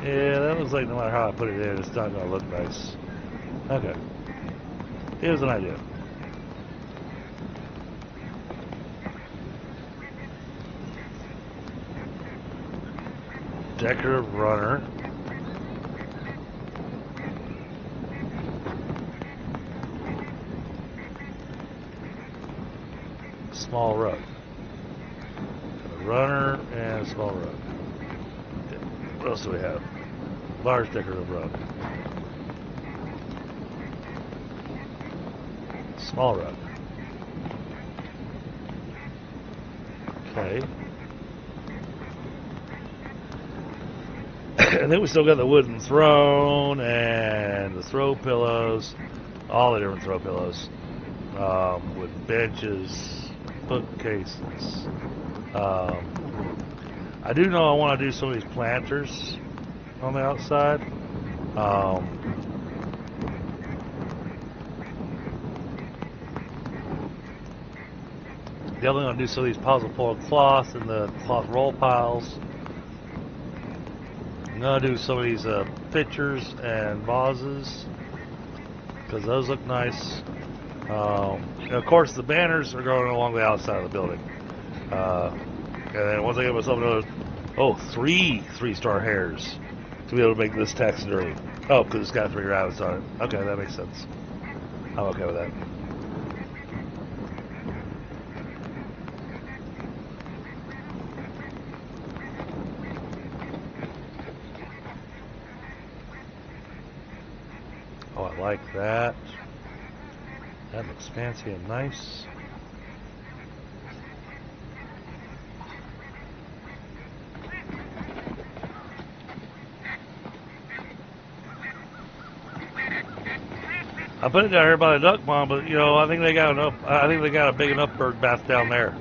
Yeah, that looks like no matter how I put it in, it's not going to look nice. Okay, here's an idea. Decorative runner. Small rug. A runner and a small rug. Okay. What else do we have? Large decorative rug. Small rug. Okay. And then we still got the wooden throne and the throw pillows, all the different throw pillows, with benches, bookcases. I do know I want to do some of these planters on the outside. Definitely going to do some of these piles of pulled cloth and the cloth roll piles. I'm going to do some of these pitchers and vases because those look nice. And of course, the banners are going along the outside of the building. And then once I get myself another, three 3-star hairs to be able to make this taxidermy. Oh, because it's got 3 rabbits on it. Okay, that makes sense. I'm okay with that. Oh, I like that. That looks fancy and nice. I put it down here by the duck pond, but I think they got enough. I think they got a big enough bird bath down there.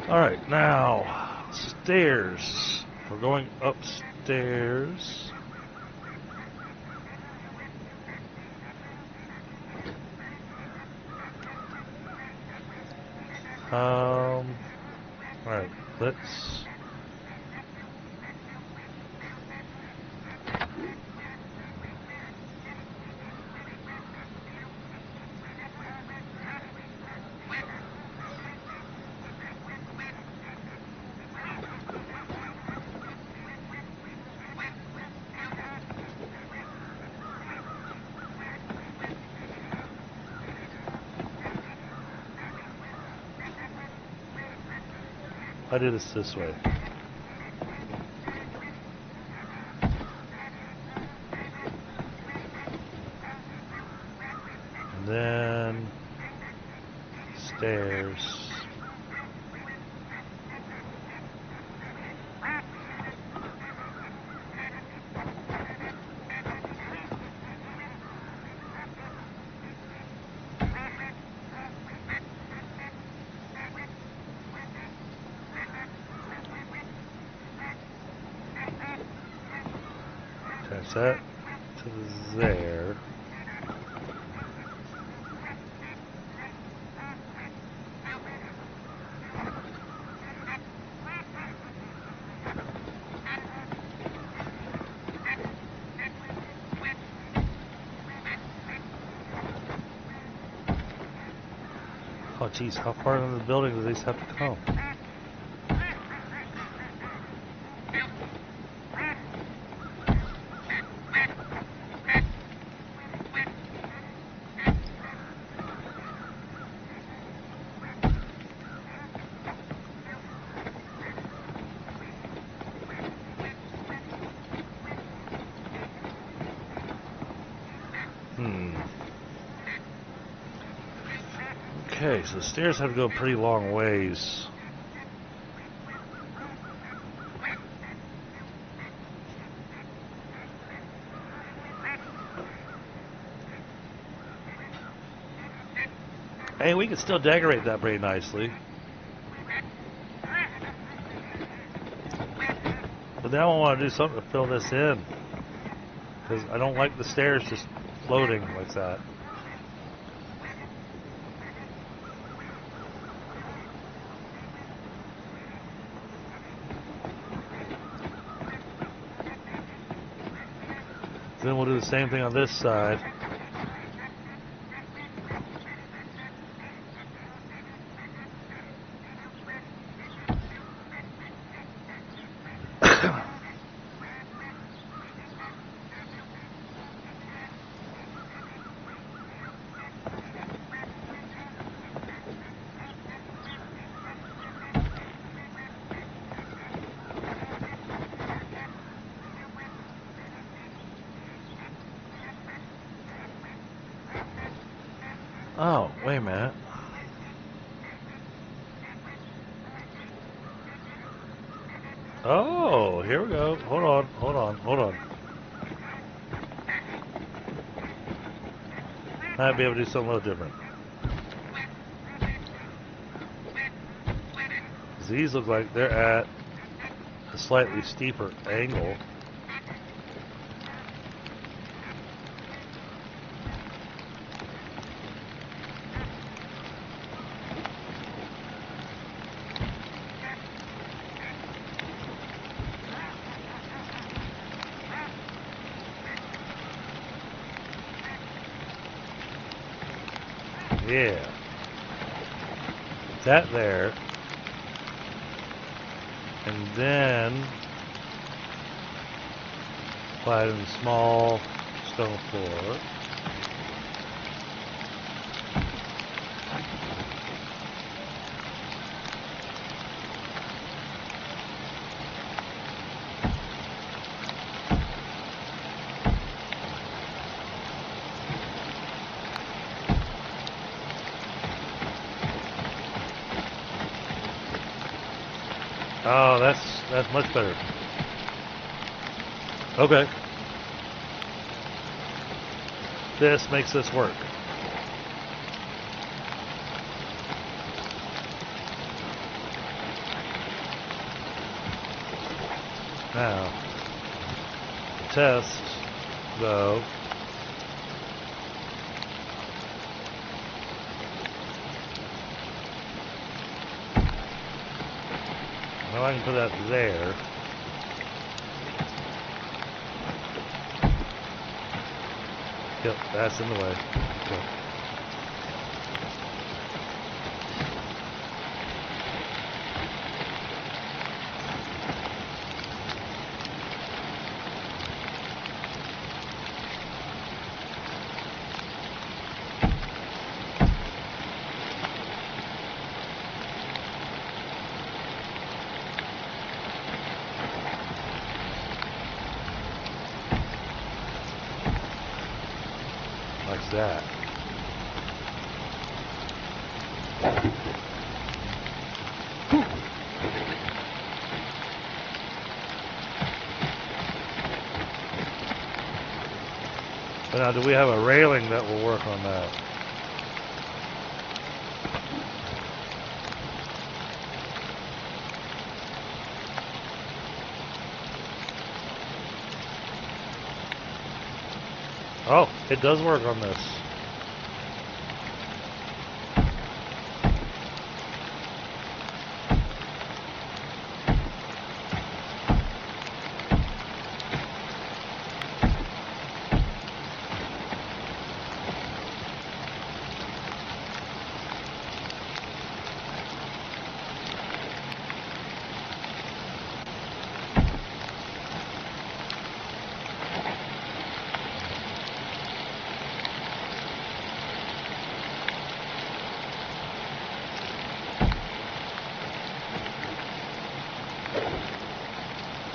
All right, now stairs. We're going upstairs. All right, let's. I do this way. And then stairs. Attach that to there. Oh geez, how far into the building do these have to come? Okay, so the stairs have to go a pretty long ways. Hey, we can still decorate that pretty nicely. But now I want to do something to fill this in. Because I don't like the stairs just floating like that. Then we'll do the same thing on this side. Oh, wait a minute. Oh, here we go. Hold on. Might be able to do something a little different. These look like they're at a slightly steeper angle. Yeah. That there. And then apply it in the small stone floor. Oh, that's much better. Okay. This makes this work. Now, test, though. Well, I can put that there. Yep, that's in the way. Okay. Who's that? Now, do we have a railing that will work on that? Oh, it does work on this.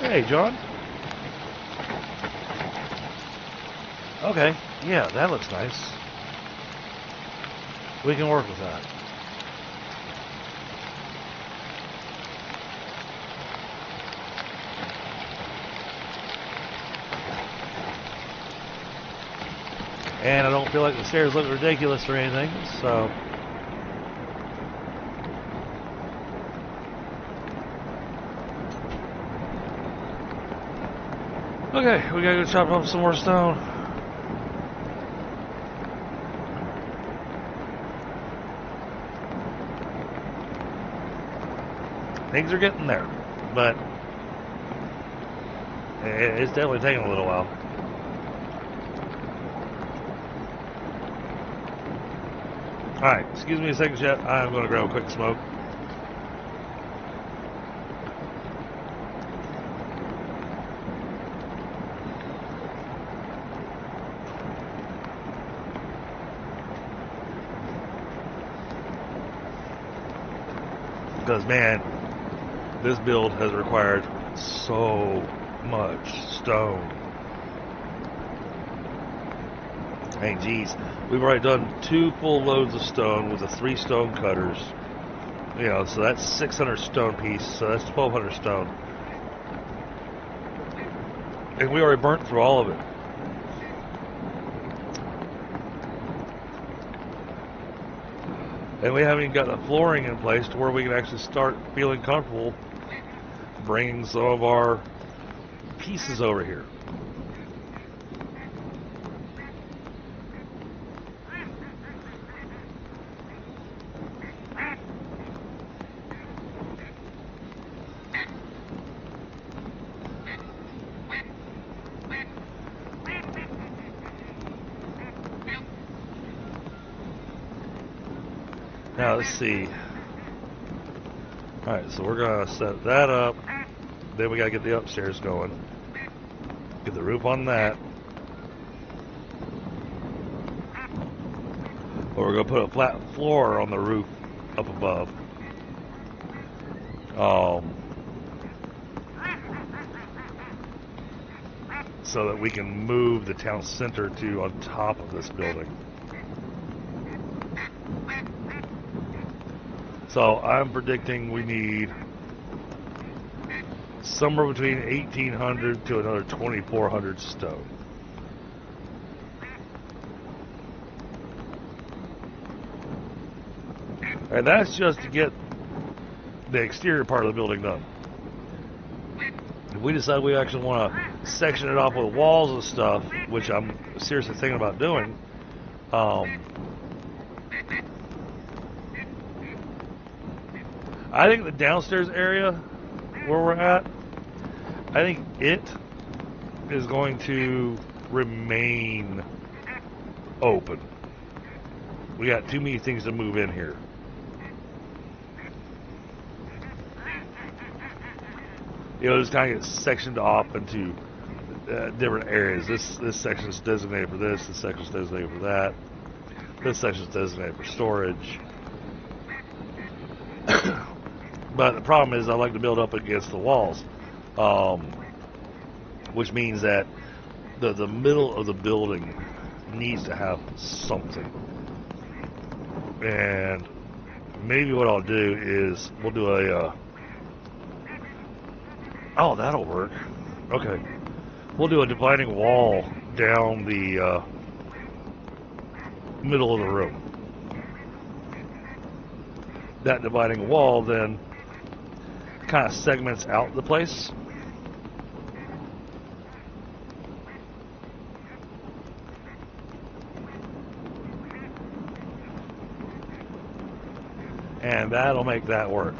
Hey, John. Okay, yeah, that looks nice. We can work with that. And I don't feel like the stairs look ridiculous or anything, so... Okay, we gotta go chop up some more stone. Things are getting there, but it's definitely taking a little while. Alright, excuse me a second, chat. I'm gonna grab a quick smoke. Because, man, this build has required so much stone. Hey, geez, we've already done 2 full loads of stone with the 3 stone cutters. You know, so that's 600 stone piece, so that's 1,200 stone. And we already burnt through all of it. And we haven't even got the flooring in place to where we can actually start feeling comfortable bringing some of our pieces over here. Now let's see. Alright, so we're gonna set that up. Then we gotta get the upstairs going. Get the roof on that. Or we're gonna put a flat floor on the roof up above. So that we can move the town center to on top of this building. So I'm predicting we need somewhere between 1,800 to another 2,400 stone. And that's just to get the exterior part of the building done. If we decide we actually want to section it off with walls and stuff, which I'm seriously thinking about doing, I think the downstairs area where we're at, I think it is going to remain open. We got too many things to move in here. You know, just kind of get sectioned off into different areas. This section is designated for this section is designated for that. This section is designated for storage. But the problem is I like to build up against the walls, which means that the middle of the building needs to have something. And maybe what I'll do is we'll do a oh, that'll work. Okay, we'll do a dividing wall down the middle of the room. That dividing wall then kind of segments out the place. And that'll make that work.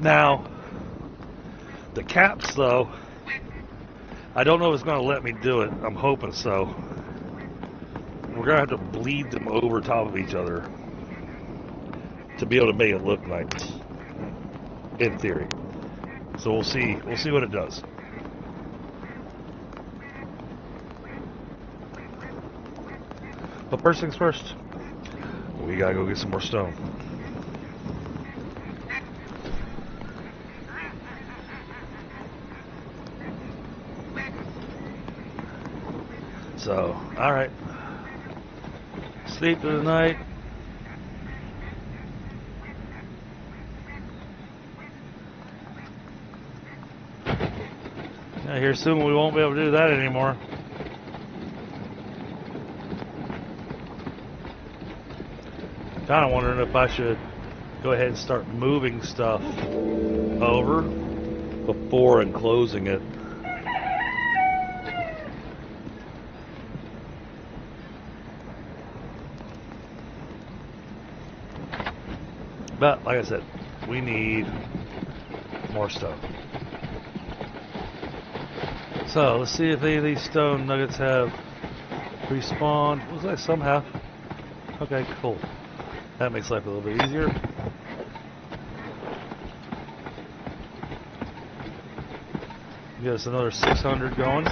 Now, the caps though, I don't know if it's going to let me do it. I'm hoping so. We're going to have to bleed them over top of each other to be able to make it look nice, in theory. So we'll see what it does. But first things first, we gotta go get some more stone. So, alright. Sleep through the night. Yeah, here soon we won't be able to do that anymore. Kind of wondering if I should go ahead and start moving stuff over before enclosing it. But, like I said, we need more stuff. So, let's see if any of these stone nuggets have respawned. Looks like some have. Okay, cool. That makes life a little bit easier. Get us another 600 going.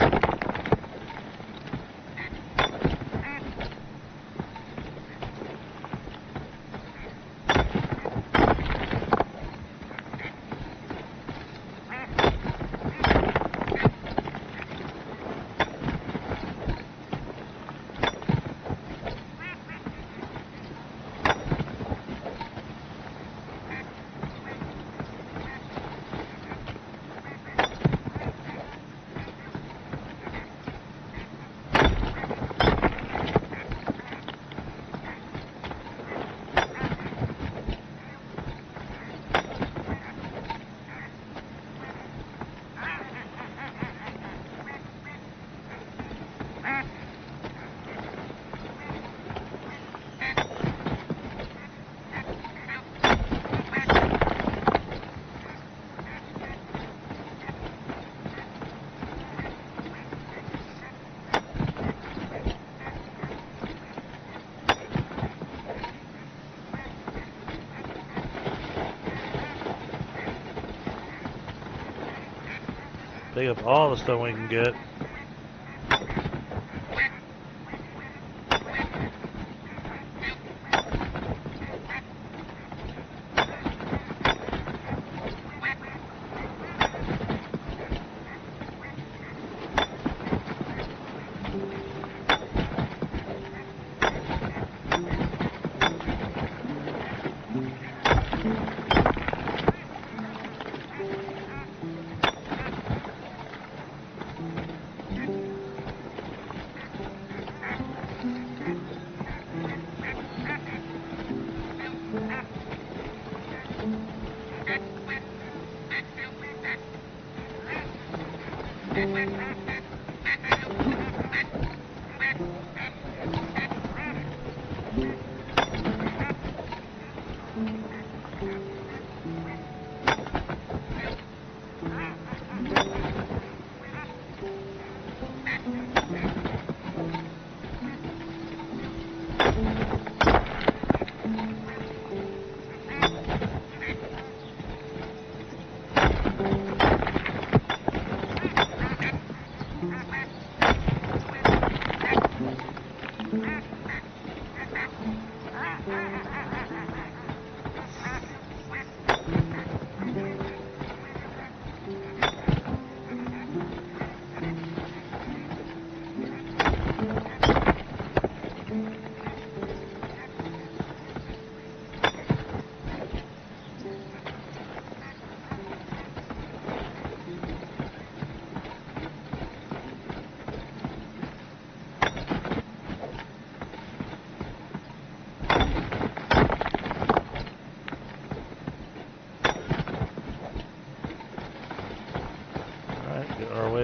Take up all the stuff we can get.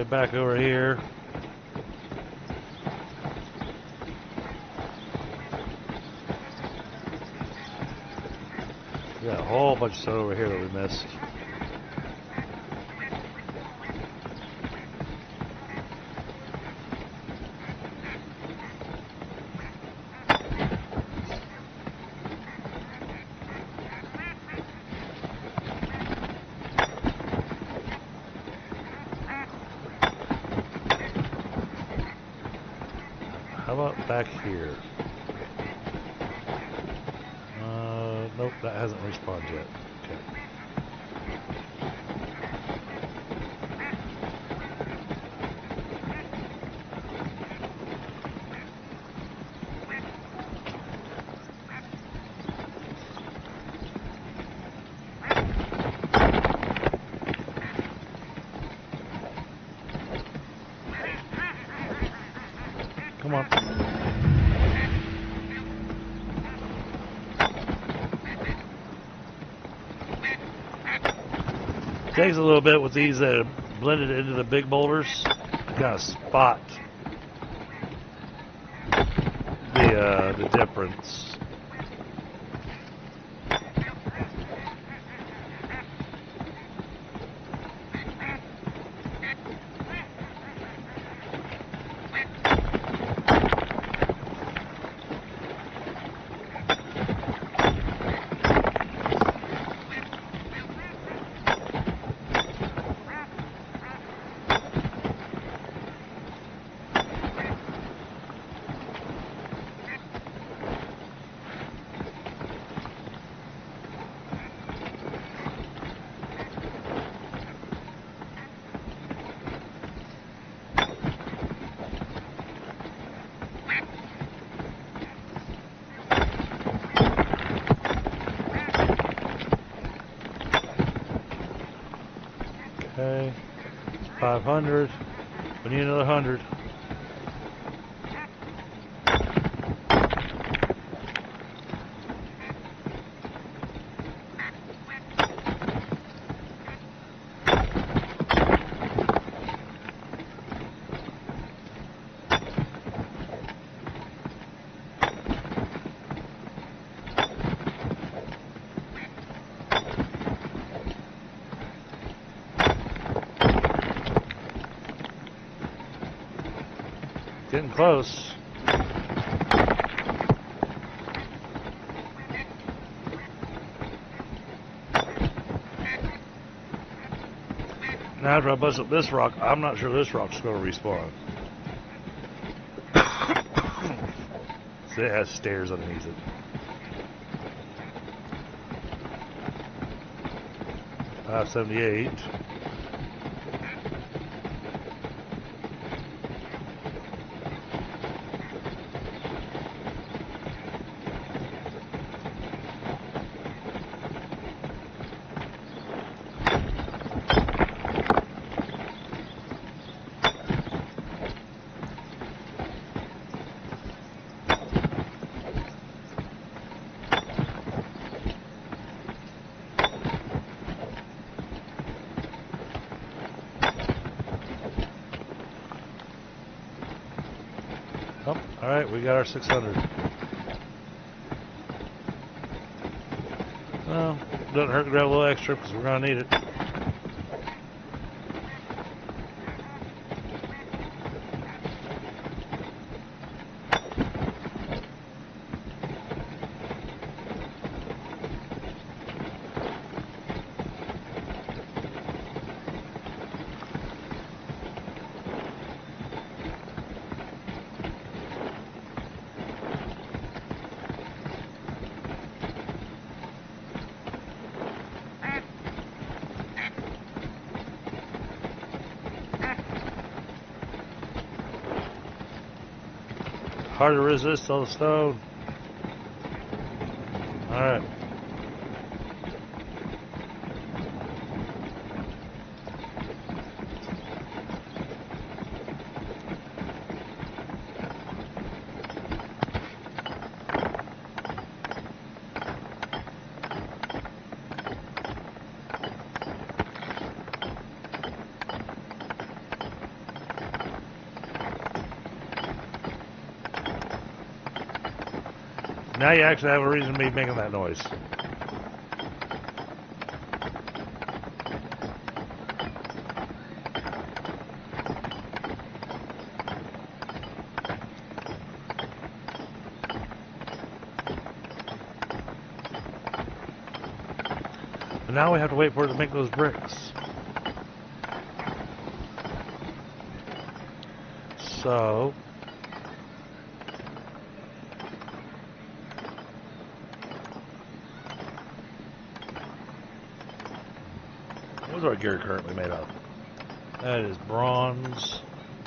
Get back over here. We got a whole bunch of stuff over here that we missed. How about back here? Nope, that hasn't respawned yet. Okay. Come on. Takes a little bit with these that are blended into the big boulders. Kind of spot the difference. Okay, 500. We need another 100. Getting close. Now after I bust up this rock, I'm not sure this rock's going to respawn. See, it has stairs underneath it. $578. Oh, alright, we got our 600. Well, doesn't hurt to grab a little extra because we're going to need it. Hard to resist on the stone. Alright. Now you actually have a reason to be making that noise. But now we have to wait for it to make those bricks. So... What is our gear currently made of? That is bronze,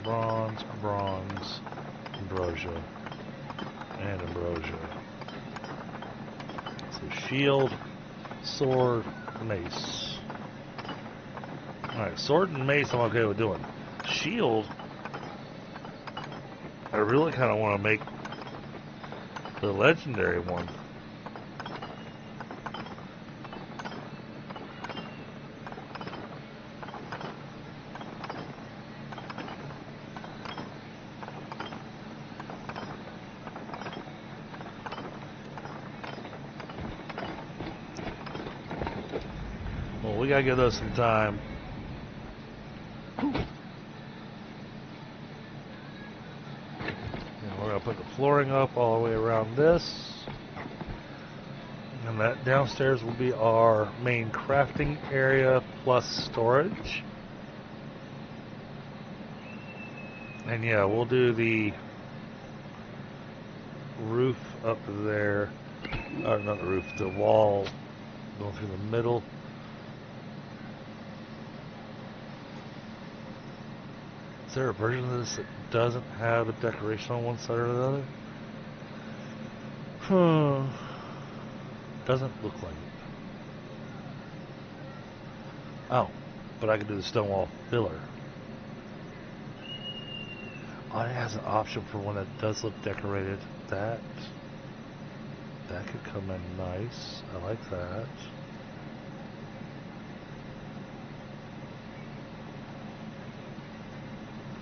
bronze, bronze, ambrosia, and ambrosia. So shield, sword, mace. Alright, sword and mace I'm okay with doing. Shield, I really kind of want to make the legendary one. Well, we gotta give those some time. Put the flooring up all the way around this, and that downstairs will be our main crafting area plus storage. And yeah, we'll do the roof up there, not the roof, the wall going through the middle. Is there a version of this that doesn't have a decoration on one side or the other? Doesn't look like it. Oh, but I can do the stone wall pillar. Oh, it has an option for one that does look decorated. That could come in nice. I like that.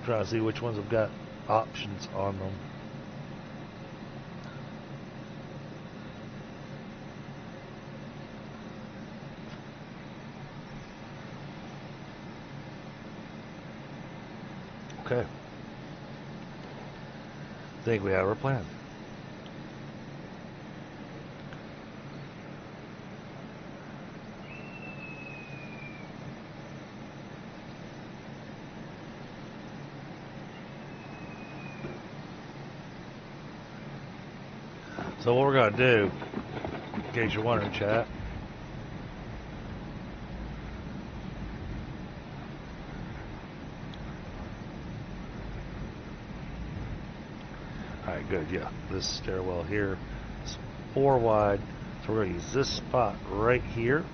Trying to see which ones have got options on them. Okay. I think we have our plan. So what we're going to do, in case you're wondering, chat, alright, good, yeah, this stairwell here is 4 wide, so we're going to use this spot right here.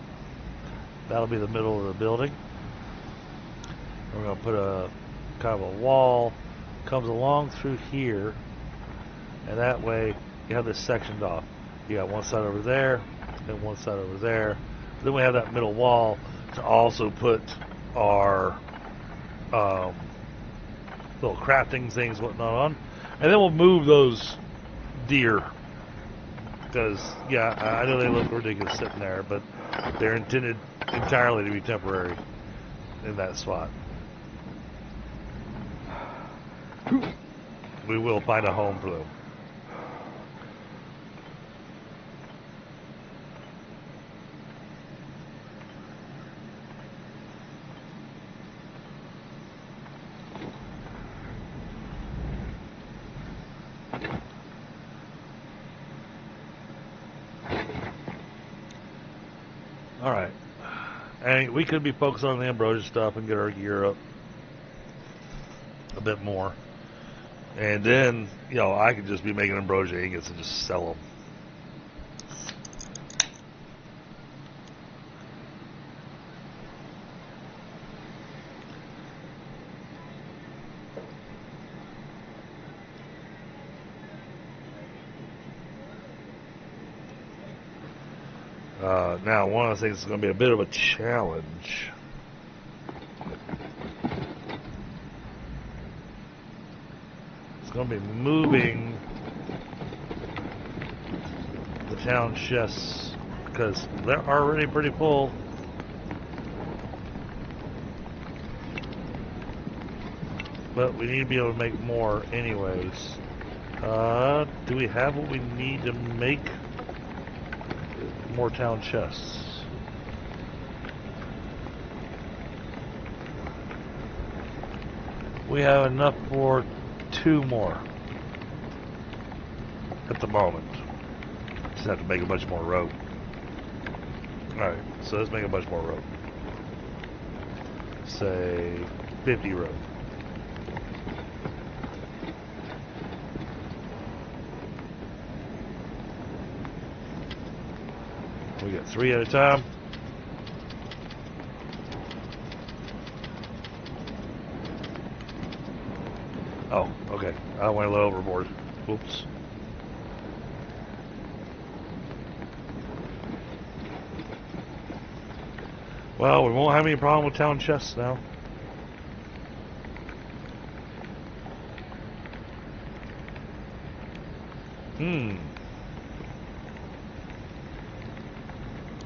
That'll be the middle of the building. We're going to put a kind of a wall, comes along through here, and that way you have this sectioned off. You got one side over there and one side over there. Then we have that middle wall to also put our little crafting things, whatnot on. And then we'll move those deer. Because, yeah, I know they look ridiculous sitting there, but they're intended entirely to be temporary in that spot. We will find a home for them. Alright. And we could be focused on the ambrosia stuff and get our gear up a bit more. And then, you know, I could just be making ambrosia ingots and just sell them. Now, one of the things that's going to be a bit of a challenge. It's going to be moving town chests because they're already pretty full. But we need to be able to make more anyways. Do we have what we need to make more town chests? We have enough for 2 more at the moment. Just have to make a bunch more rope. Alright, so let's make a bunch more rope. Say 50 rope. We got 3 at a time. Oh, okay. I went a little overboard. Oops. Well, we won't have any problem with town chests now.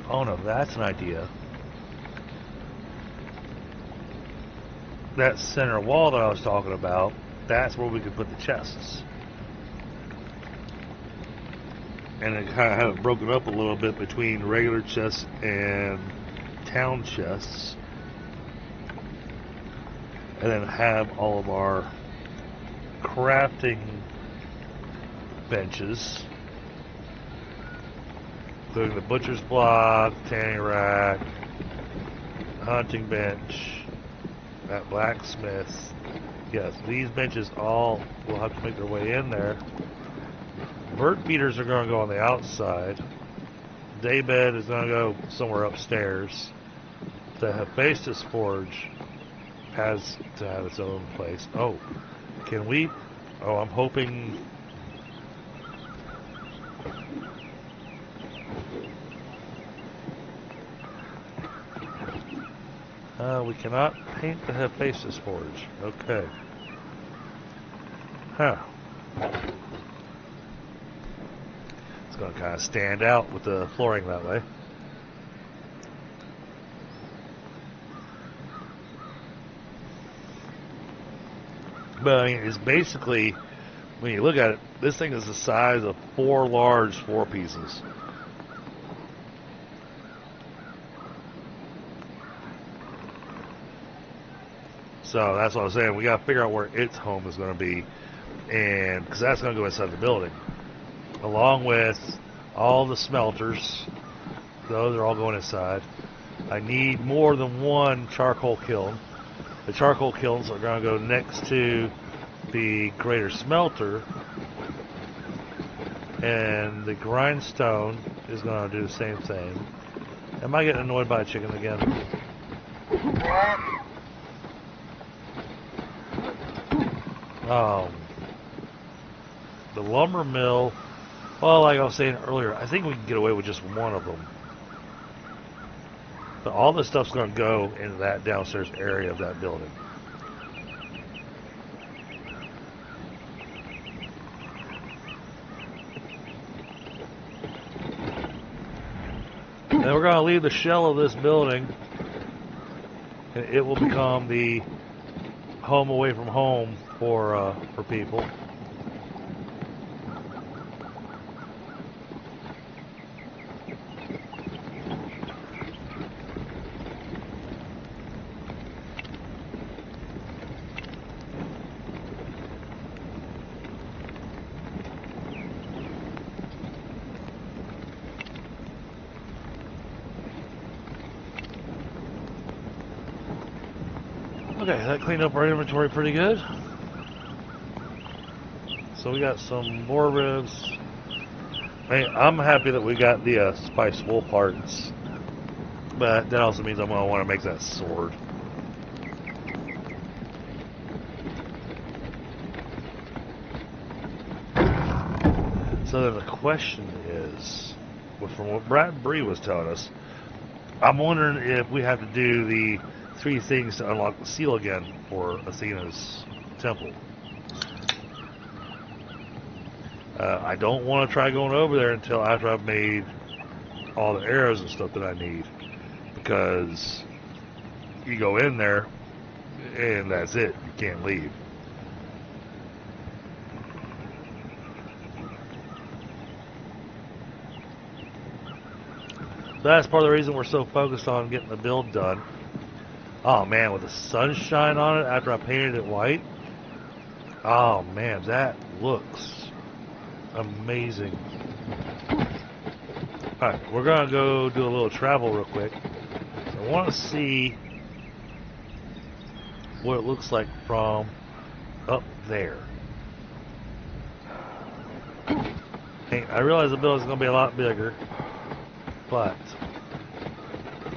Oh no, that's an idea. That center wall that I was talking about, that's where we could put the chests. And then kind of have it broken up a little bit between regular chests and town chests. And then have all of our crafting benches, including the butcher's block, tanning rack, hunting bench, that blacksmith. Yes, these benches all will have to make their way in there. Vert beaters are going to go on the outside. Daybed is going to go somewhere upstairs. The Hephaestus Forge has to have its own place. Oh, can we? Oh, I'm hoping. We cannot paint the Hephaestus Forge. Okay. Huh. It's going to kind of stand out with the flooring that way. But I mean, it's basically, when you look at it, this thing is the size of 4 large 4-pieces. So that's what I was saying. We got to figure out where its home is going to be, and because that's going to go inside the building, along with all the smelters. Those are all going inside. I need more than 1 charcoal kiln. The charcoal kilns are going to go next to the greater smelter, and the grindstone is going to do the same thing. Am I getting annoyed by a chicken again? The lumber mill, well, like I was saying earlier, I think we can get away with just 1 of them. But all this stuff's going to go into that downstairs area of that building. And we're going to leave the shell of this building, and it will become the home away from home for people. Okay, that cleaned up our inventory pretty good. So we got some more ribs. I'm happy that we got the spice wool parts, but that also means I'm going to want to make that sword. So then the question is, from what Brad Bree was telling us, I'm wondering if we have to do the 3 things to unlock the seal again for Athena's temple. I don't want to try going over there until after I've made all the arrows and stuff that I need, because you go in there and that's it. You can't leave. So that's part of the reason we're so focused on getting the build done. Oh man, with the sunshine on it after I painted it white. Oh man, that looks amazing. Alright, we're gonna go do a little travel real quick. So I want to see what it looks like from up there. Hey, I realize the building's gonna be a lot bigger, but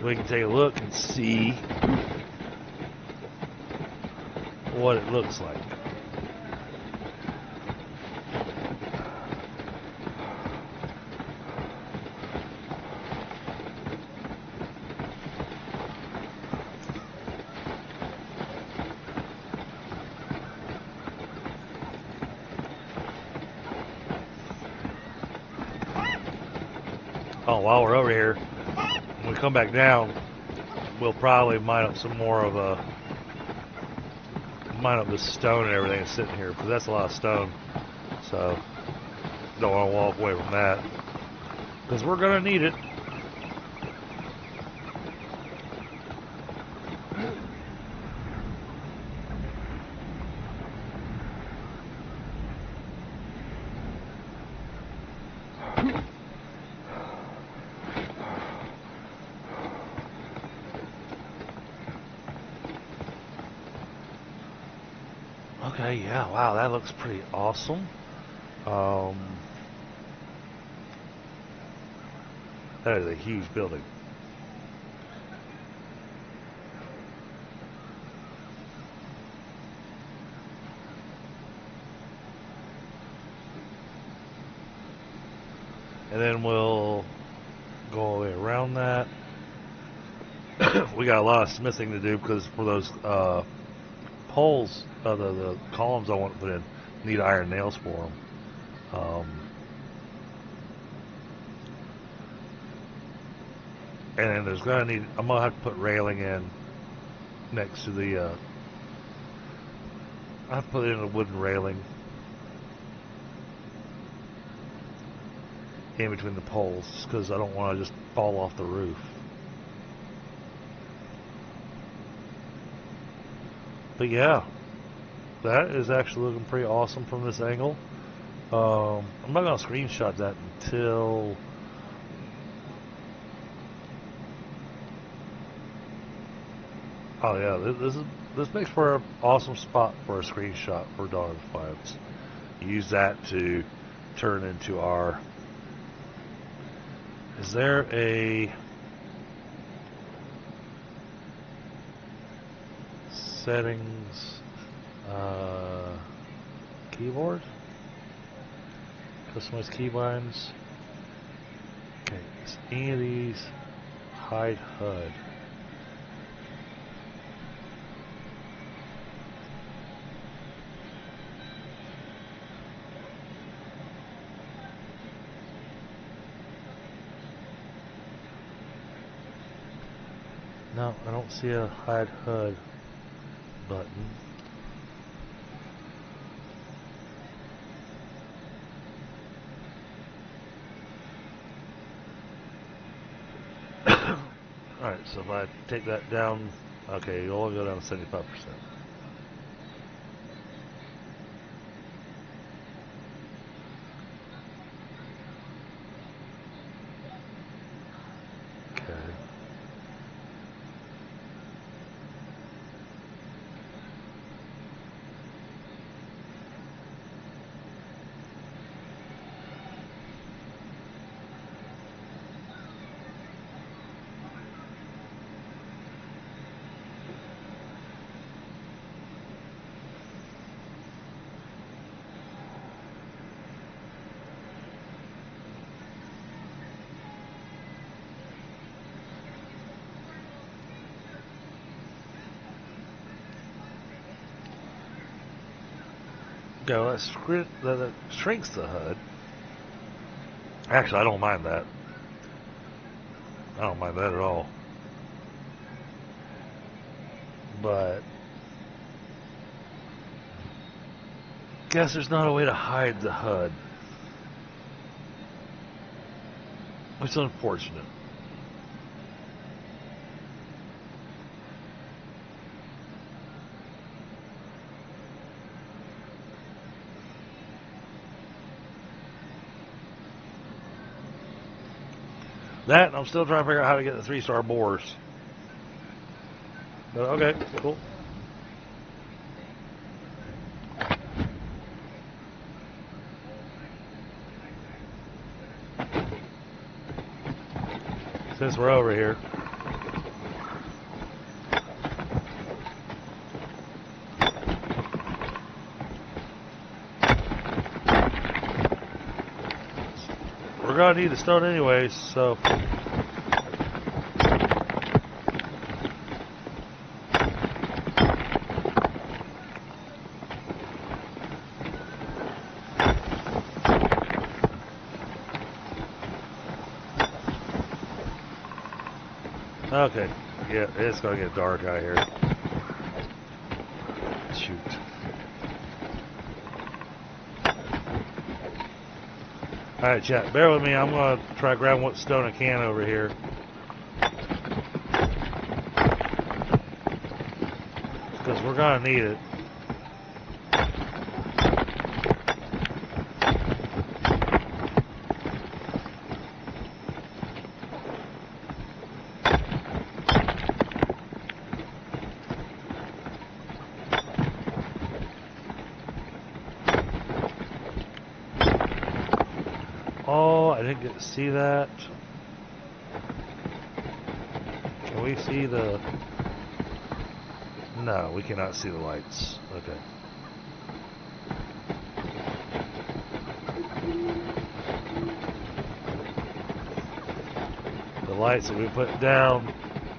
we can take a look and see what it looks like. Oh, while we're over here, when we come back down, we'll probably mine up some more of mine up this stone and everything that's sitting here, because that's a lot of stone. So don't want to walk away from that, because we're gonna need it. Okay, yeah, wow, that looks pretty awesome. That is a huge building. And then we'll go all the way around that. We got a lot of smithing to do, because for those poles, the columns I want to put in, need iron nails for them. And then there's gonna need, I'm gonna have to put railing in next to the, I have to put in a wooden railing in between the poles, because I don't want to just fall off the roof. But yeah, that is actually looking pretty awesome from this angle. I'm not going to screenshot that until oh yeah, this makes for an awesome spot for a screenshot for Dawn of Defiance. Use that to turn into our. Is there a settings keyboard? Customize keybinds. Okay, is any of these hide HUD? No, I don't see a hide HUD button. Alright, so if I take that down, okay, you'll only go down to 75%. Okay. Okay, well, that shrinks the HUD. Actually, I don't mind that. I don't mind that at all. But guess there's not a way to hide the HUD. It's unfortunate. That, and I'm still trying to figure out how to get the 3-star boars. But okay, cool. Since we're over here. We're gonna need the stone anyways, so. Okay, yeah, it's gonna get dark out here. Shoot. Alright, chat, bear with me. I'm gonna try to grab what stone I can over here. Because we're gonna need it. Oh, I didn't get to see that. Can we see the... No, we cannot see the lights. Okay. The lights that we put down,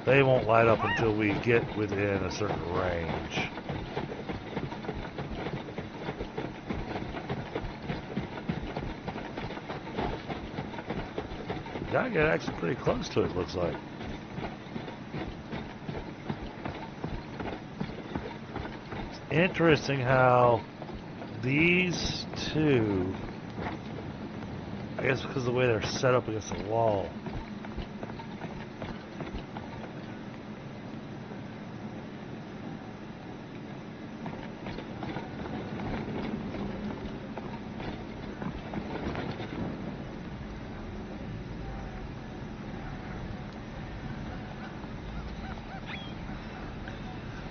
they won't light up until we get within a certain range. Gotta get actually pretty close to it, looks like. It's interesting how these two, I guess because of the way they're set up against the wall.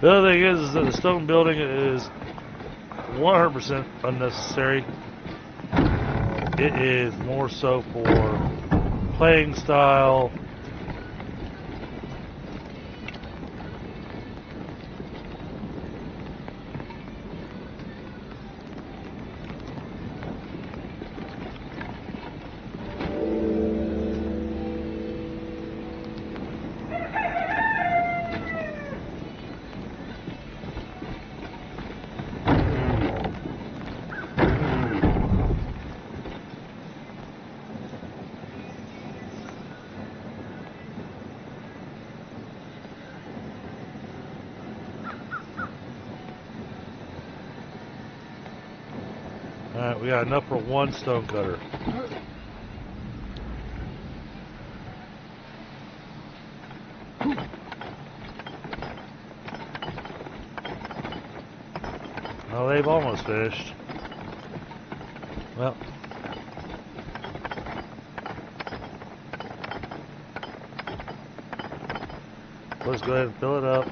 The other thing is that the stone building is 100% unnecessary. It is more so for playing style. Alright, we got enough for one stone cutter. Oh, they've almost finished. Well. Let's go ahead and fill it up.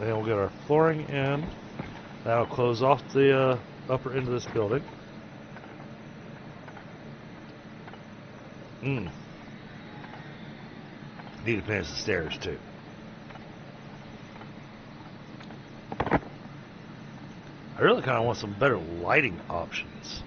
Then we'll get our flooring in. That'll close off the upper end of this building. Need to finish the stairs too. I really kind of want some better lighting options.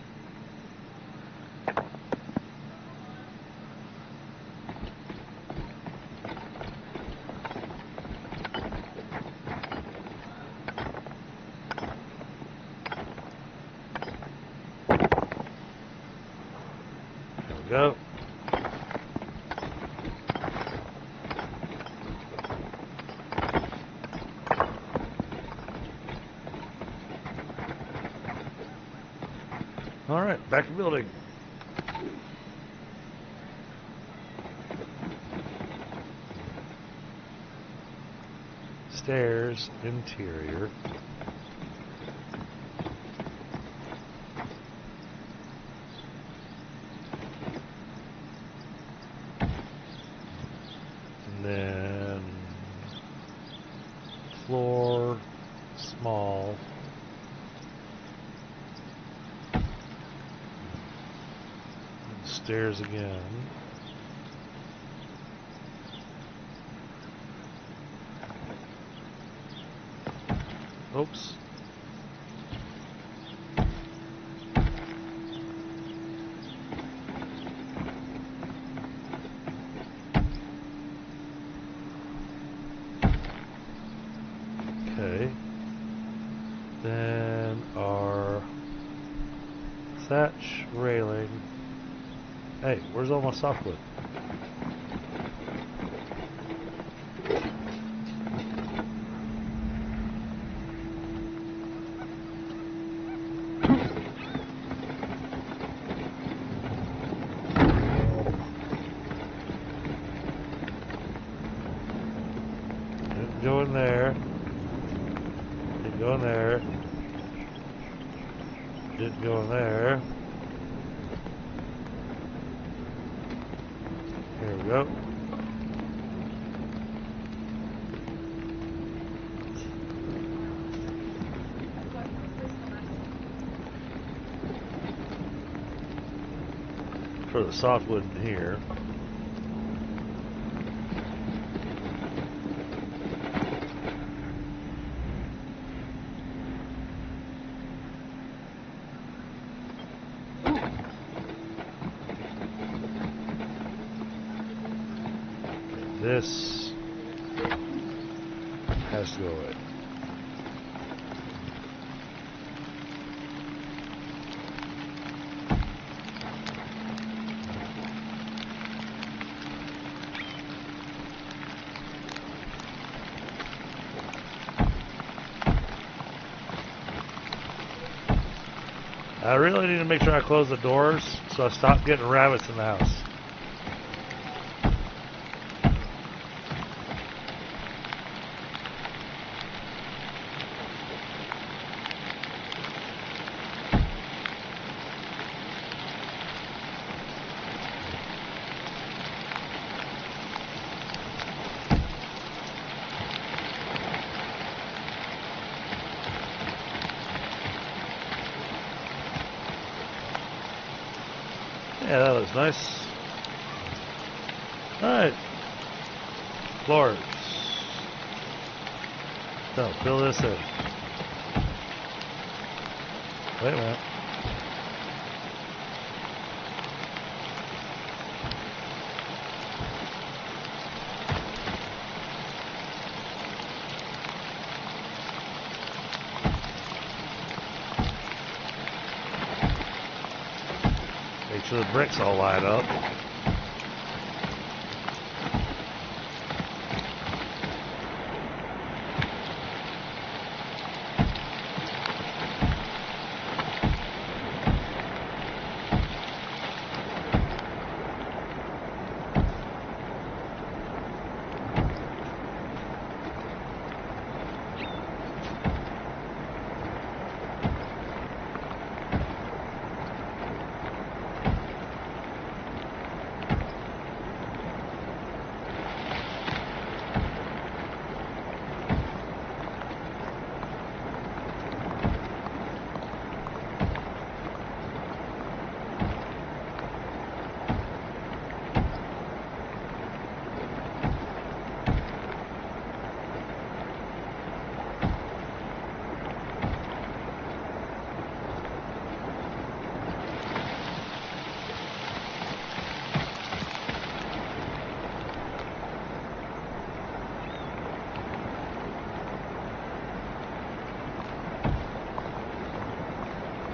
Alright, back to building. Stairs, interior. And then floor, small. And stairs again. Oops. Okay. Then our thatch railing. Hey, where's all my softwood? Go in there. Didn't go in there. Didn't go in there. Here we go. For the softwood in here. This has to go away. I really need to make sure I close the doors so I stop getting rabbits in the house. Yeah, that looks nice. Alright. Floors. So, fill this in. Wait a minute. Make sure the bricks all line up.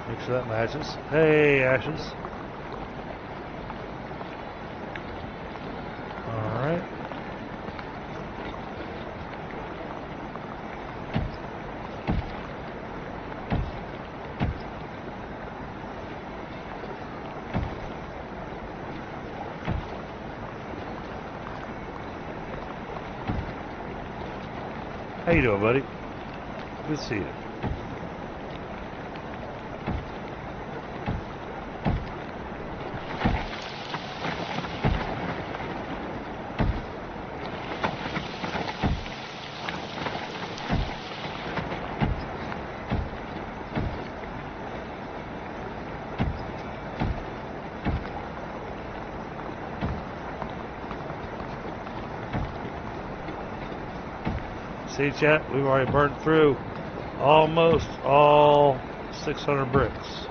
Make sure that matches. Hey, Ashes. Alright. How you doing, buddy? Good to see you. See, chat, we've already burned through almost all 600 bricks.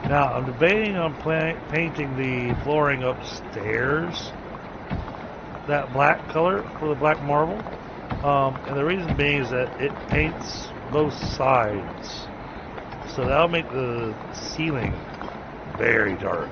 Now, I'm debating on painting the flooring upstairs that black color for the black marble. And the reason being is that it paints both sides. So that'll make the ceiling very dark.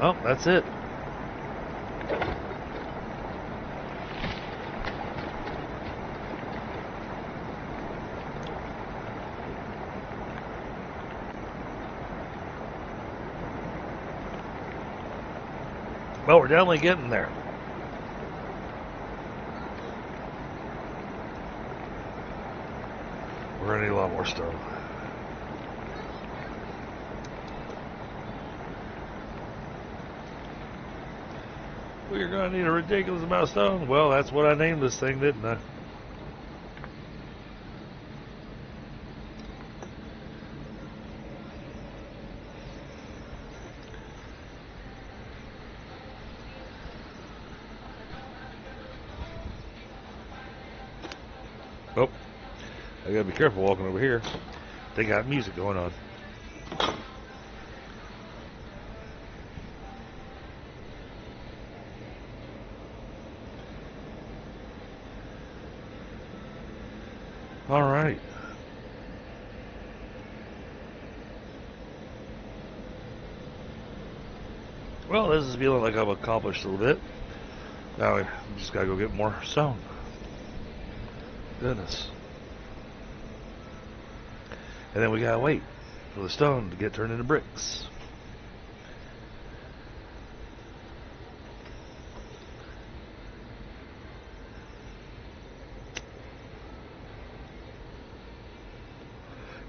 Oh, that's it. Well, we're definitely getting there. We're gonna need a lot more stone. We're gonna need a ridiculous amount of stone. Well, that's what I named this thing, didn't I? Oh, I gotta be careful walking over here. They got music going on. All right. Well, this is feeling like I've accomplished a little bit. Now we just gotta go get more stone. Goodness. And then we gotta wait for the stone to get turned into bricks.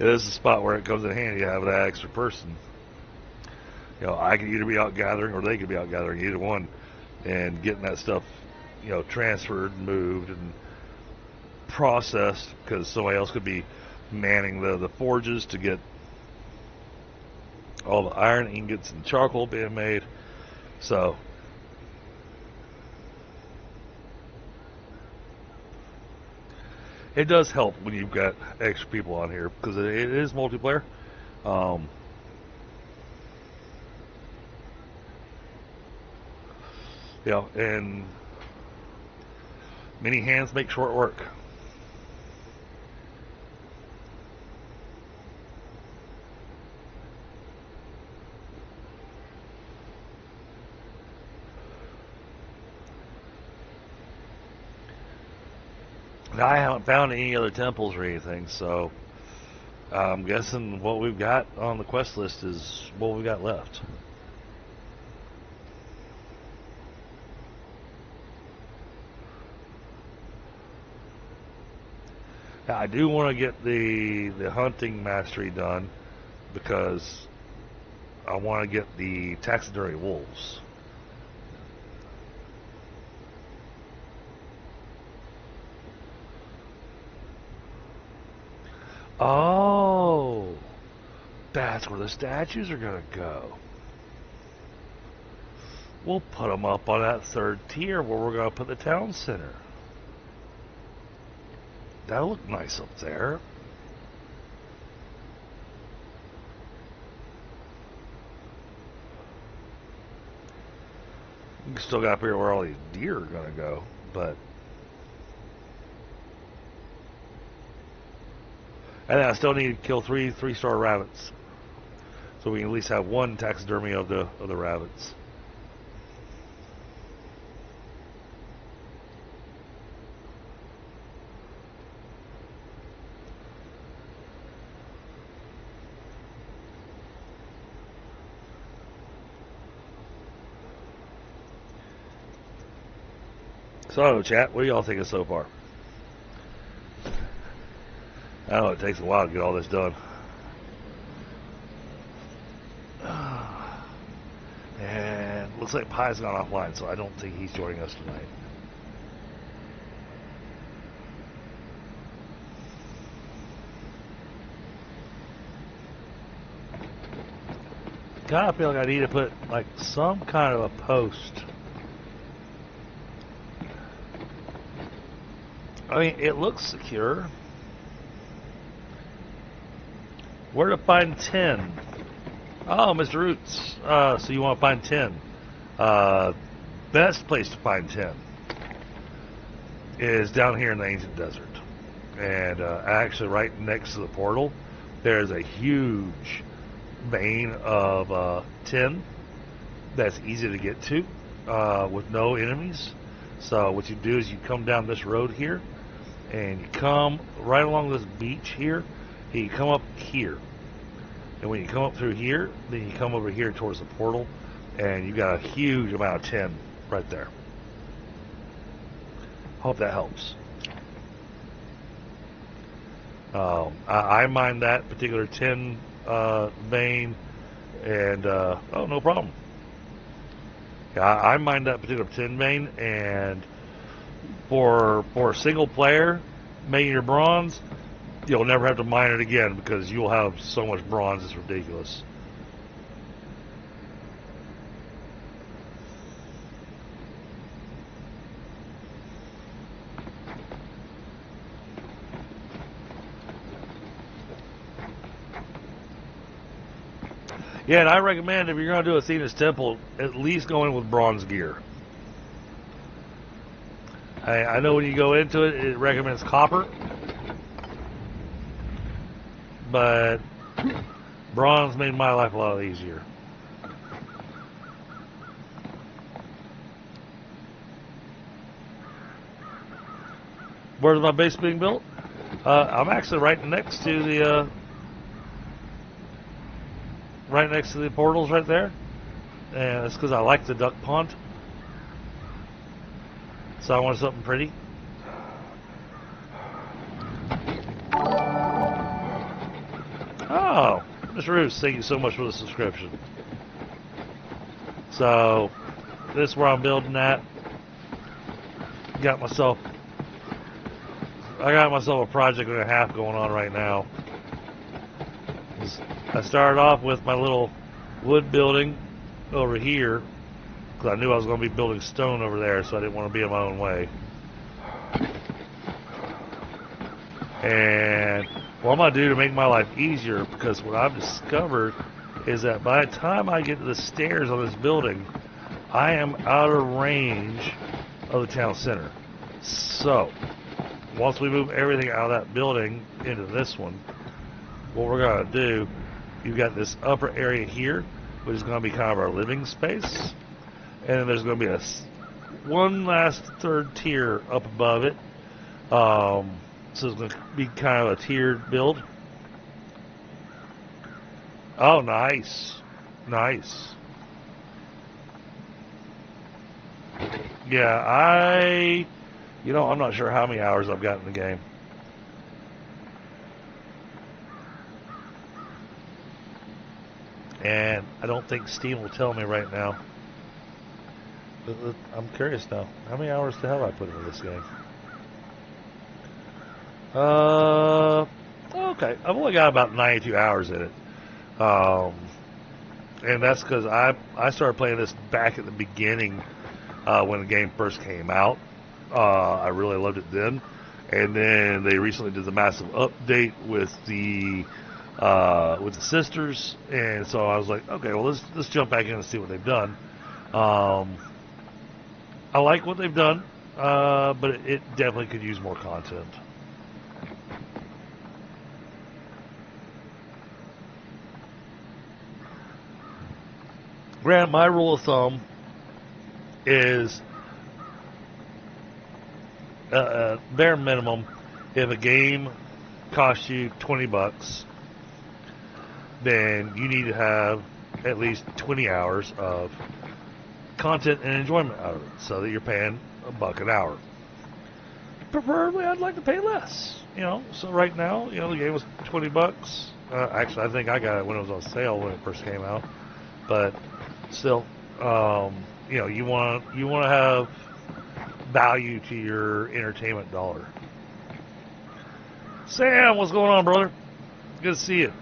Yeah, this is a spot where it comes in handy to have that extra person. You know, I could either be out gathering or they could be out gathering, either one, and getting that stuff, you know, transferred, moved, and processed, because somebody else could be manning the forges to get all the iron ingots and charcoal being made. So it does help when you've got extra people on here, because it is multiplayer. Yeah, and many hands make short work. Now, I haven't found any other temples or anything, so I'm guessing what we've got on the quest list is what we've got left. Now, I do want to get the hunting mastery done, because I want to get the taxidermy wolves. Oh, that's where the statues are going to go. We'll put them up on that third tier where we're going to put the town center. That'll look nice up there. You still got to figure where all these deer are going to go, but... And then I still need to kill three-star rabbits, so we can at least have one taxidermy of the rabbits. So, chat, what do y'all think of so far? I know it takes a while to get all this done. And looks like Pie's gone offline, so I don't think he's joining us tonight. Kind of feel like I need to put like some kind of a post. I mean, it looks secure. Where to find 10? Oh, Mr. Roots. So you want to find 10. Best place to find 10 is down here in the ancient desert. And actually right next to the portal, there's a huge vein of 10 that's easy to get to with no enemies. So what you do is you come down this road here, and you come right along this beach here, and you come up here. And when you come up through here, then you come over here towards the portal, and you got a huge amount of 10 right there. Hope that helps. I mined that particular 10 vein, and oh, no problem. Yeah, I mined that particular 10 vein, and for a single player making your bronze, you'll never have to mine it again because you'll have so much bronze, it's ridiculous. Yeah, and I recommend if you're going to do Athena's Temple, at least go in with bronze gear. I know when you go into it, it recommends copper, but bronze made my life a lot easier. Where's my base being built? I'm actually right next to the portals right there, and it's because I like the duck pond. So I want something pretty. Oh, Mr. Roos, thank you so much for the subscription. So this is where I'm building at. I got myself a project and a half going on right now. I started off with my little wood building over here because I knew I was going to be building stone over there, so I didn't want to be in my own way. And what I'm going to do to make my life easier, because what I've discovered is that by the time I get to the stairs on this building, I am out of range of the town center. So once we move everything out of that building into this one, what we're going to do, you've got this upper area here, which is going to be kind of our living space. And then there's going to be one last third tier up above it. So it's going to be kind of a tiered build. Oh, nice. Nice. Yeah, I'm not sure how many hours I've got in the game. And I don't think Steam will tell me right now. I'm curious now. How many hours the hell I put into this game? okay. I've only got about 92 hours in it. And that's because I started playing this back at the beginning when the game first came out. I really loved it then. And then they recently did the massive update with the sisters, and so I was like, okay, well let's jump back in and see what they've done. I like what they've done, but it definitely could use more content. Grant, my rule of thumb is bare minimum, if a game costs you $20, then you need to have at least 20 hours of content and enjoyment out of it, so that you're paying $1 an hour. Preferably, I'd like to pay less. So right now, the game was $20. Actually, I think I got it when it was on sale when it first came out. But still, you want to have value to your entertainment dollar. Sam, what's going on, brother? Good to see you.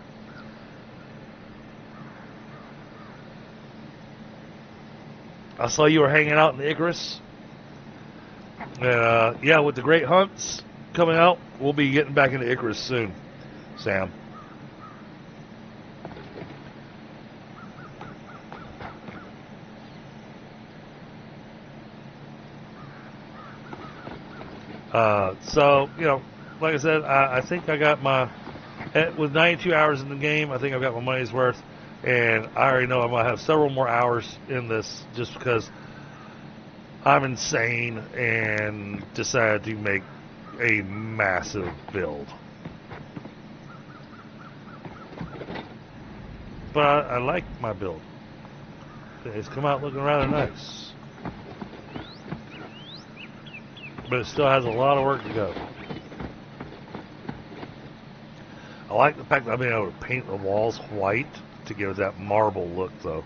I saw you were hanging out in the Icarus. Yeah, with the Great Hunts coming out, we'll be getting back into Icarus soon, Sam. So, like I said, I think I got with 92 hours in the game, I think I've got my money's worth. And I already know I'm going to have several more hours in this just because I'm insane and decided to make a massive build. But I like my build. It's come out looking rather nice. But it still has a lot of work to go. I like the fact that I've been able to paint the walls white to give it that marble look, though.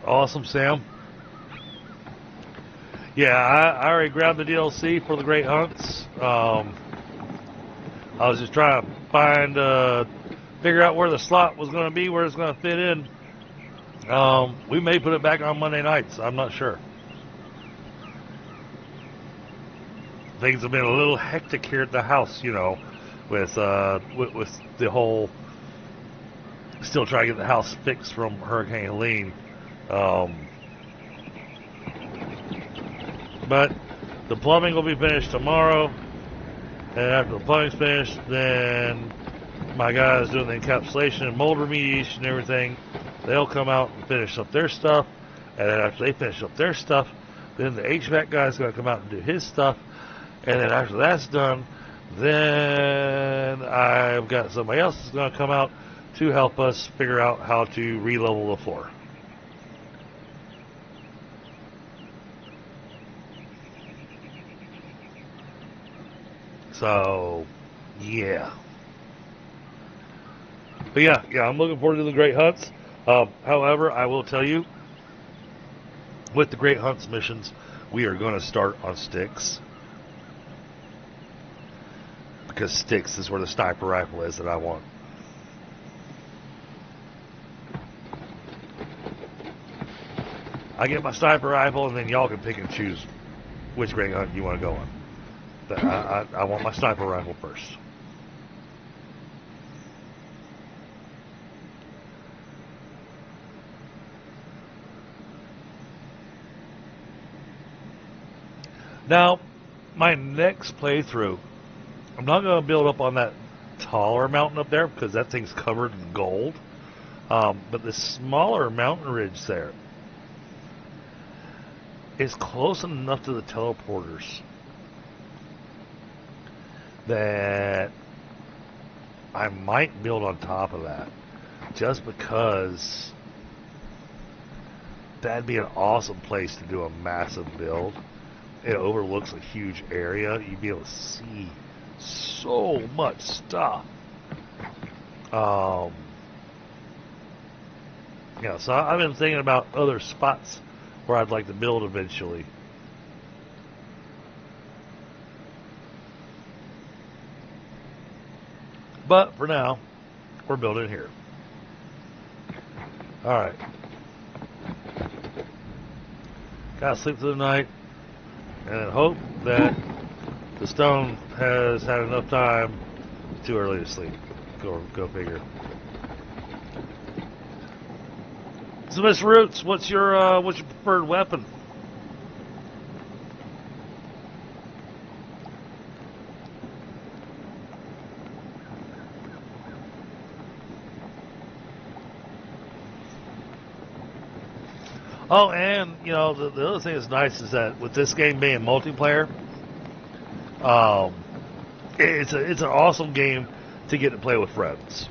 Awesome, Sam. Yeah, I already grabbed the DLC for the Great Hunts. I was just trying to figure out where the slot was going to be, where it's going to fit in. We may put it back on Monday nights. I'm not sure. Things have been a little hectic here at the house, with the whole still trying to get the house fixed from Hurricane Helene. But the plumbing will be finished tomorrow, and after the plumbing's finished, then my guys doing the encapsulation and mold remediation and everything. They'll come out and finish up their stuff, and then after they finish up their stuff, then the HVAC guy's going to come out and do his stuff, and then after that's done, then I've got somebody else that's going to come out to help us figure out how to re-level the floor. So, yeah. But yeah, I'm looking forward to the Great Hunts. However, I will tell you, with the Great Hunts missions, we are going to start on sticks. Because sticks is where the sniper rifle is that I want. I get my sniper rifle, and then y'all can pick and choose which Great Hunt you want to go on. But I want my sniper rifle first. Now, my next playthrough, I'm not going to build up on that taller mountain up there because that thing's covered in gold. But the smaller mountain ridge there is close enough to the teleporters that I might build on top of that, just because that'd be an awesome place to do a massive build. It overlooks a huge area. You'd be able to see so much stuff. Yeah, so I've been thinking about other spots where I'd like to build eventually. But for now, we're building here. Alright. Gotta sleep through the night and hope that the stone has had enough time. Too early to sleep. Go figure. So, Miss Roots, what's your preferred weapon? Oh, and you know the other thing that's nice is that with this game being multiplayer, it's an awesome game to get to play with friends.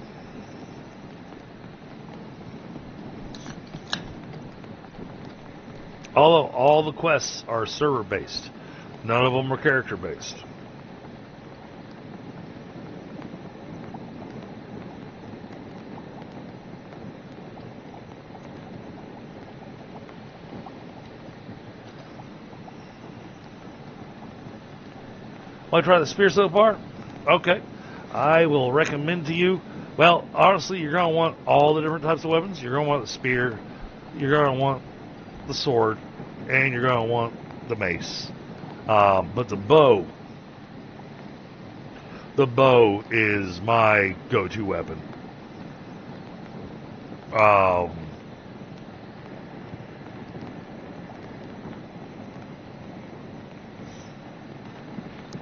Although all the quests are server based, none of them are character based. Want to try the spear so far? Okay. I will recommend to you, well, honestly, you're going to want all the different types of weapons. You're going to want the spear, you're going to want the sword, and you're going to want the mace. But the bow is my go-to weapon.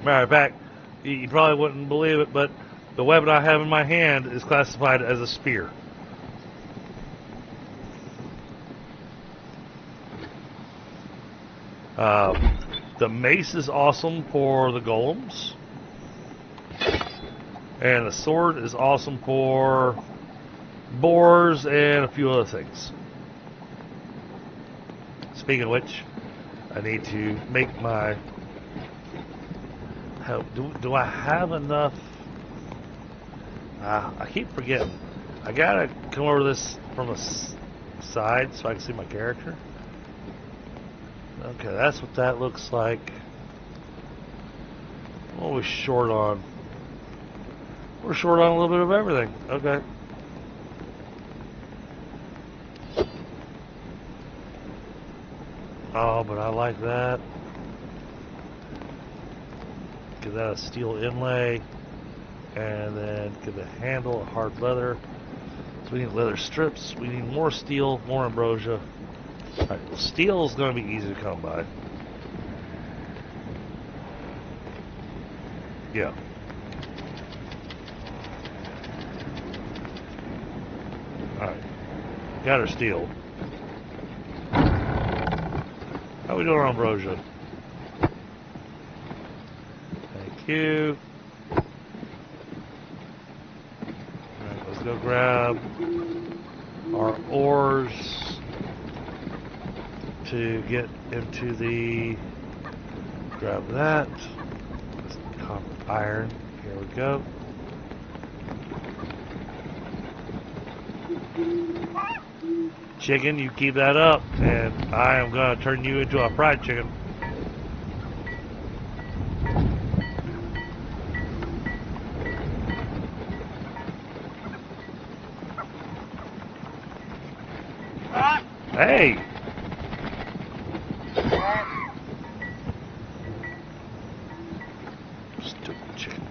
Matter of fact, you probably wouldn't believe it, but the weapon I have in my hand is classified as a spear. The mace is awesome for the golems, and the sword is awesome for boars and a few other things. Speaking of which, I need to make my... Do I have enough? I keep forgetting. I gotta come over this from the side so I can see my character. Okay, that's what that looks like. What are we short on? We're short on a little bit of everything. Okay. Oh, but I like that. Give that a steel inlay, and then give the handle a hard leather. So we need leather strips. We need more steel, more ambrosia. Alright, well, steel is going to be easy to come by. Yeah. Alright. Got our steel. How we doing on ambrosia? Thank you. Alright, let's go grab our ores to get into the... Grab that. Copper iron. Here we go. Chicken, you keep that up, and I am going to turn you into a fried chicken. Hey! Stupid chicken.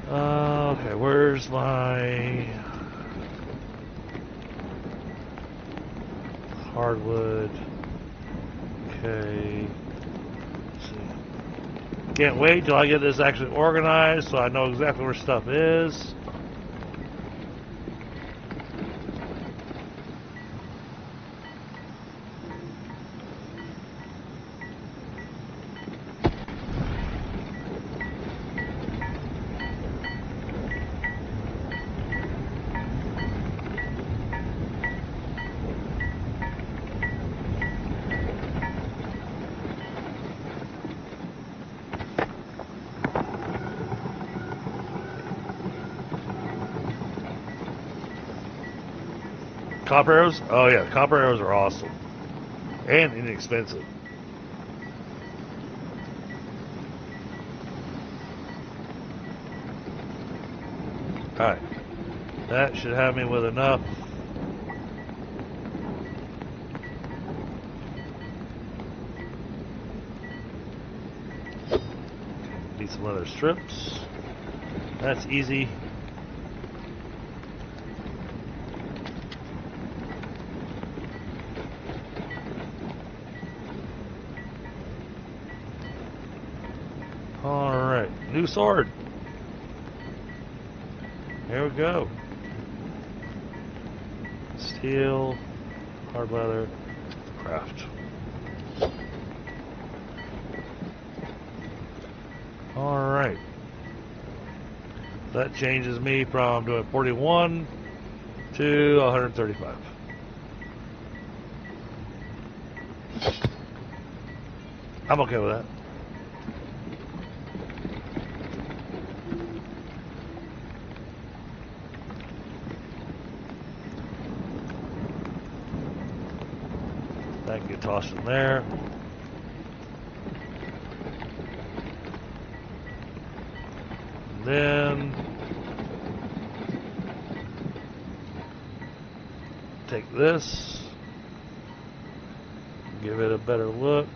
Okay, where's my hardwood? Okay. Let's see. Can't wait till I get this actually organized so I know exactly where stuff is. Copper arrows? Oh yeah, copper arrows are awesome. And inexpensive. Alright. That should have me with enough. Need some leather strips. That's easy. Alright, new sword. Here we go. Steel, hard leather, craft. Alright. That changes me from doing 41 to 135. I'm okay with that. That can get tossed in there. Then take this, give it a better look.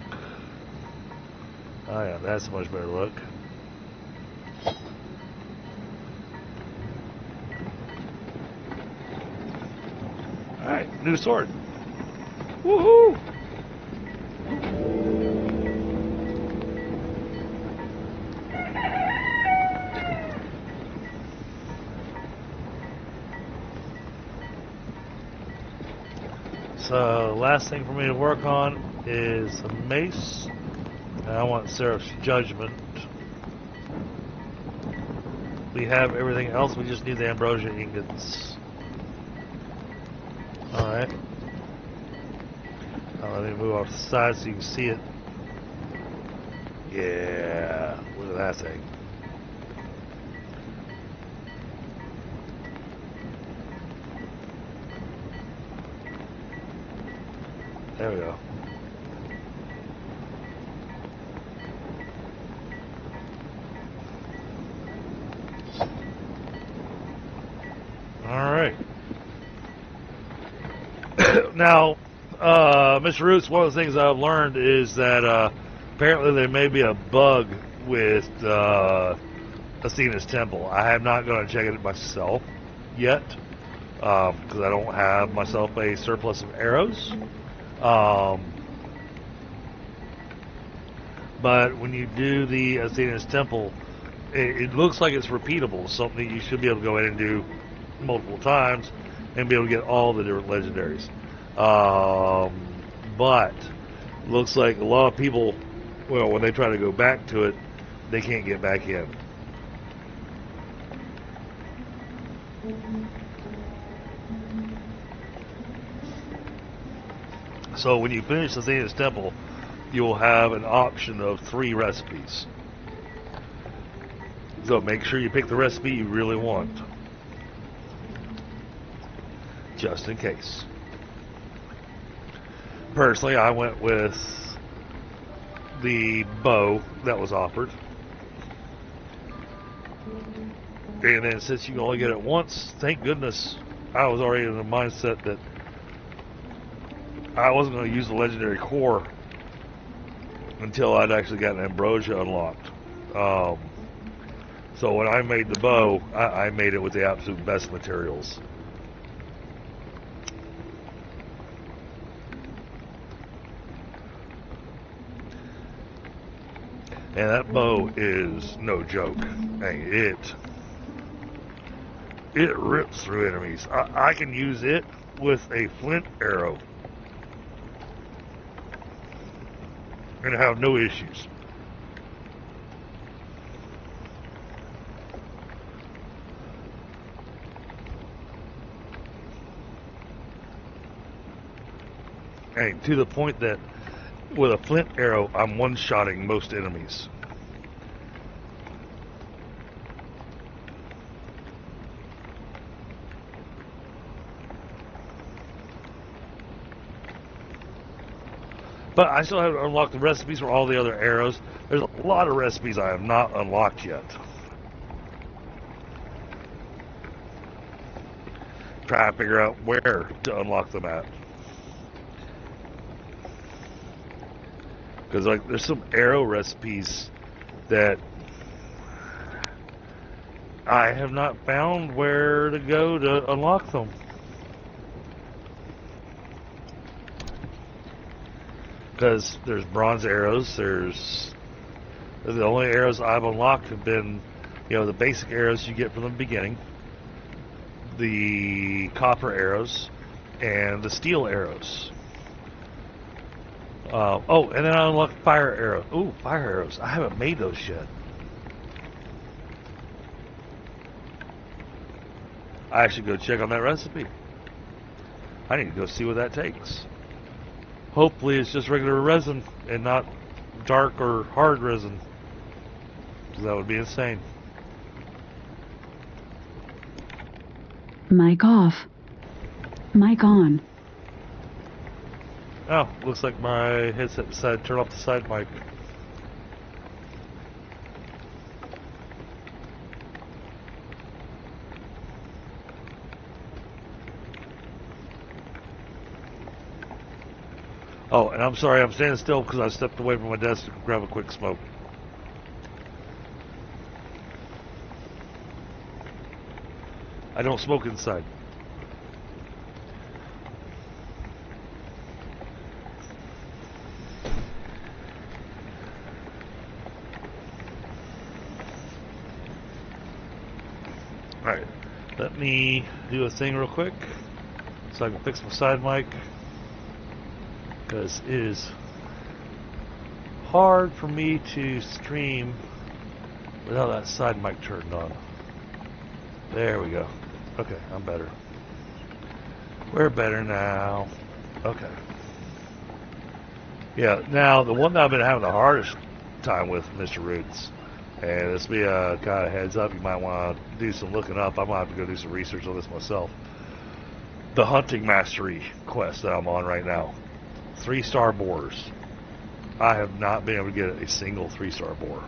Oh yeah, that's a much better look. Alright, new sword. Woohoo! So, last thing for me to work on is a mace. And I want Seraph's Judgment. We have everything else, we just need the ambrosia ingots. Alright. Now let me move off the side so you can see it. Yeah, look at that thing. There we go. Alright. Now, Mr. Roots, one of the things I've learned is that apparently there may be a bug with Athena's Temple. I am not going to check it myself yet because I don't have myself a surplus of arrows. But when you do the Athena's Temple, it looks like it's repeatable, something you should be able to go in and do multiple times and be able to get all the different legendaries. But looks like a lot of people, well, when they try to go back to it, they can't get back in. So when you finish the Athena's Temple, you'll have an option of 3 recipes. So make sure you pick the recipe you really want. Just in case. Personally, I went with the bow that was offered. And then since you can only get it once, thank goodness I was already in the mindset that I wasn't going to use the legendary core until I'd actually gotten ambrosia unlocked. So when I made the bow, I made it with the absolute best materials. And that bow is no joke. Hey, it rips through enemies. I can use it with a flint arrow and have no issues. And to the point that with a flint arrow, I'm one-shotting most enemies. But I still haven't unlocked the recipes for all the other arrows. There's a lot of recipes I have not unlocked yet. Try to figure out where to unlock them at. Because like there's some arrow recipes that I have not found where to go to unlock them. Because there's bronze arrows, the only arrows I've unlocked have been, the basic arrows you get from the beginning, the copper arrows, and the steel arrows. And then I unlocked fire arrows. Ooh, fire arrows. I haven't made those yet. I should go check on that recipe. I need to go see what that takes. Hopefully it's just regular resin and not dark or hard resin. Because that would be insane. Mic off. Mic on. Oh, looks like my headset decided to turn off the side mic. Oh, and I'm sorry, I'm standing still because I stepped away from my desk to grab a quick smoke. I don't smoke inside. Alright, let me do a thing real quick so I can fix my side mic. Because it is hard for me to stream without that side mic turned on. There we go. Okay, I'm better. We're better now. Okay. Yeah, now the one that I've been having the hardest time with, Mr. Roots, and this will be a kind of heads up, you might want to do some looking up. I might have to go do some research on this myself. The hunting mastery quest that I'm on right now. 3-star boars. I have not been able to get a single 3-star boar.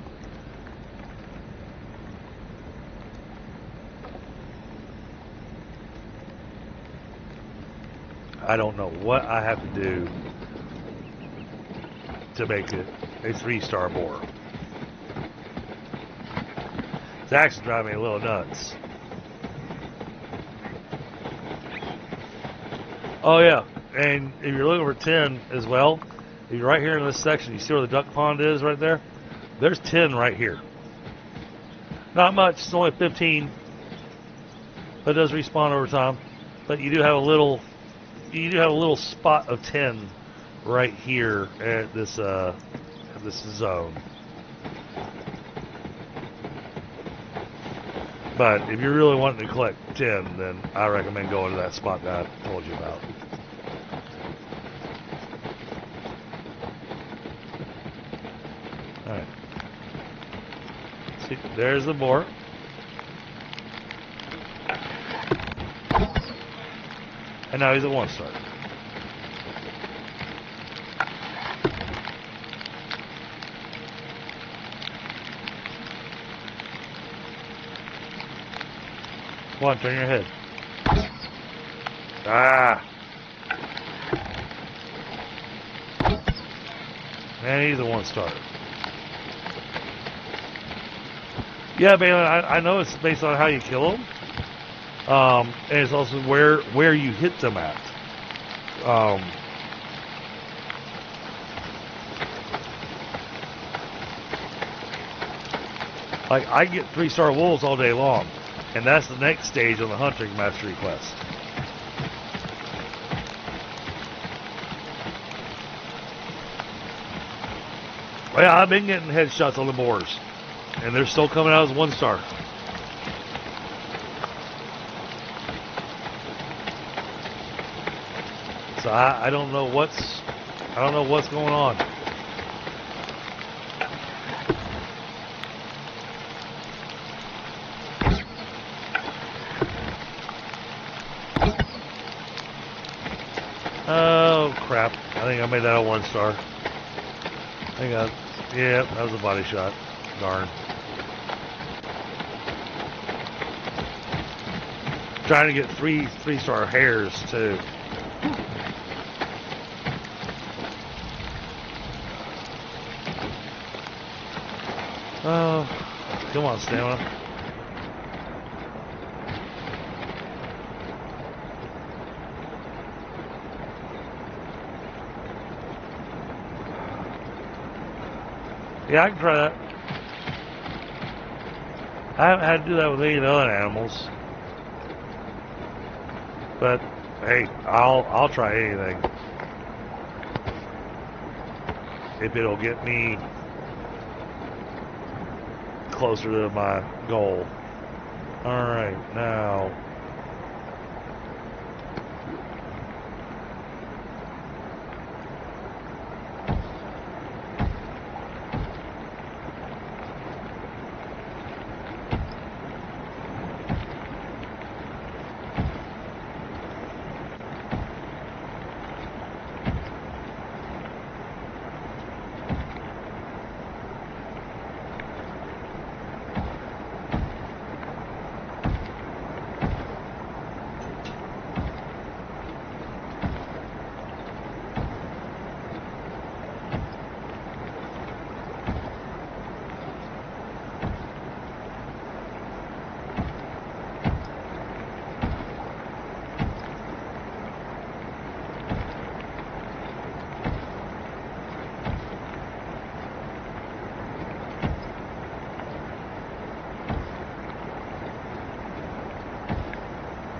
I don't know what I have to do to make it a 3-star boar. It's actually driving me a little nuts. Oh yeah. And if you're looking for 10 as well, if you're right here in this section, you see where the duck pond is right there? There's 10 right here. Not much, it's only 15. But it does respawn over time. But you do have a little spot of 10 right here at this zone. But if you're really wanting to collect 10, then I recommend going to that spot that I told you about. Alright. See, there's the boar. And now he's at 1-star. Come on, turn your head. Ah! And he's a 1-star. Yeah, Balin, I know it's based on how you kill them. And it's also where you hit them at. Like, I get 3-star wolves all day long. And that's the next stage on the hunting mastery quest. Well, yeah, I've been getting headshots on the boars. And they're still coming out as 1-star. So I don't know what's going on. Oh crap! I think I made that a 1 star. Hang on. Yeah, that was a body shot. Darn. Trying to get 3-star hairs too. Oh, come on, stamina. Yeah, I can try that. I haven't had to do that with any of the other animals. But hey, I'll try anything if it'll get me closer to my goal. All right, now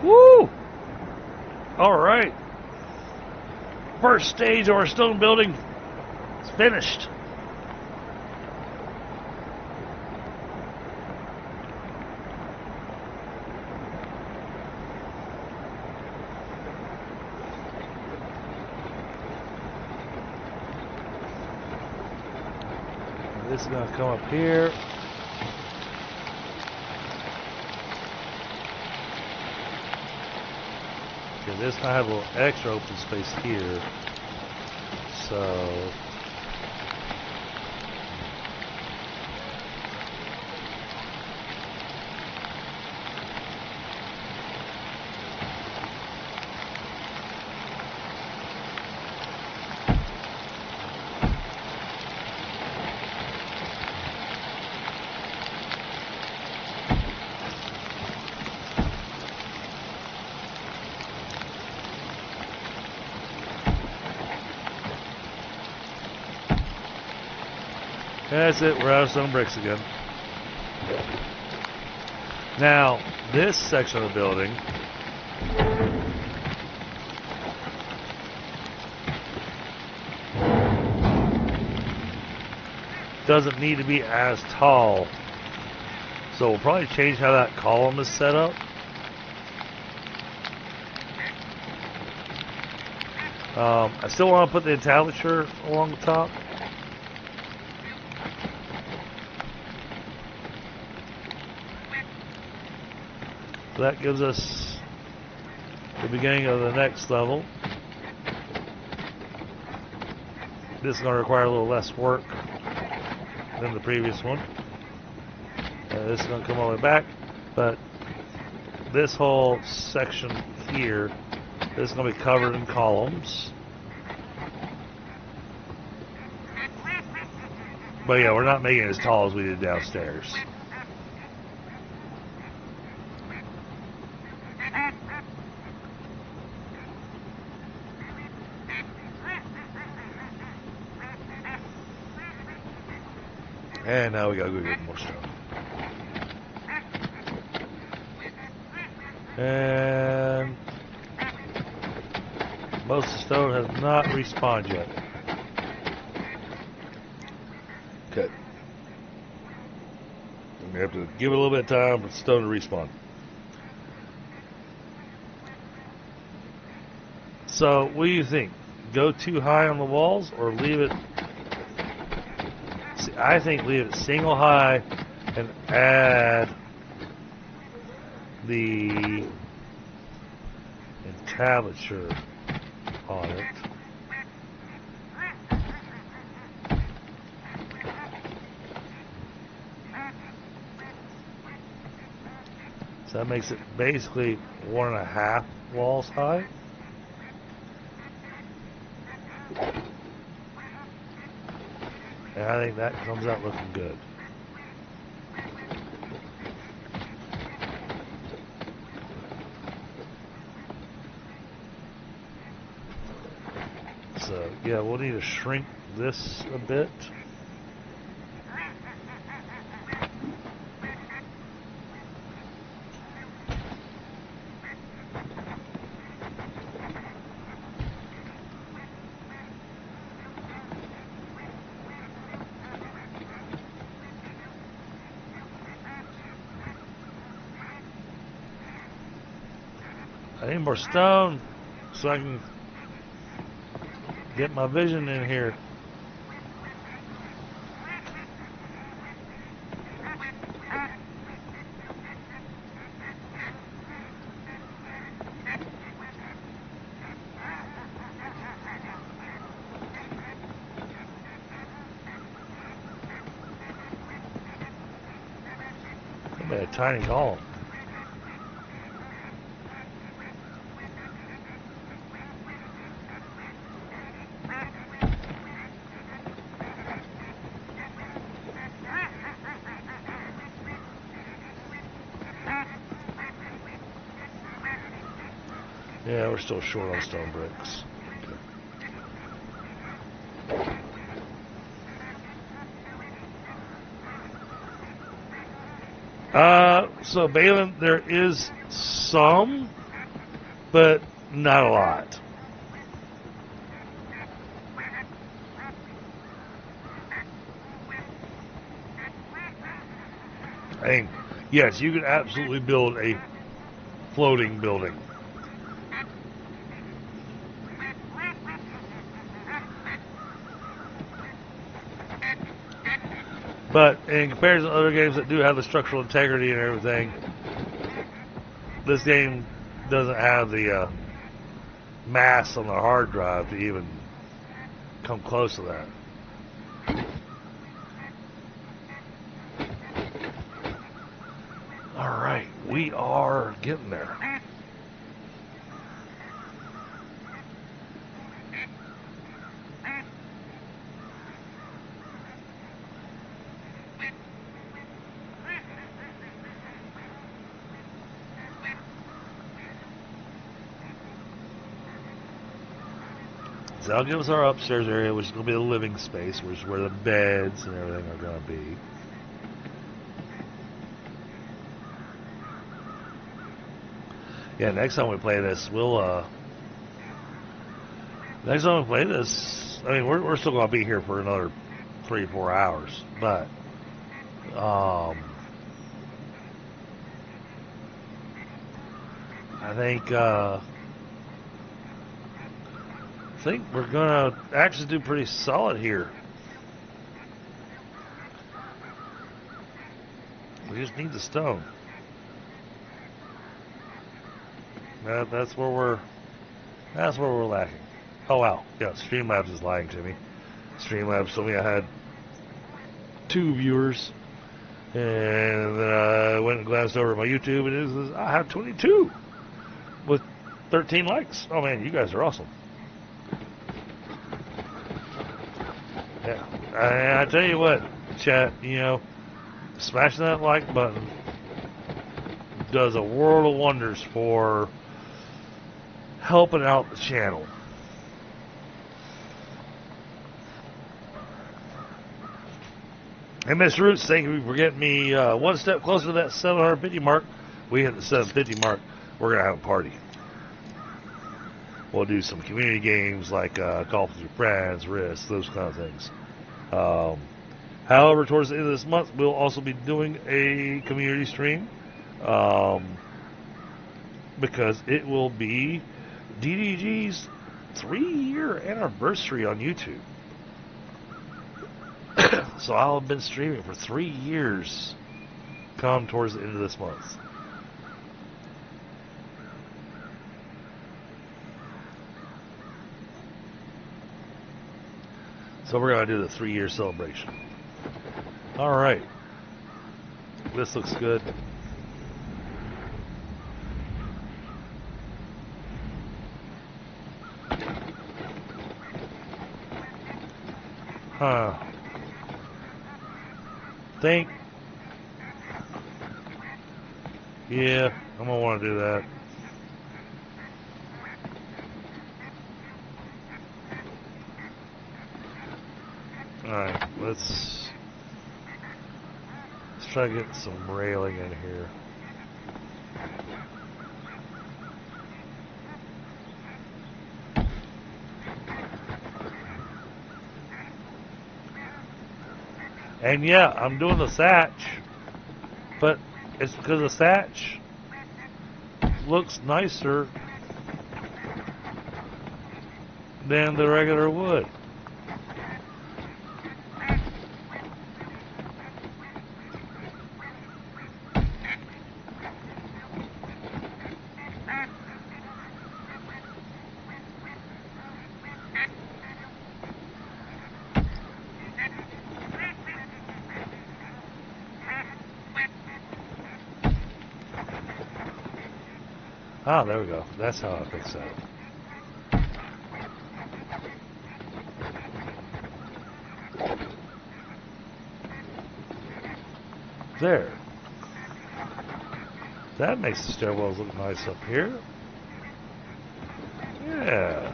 woo! All right. First stage of our stone building is finished. This is going to come up here. Okay, this might have a little extra open space here. So that's it, we're out of stone bricks again. Now, this section of the building doesn't need to be as tall. So we'll probably change how that column is set up. I still want to put the entablature along the top. So that gives us the beginning of the next level. This is going to require a little less work than the previous one. This is going to come all the way back, but this whole section here, this is going to be covered in columns. But yeah, we're not making it as tall as we did downstairs. And now we gotta go get more stone. And most of the stone has not respawned yet. Okay. We have to give it a little bit of time for the stone to respawn. So, what do you think? Go too high on the walls or leave it? I think leave it single high and add the entablature on it. So that makes it basically 1.5 walls high. And I think that comes out looking good. So, yeah, we'll need to shrink this a bit. I need more stone so I can get my vision in here. A tiny golem. Yeah, we're still short on stone bricks. So Balin, there is some, but not a lot. I mean, yes, you could absolutely build a floating building. But in comparison to other games that do have the structural integrity and everything, this game doesn't have the mass on the hard drive to even come close to that. Alright, we are getting there. So that'll give us our upstairs area, which is going to be the living space, which is where the beds and everything are going to be. Yeah, next time we play this, we'll, next time we play this, I mean, we're still going to be here for another 3 or 4 hours, but, I think we're gonna actually do pretty solid here. We just need the stone. That's where we're lacking. Oh wow, yeah, Streamlabs is lying to me. Streamlabs told me I had 2 viewers, and then I went and glanced over at my YouTube, and it says I have 22 with 13 likes. Oh man, you guys are awesome. Yeah, I tell you what, chat, you know, smashing that like button does a world of wonders for helping out the channel. And Miss Roots, thank you for getting me one step closer to that 750 mark. We hit the 750 mark. We're going to have a party. We'll do some community games like Golf with Your Friends, Risk, those kind of things. However, towards the end of this month, we'll also be doing a community stream because it will be DDG's 3-year anniversary on YouTube. So I'll have been streaming for 3 years come towards the end of this month. So we're going to do the 3-year celebration. Alright. This looks good. Huh. Think. Yeah, I'm gonna want to do that. Alright, let's try to get some railing in here. And yeah, I'm doing the thatch, but it's because the thatch looks nicer than the regular wood. Ah, there we go. That's how I fix that. There. That makes the stairwells look nice up here. Yeah.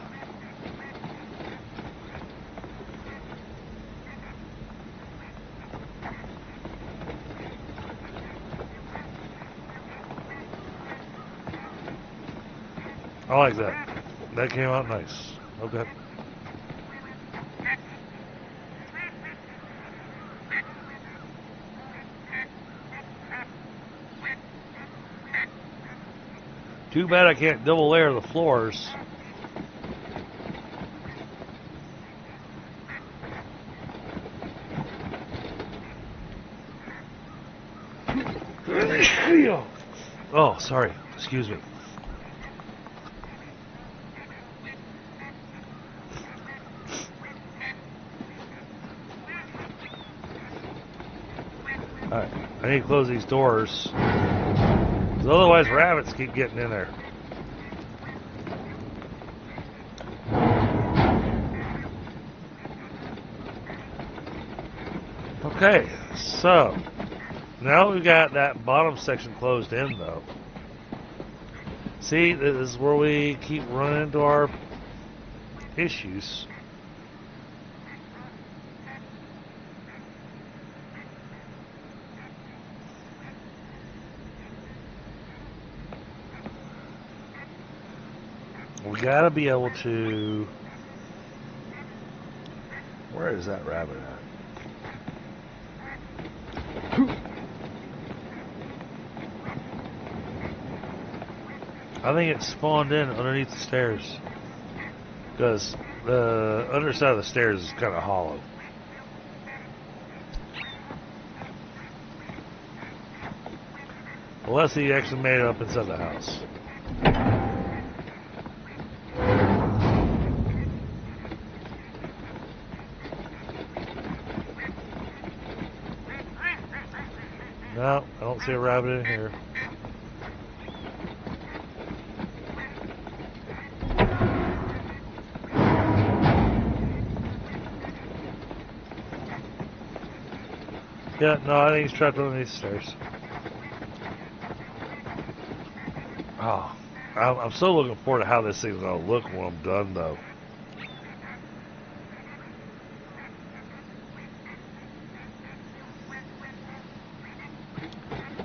I like that. That came out nice. Okay. Too bad I can't double layer the floors. Oh, sorry. Excuse me. Alright, I need to close these doors. Because otherwise rabbits keep getting in there. Okay, so now we've got that bottom section closed in though. See, this is where we keep running into our issues. We gotta be able to... Where is that rabbit at? I think it spawned in underneath the stairs. Because the underside of the stairs is kind of hollow. Unless he actually made it up inside the house. No, I don't see a rabbit in here. Yeah, no, I think he's trapped underneath the stairs. Oh, I'm so looking forward to how this thing's gonna look when I'm done, though.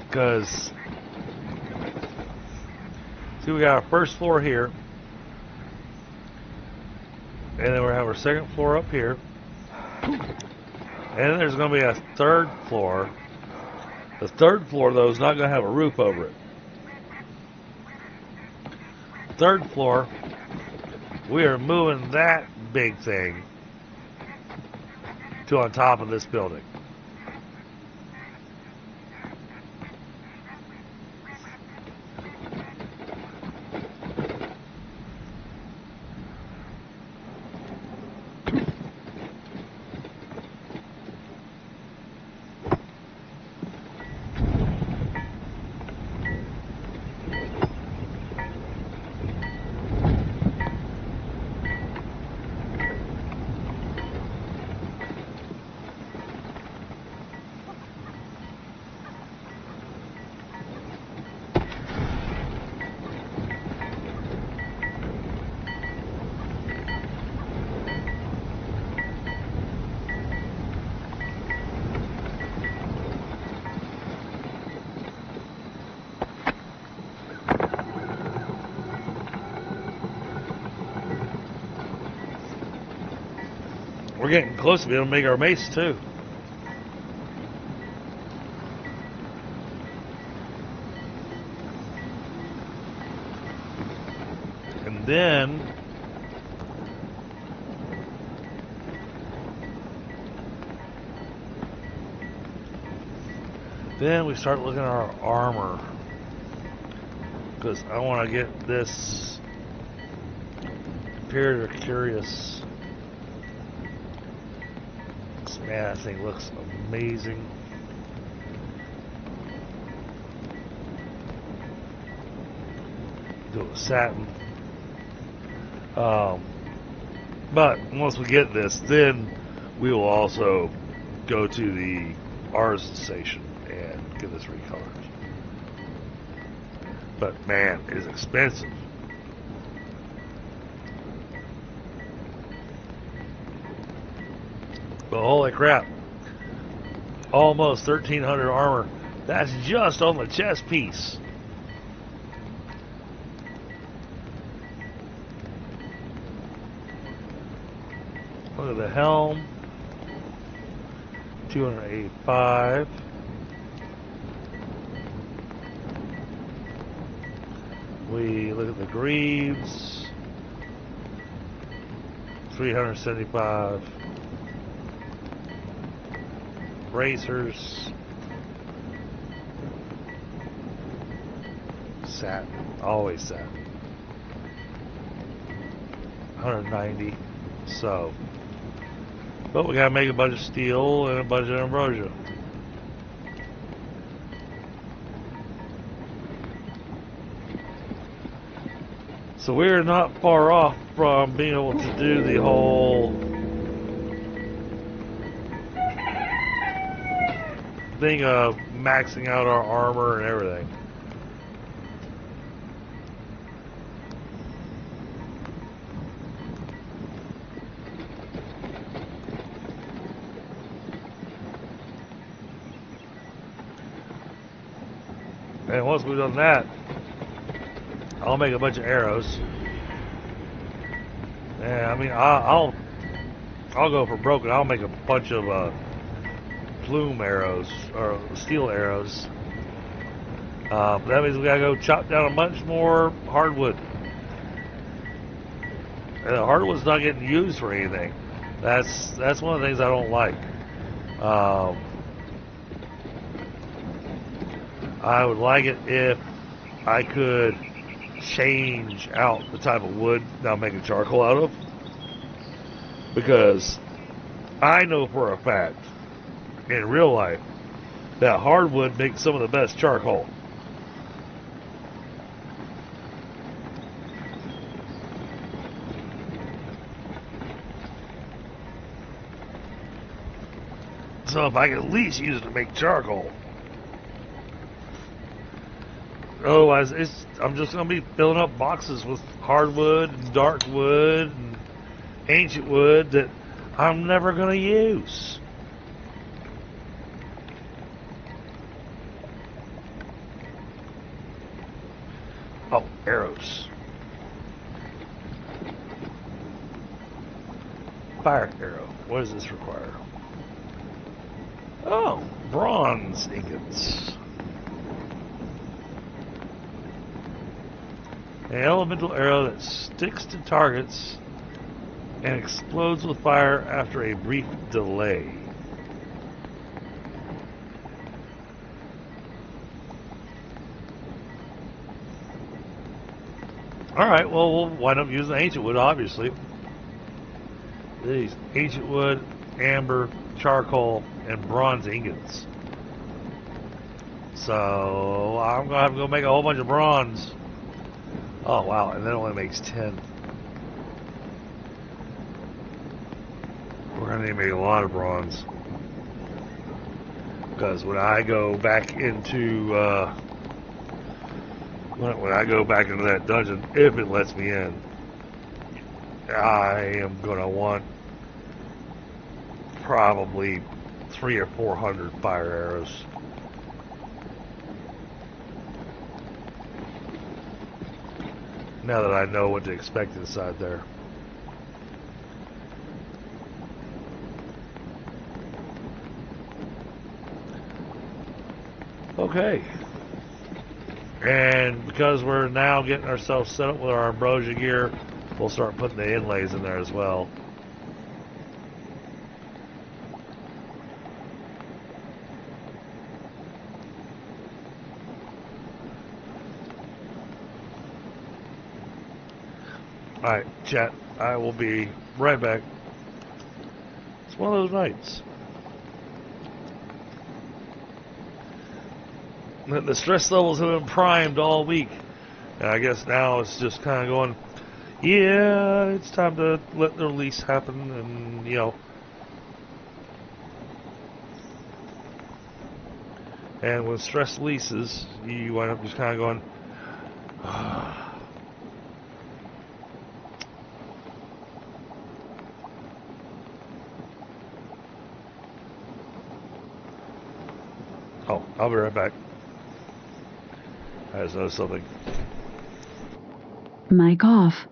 Because, see, we got our first floor here, and then we have our second floor up here, and then there's going to be a third floor. The third floor, though, is not going to have a roof over it. Third floor, we are moving that big thing to on top of this building. We're getting close to being able to make our mace too. And then we start looking at our armor, because I want to get this Superior Curious. Man, that thing looks amazing. Do it with satin. But once we get this, then we will also go to the artisan station and get this recolored. But man, it is expensive. But holy crap, almost 1,300 armor. That's just on the chest piece. Look at the helm, 285. We look at the greaves, 375. Bracers, satin, always satin, 190. So, but we gotta make a bunch of steel and a bunch of ambrosia. So we're not far off from being able to do the whole thing of maxing out our armor and everything. And once we've done that, I'll make a bunch of arrows. Yeah, I mean, I'll go for broken. I'll make a bunch of plume arrows or steel arrows. That means we gotta go chop down a bunch more hardwood. And the hardwood's not getting used for anything. That's one of the things I don't like. I would like it if I could change out the type of wood that I'm making charcoal out of, because I know for a fact in real life that hardwood makes some of the best charcoal. So if I can at least use it to make charcoal. Otherwise, I'm just going to be filling up boxes with hardwood and dark wood and ancient wood that I'm never going to use. Oh, arrows. Fire arrow. What does this require? Oh, bronze ingots. An elemental arrow that sticks to targets and explodes with fire after a brief delay. Alright, well, we'll wind up using ancient wood, obviously. These ancient wood, amber, charcoal, and bronze ingots. So, I'm going to have to go make a whole bunch of bronze. Oh, wow, and that only makes 10. We're going to need to make a lot of bronze. Because when I go back into, when I go back into that dungeon, if it lets me in, I am going to want probably 300 or 400 fire arrows. Now that I know what to expect inside there. Okay. And because we're now getting ourselves set up with our ambrosia gear, we'll start putting the inlays in there as well. Alright, chat. I will be right back. It's one of those nights. The stress levels have been primed all week. And I guess now it's just kind of going, yeah, it's time to let the release happen. And, you know. And when stress releases, you wind up just kind of going, oh, I'll be right back. I just noticed something. Mic off.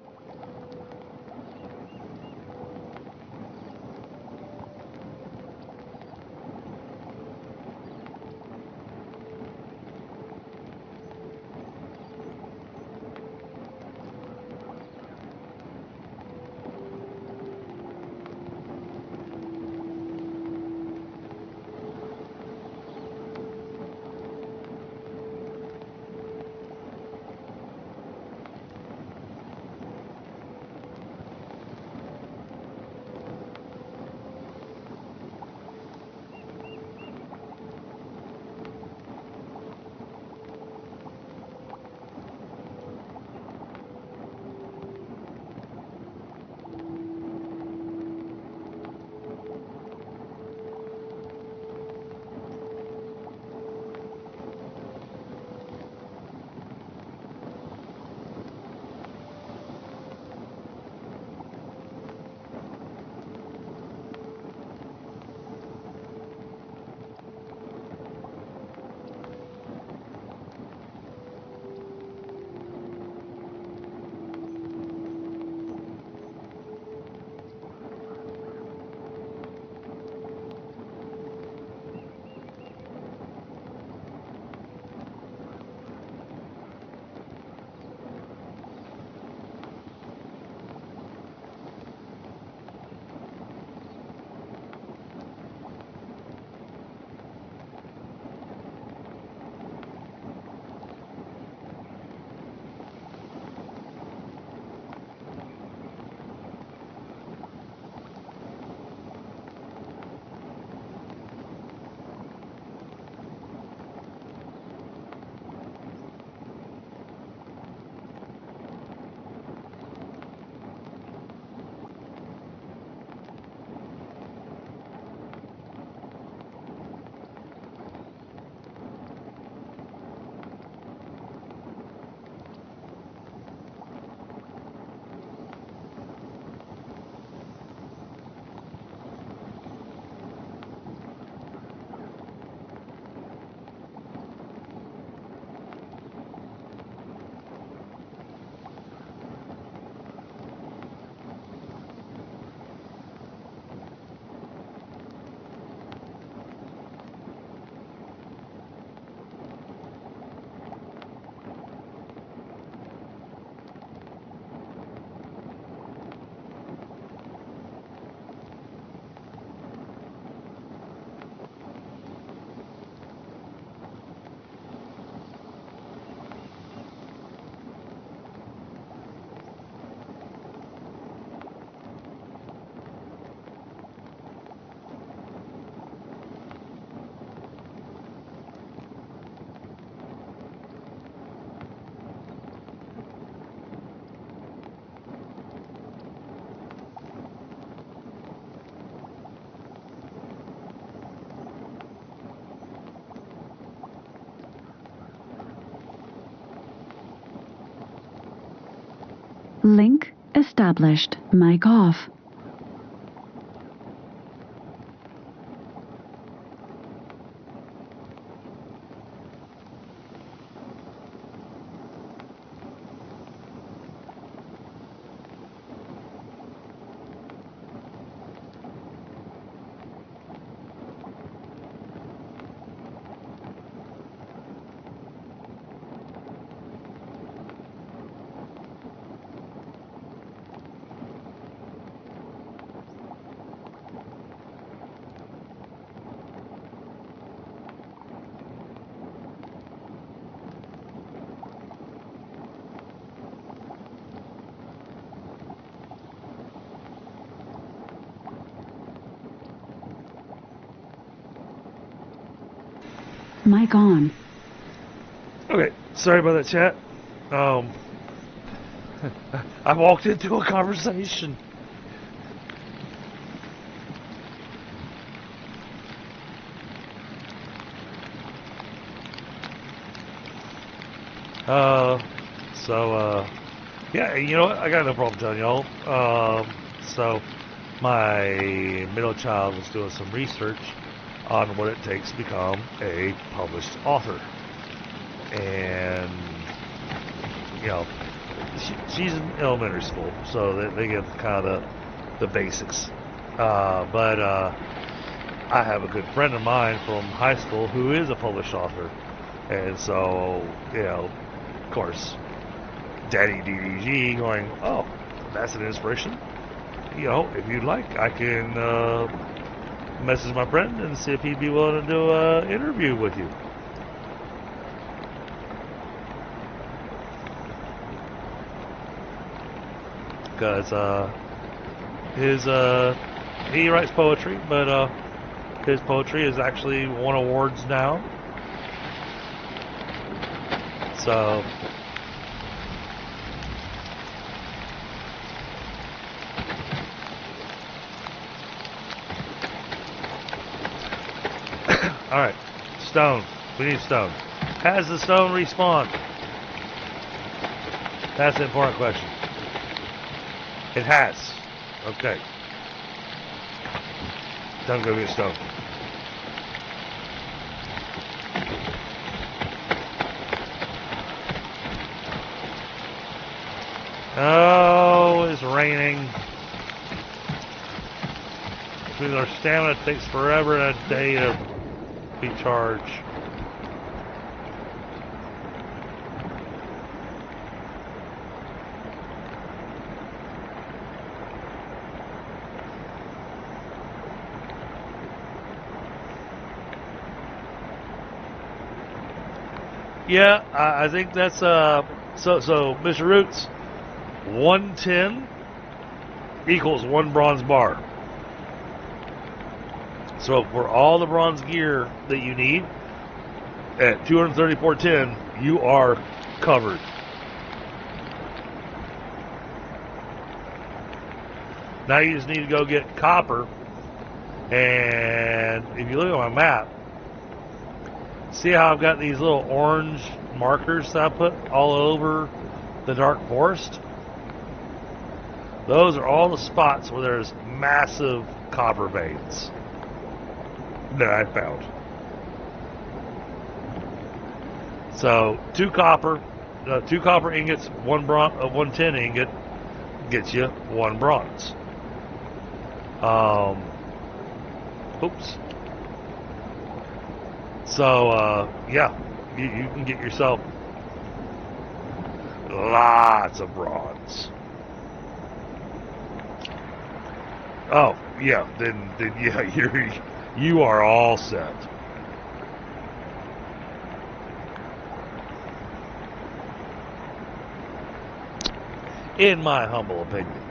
Link established. Mic off. Mic on. Okay, sorry about that, chat. I walked into a conversation. Yeah, you know what? I got no problem telling y'all. So, my middle child was doing some research on what it takes to become a published author. And, you know, she's in elementary school, so they give kind of the basics. But I have a good friend of mine from high school who is a published author. And so, you know, of course, Daddy DDG going, oh, that's an inspiration. You know, if you'd like, I can message my friend and see if he'd be willing to do an interview with you. Because he writes poetry, but his poetry has actually won awards now. So, alright, stone. We need stone. Has the stone respawned? That's the important question. It has. Okay. Time to go get stone. Oh, it's raining. Because our stamina takes forever and a day to recharge. Yeah, I think that's so Mr. Roots, 110 equals 1 bronze bar. So for all the bronze gear that you need at 234.10, you are covered. Now you just need to go get copper, and if you look at my map, see how I've got these little orange markers that I put all over the dark forest? Those are all the spots where there's massive copper veins that I found. So 2 copper ingots, 1 tin ingot gets you 1 bronze. Oops. So, yeah, you can get yourself lots of bronze. Oh, yeah, then yeah, you are all set. In my humble opinion.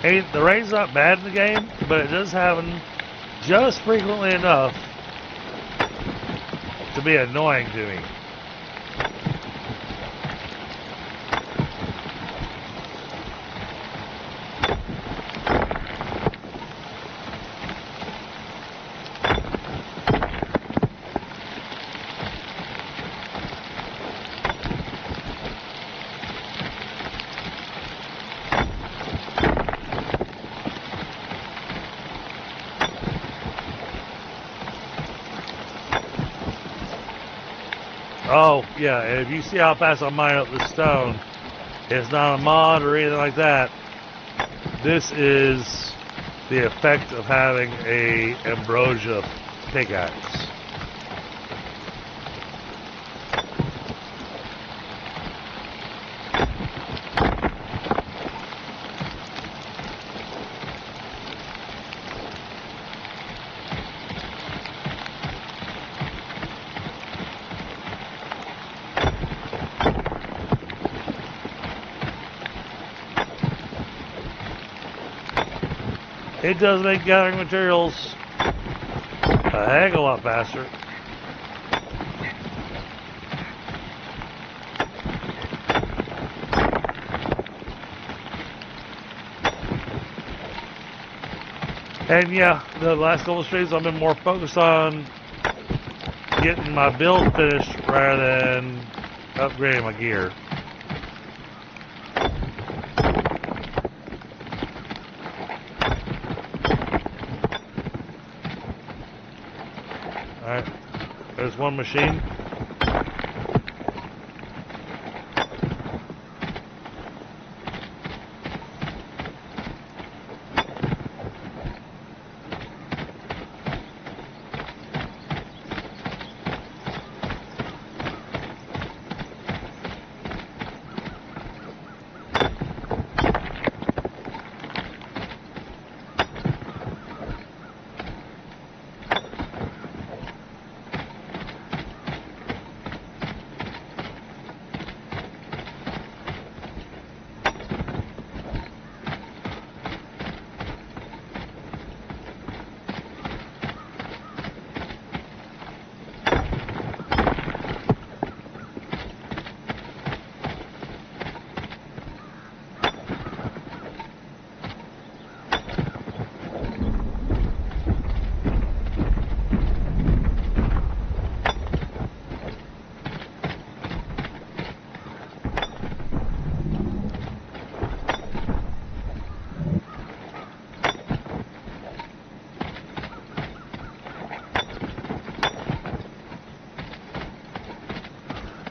Hey, the rain's not bad in the game, but it does happen just frequently enough to be annoying to me. Oh, yeah, and if you see how fast I mine up this stone, it's not a mod or anything like that. This is the effect of having a ambrosia pickaxe. it does make gathering materials a heck of a lot faster. And yeah, the last couple of streams I've been more focused on getting my build finished rather than upgrading my gear. Alright, there's one machine.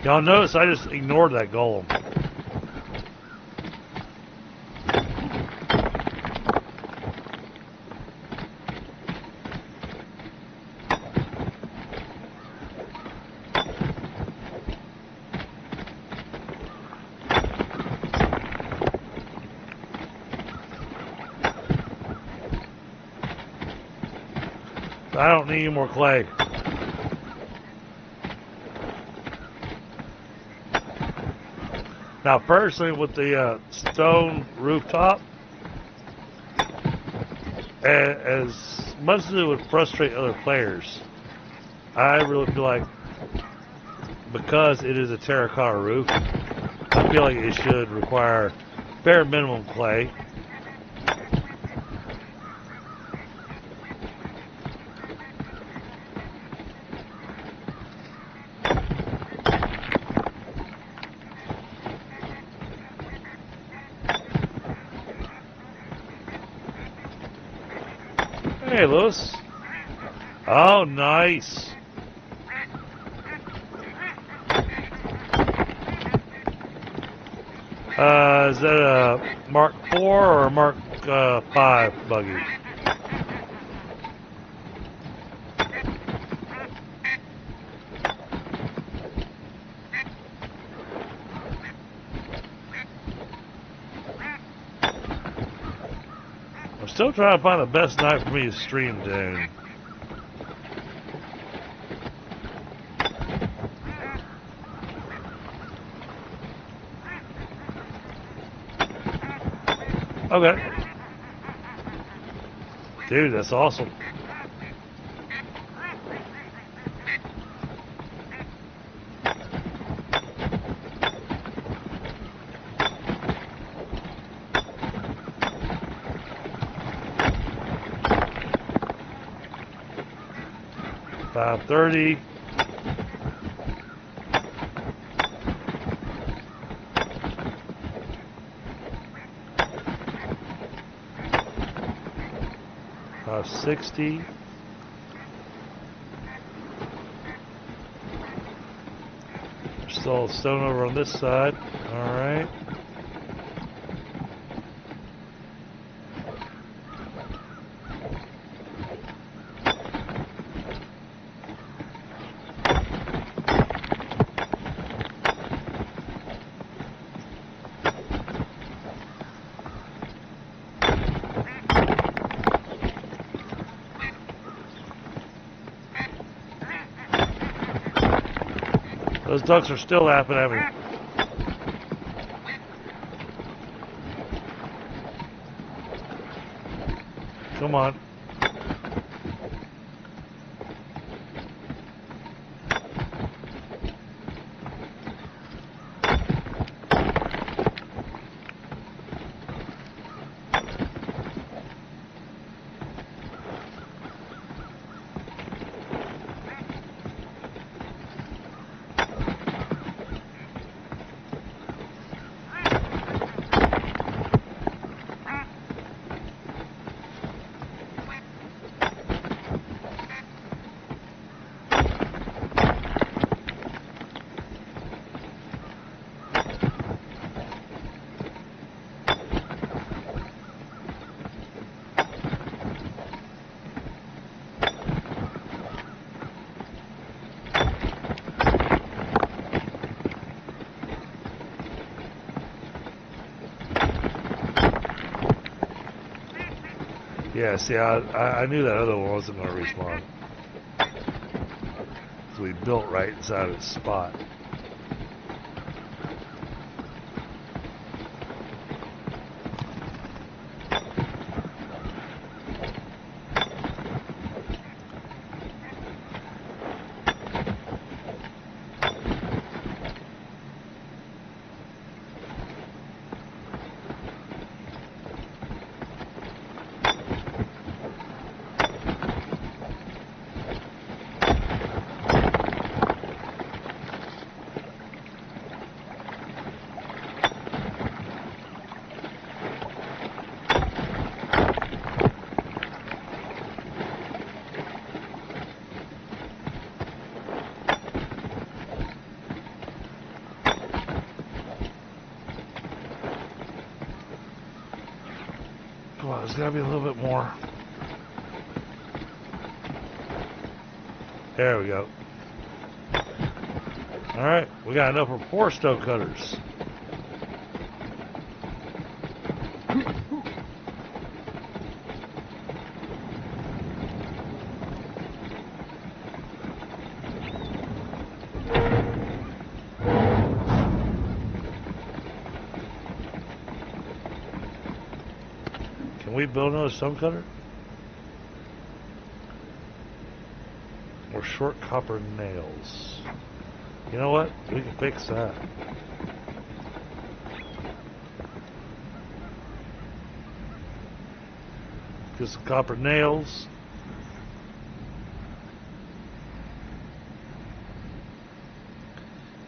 Y'all notice I just ignored that golem. I don't need any more clay. Now, personally, with the stone rooftop, as much as it would frustrate other players, I really feel like because it is a terracotta roof, I feel like it should require bare minimum clay. Hey, Lewis. Oh, nice. Is that a Mark 4 or a Mark 5 buggy? I'm still trying to find the best night for me to stream Dune. Okay. Dude, that's awesome. $5.30. $5.60. There's still a stone over on this side. All right. Those ducks are still laughing at me. Come Come on. Yeah, see, I knew that other one wasn't going to respawn. So we built right inside its spot. Come on, there's got to be a little bit more. There we go. Alright, we got enough for 4 stone cutters. Can we build another stone cutter? Or short copper nails? You know what? We can fix that. Get some copper nails.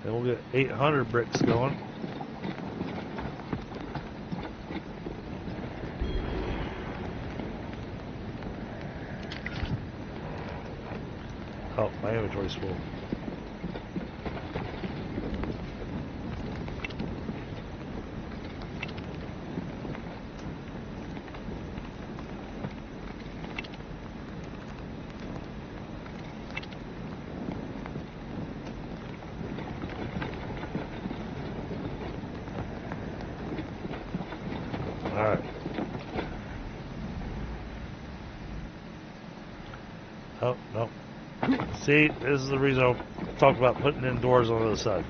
And we'll get 800 bricks going. Oh, my inventory's full. Alright. Oh, no. See, this is the reason I talk about putting in doors on the other side.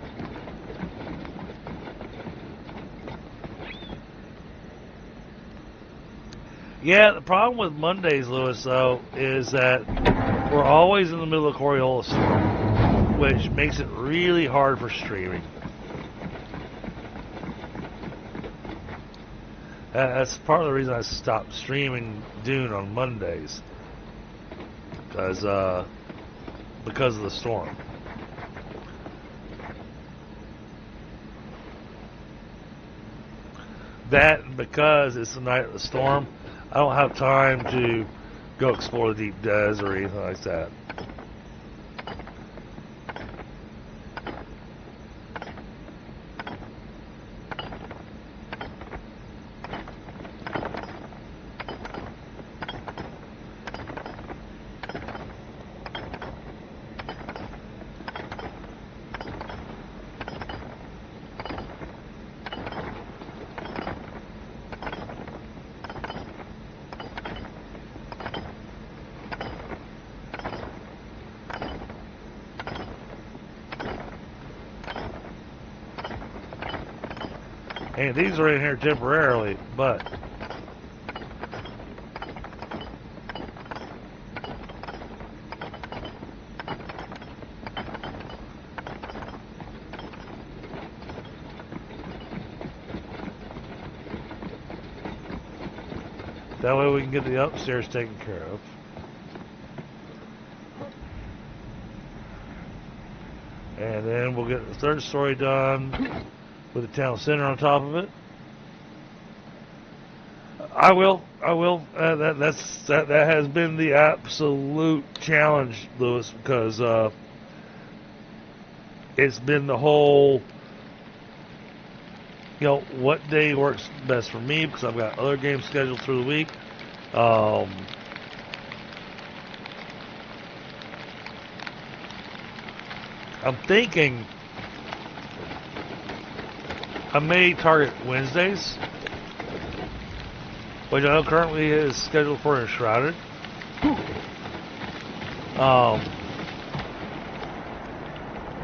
Yeah, the problem with Mondays, Lewis, though, is that we're always in the middle of Coriolis storm, which makes it really hard for streaming. That's part of the reason I stopped streaming Dune on Mondays. Because of the storm. That, and because it's the night of the storm, I don't have time to go explore the deep desert or anything like that. And these are in here temporarily, but That way we can get the upstairs taken care of. And then we'll get the third story done with the town center on top of it. I will. That has been the absolute challenge, Lewis, because it's been the whole, what day works best for me, because I've got other games scheduled through the week. I'm thinking I may target Wednesdays, which I know currently is scheduled for Enshrouded.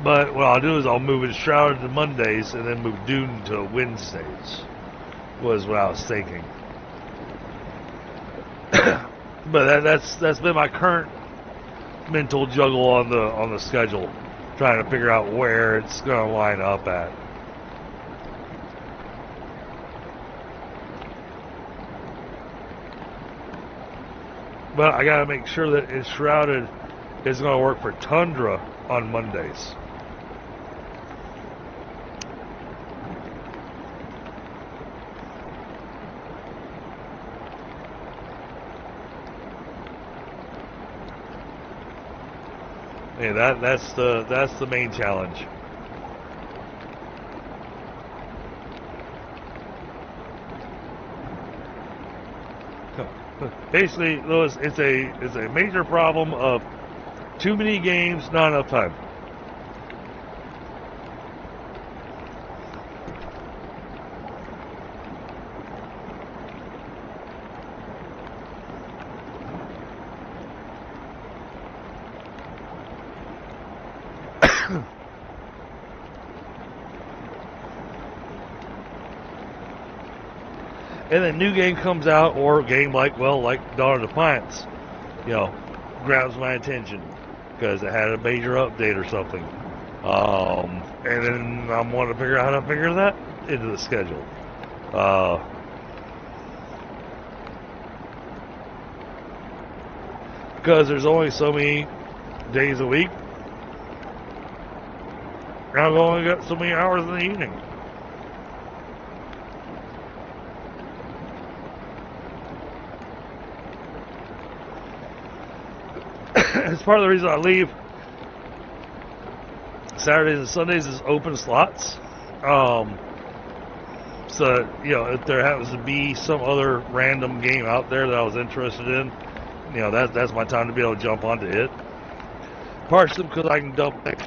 But what I'll do is I'll move Enshrouded to Mondays and then move Dune to Wednesdays, was what I was thinking. But that's been my current mental juggle on the schedule, trying to figure out where it's going to line up at. But I got to make sure that Enshrouded is going to work for Tundra on Mondays. Yeah, that's the main challenge. Basically, Lewis, it's a major problem of too many games, not enough time. And a new game comes out, or a game like Dawn of Defiance, grabs my attention because it had a major update or something. And then I'm wanting to figure out how to figure that into the schedule. Because there's only so many days a week. And I've only got so many hours in the evening. It's part of the reason I leave Saturdays and Sundays is open slots. So, if there happens to be some other random game out there that I was interested in, that's my time to be able to jump onto it. Partially because I can dump it.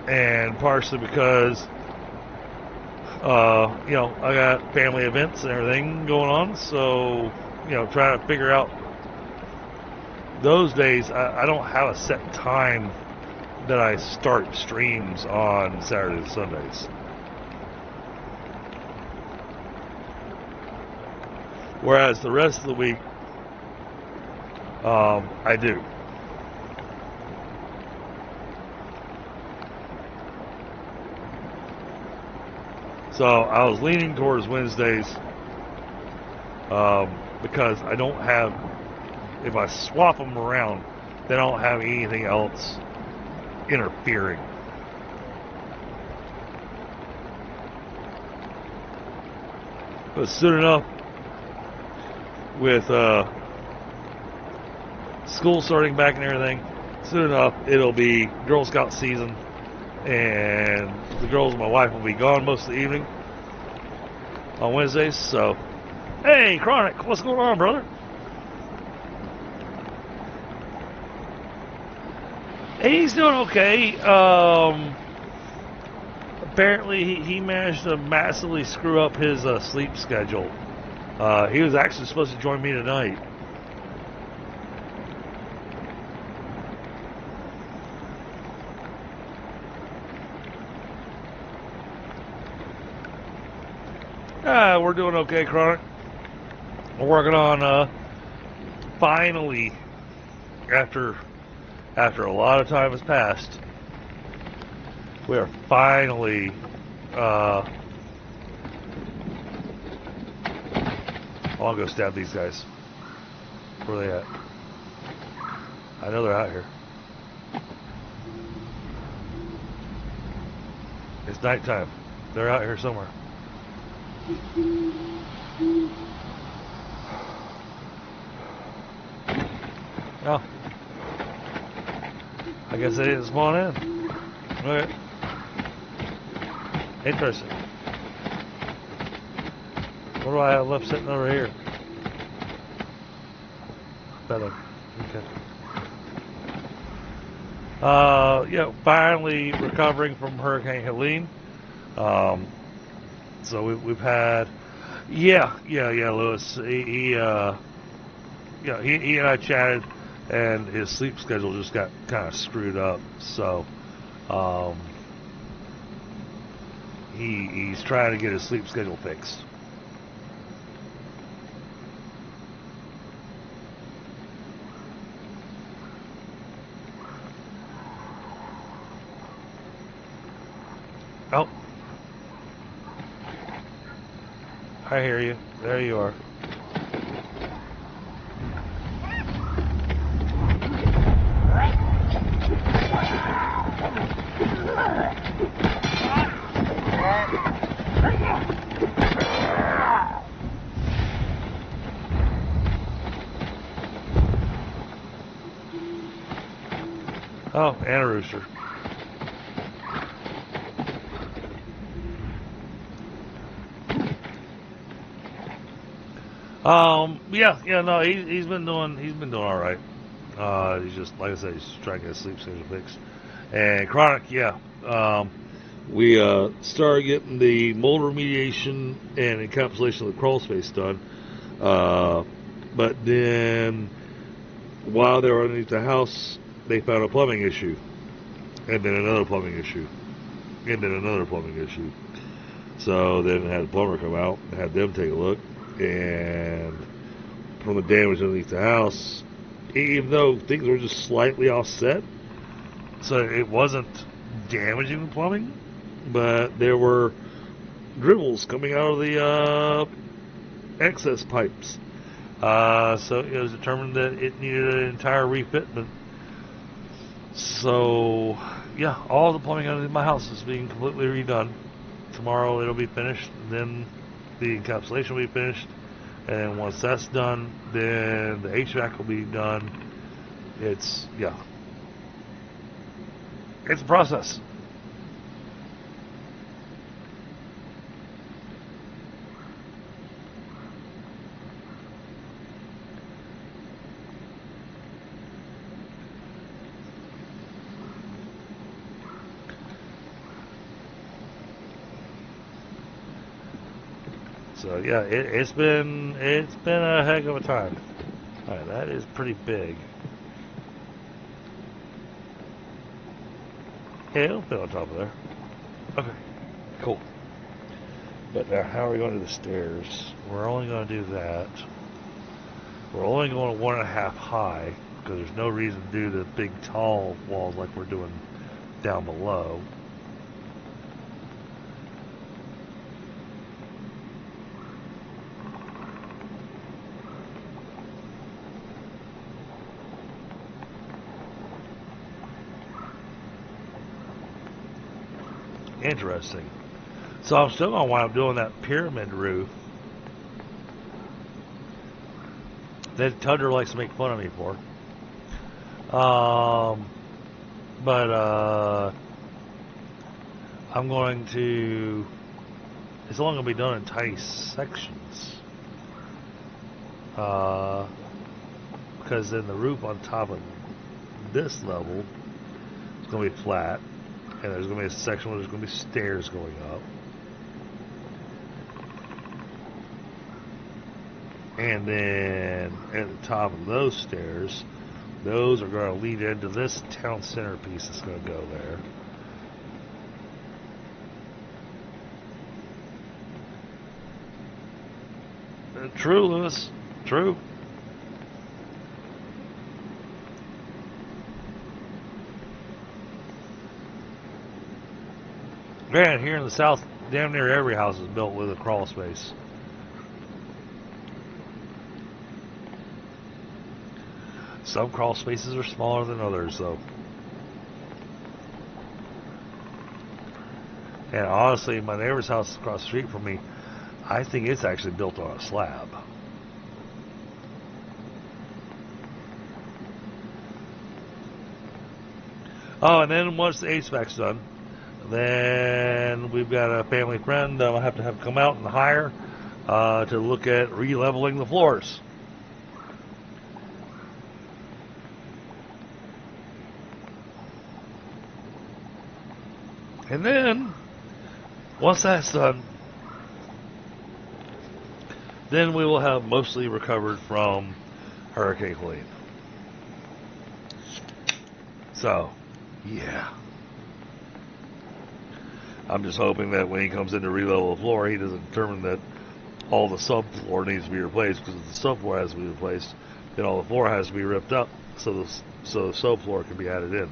And partially because, I got family events and everything going on. So, trying to figure out those days, I don't have a set time that I start streams on Saturdays and Sundays. Whereas the rest of the week, I do. So I was leaning towards Wednesdays because I don't have, if I swap them around, then I don't have anything else interfering. But soon enough, with school starting back and everything, soon enough it'll be Girl Scout season, and the girls and my wife will be gone most of the evening on Wednesdays. So, hey, Chronic, what's going on, brother? He's doing okay. Apparently, he managed to massively screw up his sleep schedule. He was actually supposed to join me tonight. We're doing okay, Chronic. We're working on finally, after a lot of time has passed, we are finally I'll go stab these guys. Where are they at? I know they're out here. It's nighttime. They're out here somewhere. Oh. I guess they didn't spawn in. Okay. Interesting. What do I have left sitting over here? Better. Okay. Yeah, finally recovering from Hurricane Helene. So we've had, yeah, Lewis. He and I chatted, and his sleep schedule just got kind of screwed up. So, he's trying to get his sleep schedule fixed. Oh. I hear you. There you are. Oh, and a rooster. No, he's been doing all right. He's just, like I said, he's just trying to get his sleep schedule fixed. And Chronic, we started getting the mold remediation and encapsulation of the crawl space done. But then, while they were underneath the house, they found a plumbing issue, and then another plumbing issue, and then another plumbing issue. So then had the plumber come out and had them take a look, and from the damage underneath the house, even though things were just slightly offset, so it wasn't damaging the plumbing, but there were dribbles coming out of the excess pipes. So it was determined that it needed an entire refitment. So, yeah, all the plumbing underneath my house is being completely redone. Tomorrow it'll be finished, then the encapsulation will be finished, and once that's done, then the HVAC will be done. It's a process. So yeah, it's been a heck of a time. All right, that is pretty big. Yeah, it'll fit on top of there. Okay, cool. But now, how are we going to the stairs? We're only going to do that. We're only going 1.5 high because there's no reason to do the big tall walls like we're doing down below. Interesting. So I'm still going to wind up doing that pyramid roof that Tundra likes to make fun of me for. But I'm going to... It's only going to be done in tiny sections. Because then the roof on top of this level is going to be flat. And there's going to be a section where there's going to be stairs going up. And then at the top of those stairs, those are going to lead into this town center piece that's going to go there. True, Lewis. True. Granted, here in the south, damn near every house is built with a crawl space. Some crawl spaces are smaller than others, though. And honestly, my neighbor's house across the street from me, I think it's actually built on a slab. Oh, and then once the HVAC's done, then we've got a family friend that I'll have to have come out and hire to look at re-leveling the floors. And then, once that's done, then we will have mostly recovered from Hurricane Helene. So, yeah. I'm just hoping that when he comes in to re-level the floor, he doesn't determine that all the subfloor needs to be replaced, because if the subfloor has to be replaced, then all the floor has to be ripped up so the subfloor can be added in.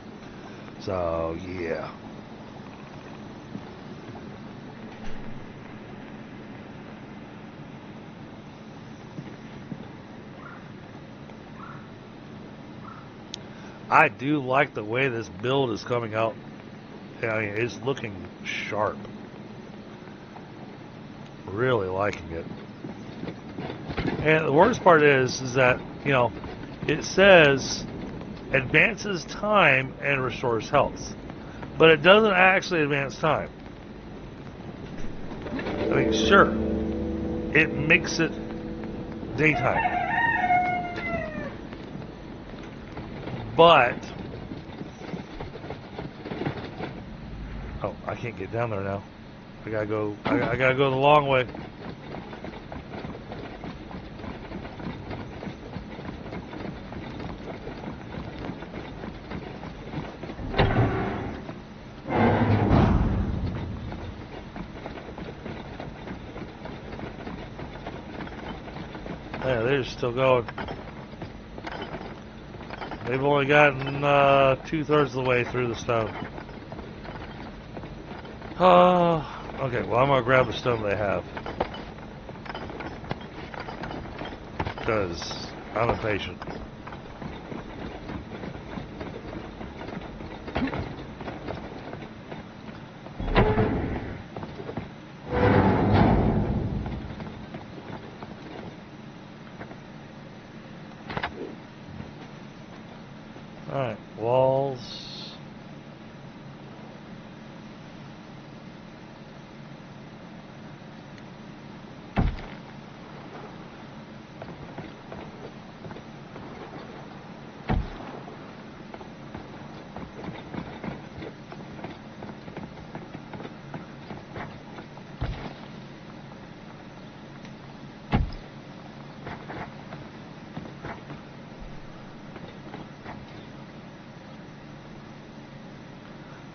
So, yeah. I do like the way this build is coming out. I mean, it's looking sharp. Really liking it. And the worst part is that, you know, it says advances time and restores health. But it doesn't actually advance time. I mean, sure, it makes it daytime. But, oh, I can't get down there now. I gotta go the long way. Yeah, they're still going. They've only gotten 2/3 of the way through the stone. Okay, well, I'm going to grab the stone they have. Because I'm impatient. Alright, walls.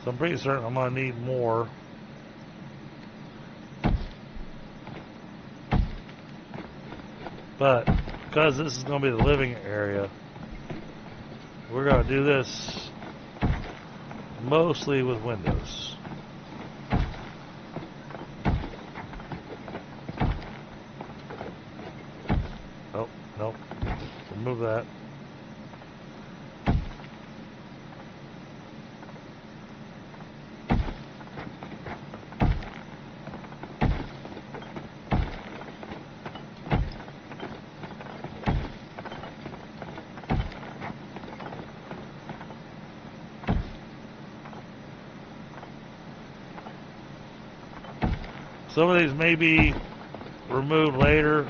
So I'm pretty certain I'm going to need more. But because this is going to be the living area, we're going to do this mostly with windows. Oh, nope. Remove that. Some of these may be removed later.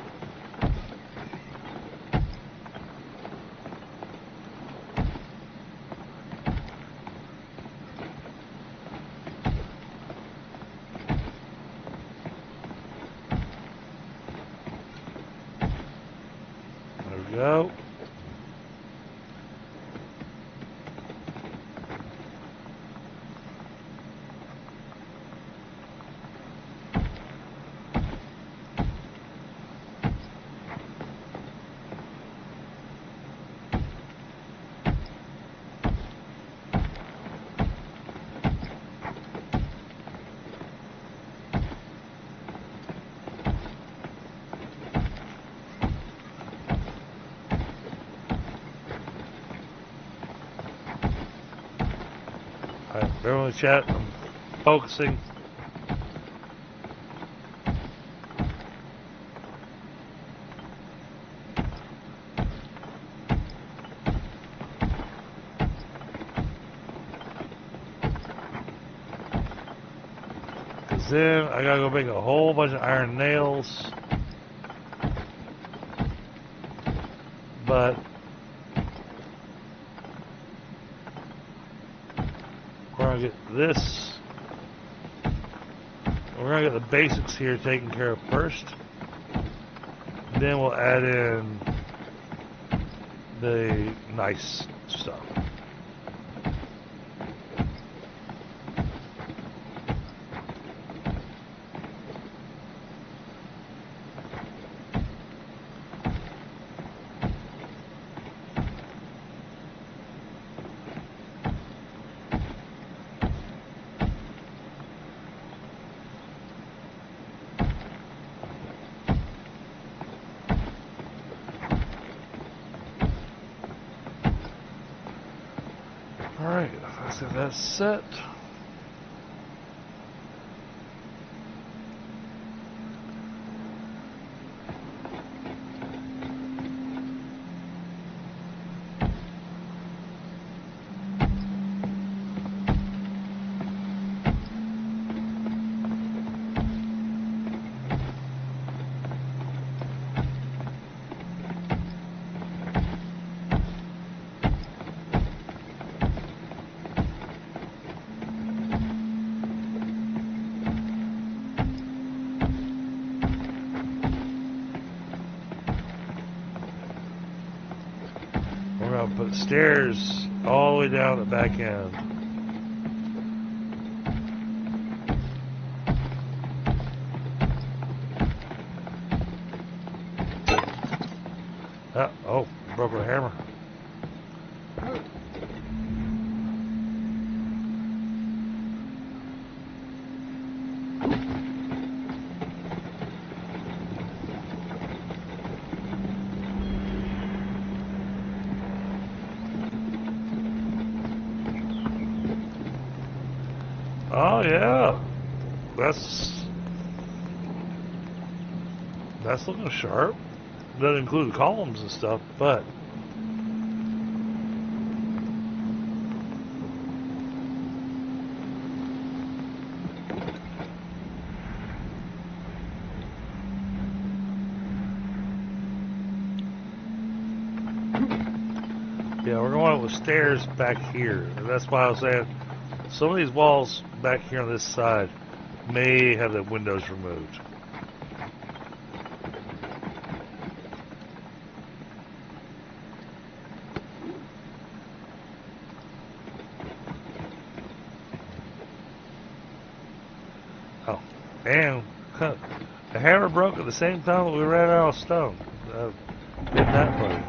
There we go. Everyone in the chat, I'm focusing. Because then I gotta go make a whole bunch of iron nails. But we're gonna get this. We're gonna get the basics here taken care of first. Then we'll add in the nice stuff. Alright, let's get that set. We're going to put stairs all the way down the back end. Oh, broke our hammer. Oh yeah, that's looking sharp. Doesn't include columns and stuff, but yeah, we're going with stairs back here, and that's why I was saying some of these walls back here on this side may have the windows removed. Oh, and the hammer broke at the same time that we ran out of stone. Isn't that funny?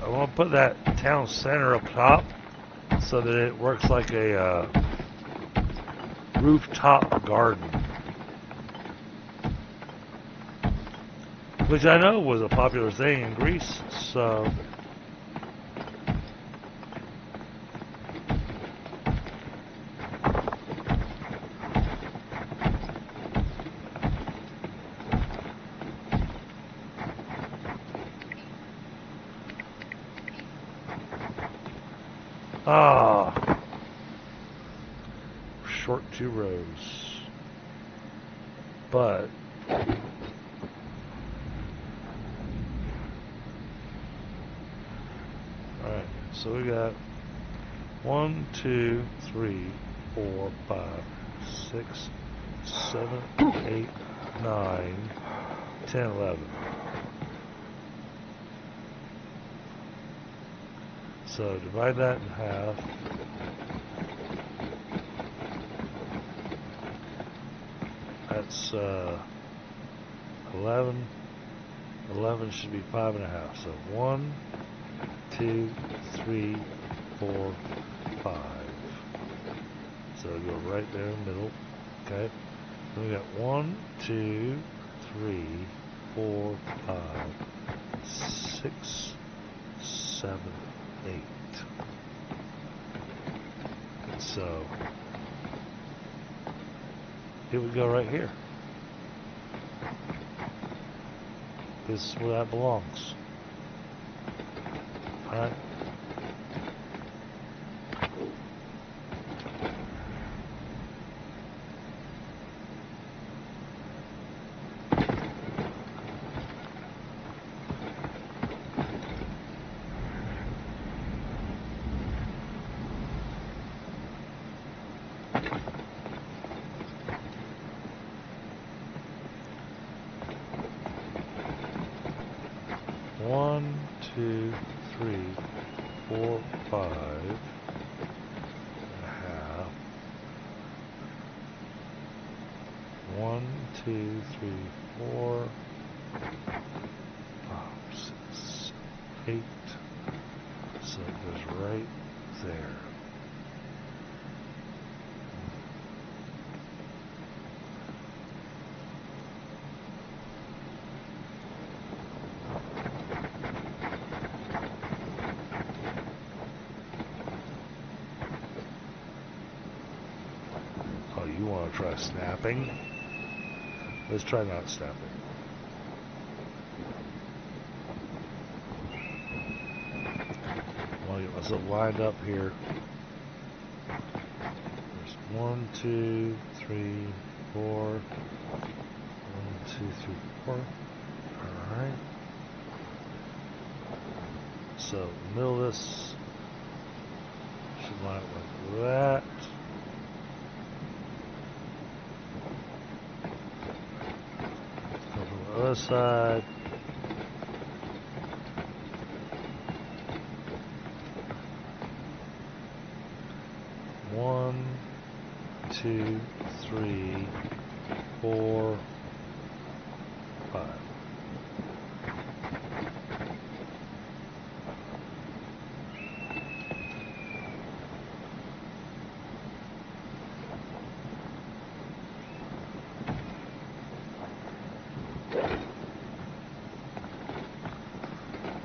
I want to put that town center up top so that it works like a rooftop garden, which I know was a popular thing in Greece. So short 2 rows, but alright, so we got 1, 2, 3, 4, 5, 6, 7, 8, 9, 10, 11. So divide that in half. That's 11. 11 should be 5.5. So 1, 2, 3, 4, 5. So go right there in the middle. Okay. Then we got 1, 2, 3, 4, 5, 6, 7, 8. So it would go right here. This is where that belongs. Alright. One, two, three, 4, 5.5. 1, 2, 3, 4, 5, 6, 8. So it goes right there. Oh, you want to try snapping? Let's try not snapping. I want to get myself lined up here. There's 1, 2, 3, 4. 1, 2, 3, 4. Alright. So, the middle of this should line up like that. Come from the other side. One, 2, 3, 4, 5.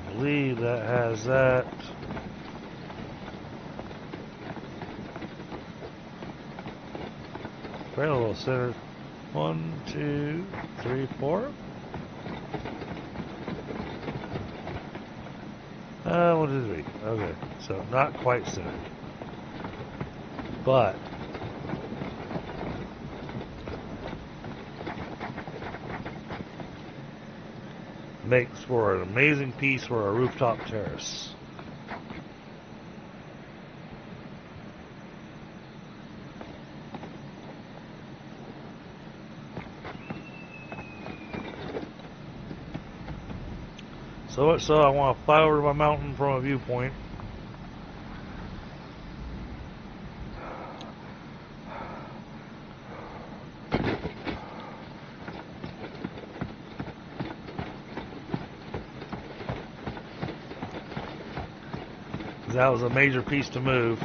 I believe that has that. Parallel center. 1, 2, 3, 4. 1, 2, 3. Okay, so not quite centered, but makes for an amazing piece for a rooftop terrace. So much so I want to fly over to my mountain from a viewpoint. That was a major piece to move.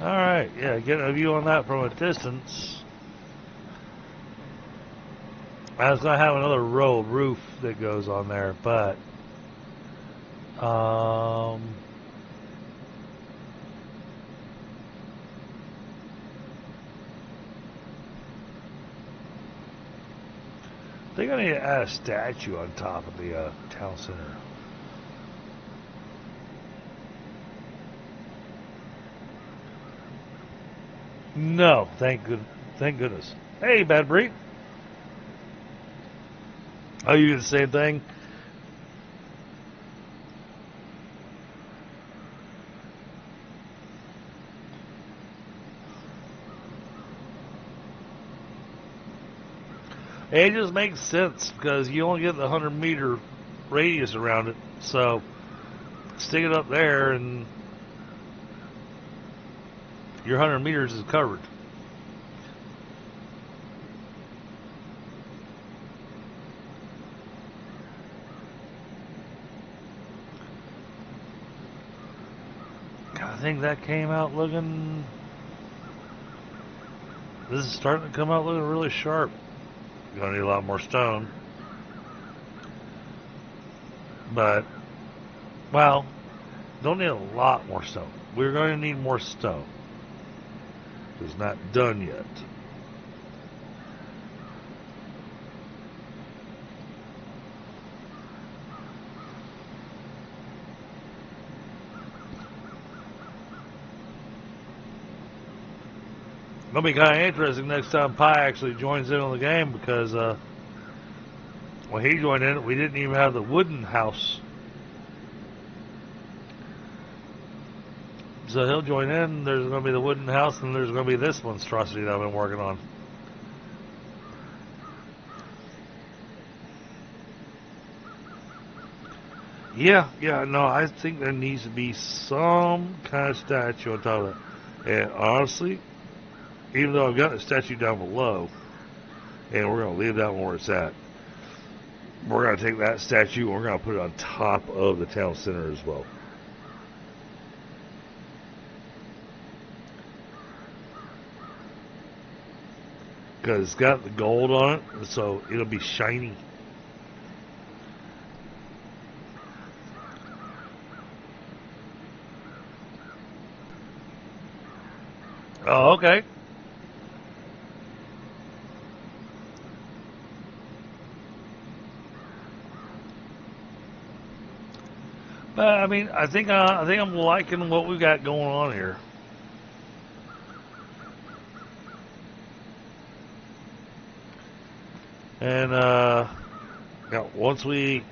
Alright, yeah, getting a view on that from a distance. I was going to have another row of roof that goes on there, but I think I need to add a statue on top of the town center. No, thank goodness. Hey, Bad Breed. Oh, you did the same thing? It just makes sense because you only get the 100-meter radius around it. So stick it up there and your 100 meters is covered. I think that came out looking... This is starting to come out looking really sharp. Gonna need a lot more stone. But, well, don't need a lot more stone. We're going to need more stone. It's not done yet. It'll be kind of interesting next time Pi actually joins in on the game because when he joined in, we didn't even have the wooden house. So he'll join in, there's going to be the wooden house, and there's going to be this monstrosity that I've been working on. Yeah, no, I think there needs to be some kind of statue on top of that. And honestly, even though I've got a statue down below, and we're going to leave that one where it's at, we're going to take that statue and we're going to put it on top of the town center as well. Because it's got the gold on it, so it'll be shiny. Oh, okay. But I mean, I think I'm liking what we got going on here. And now once we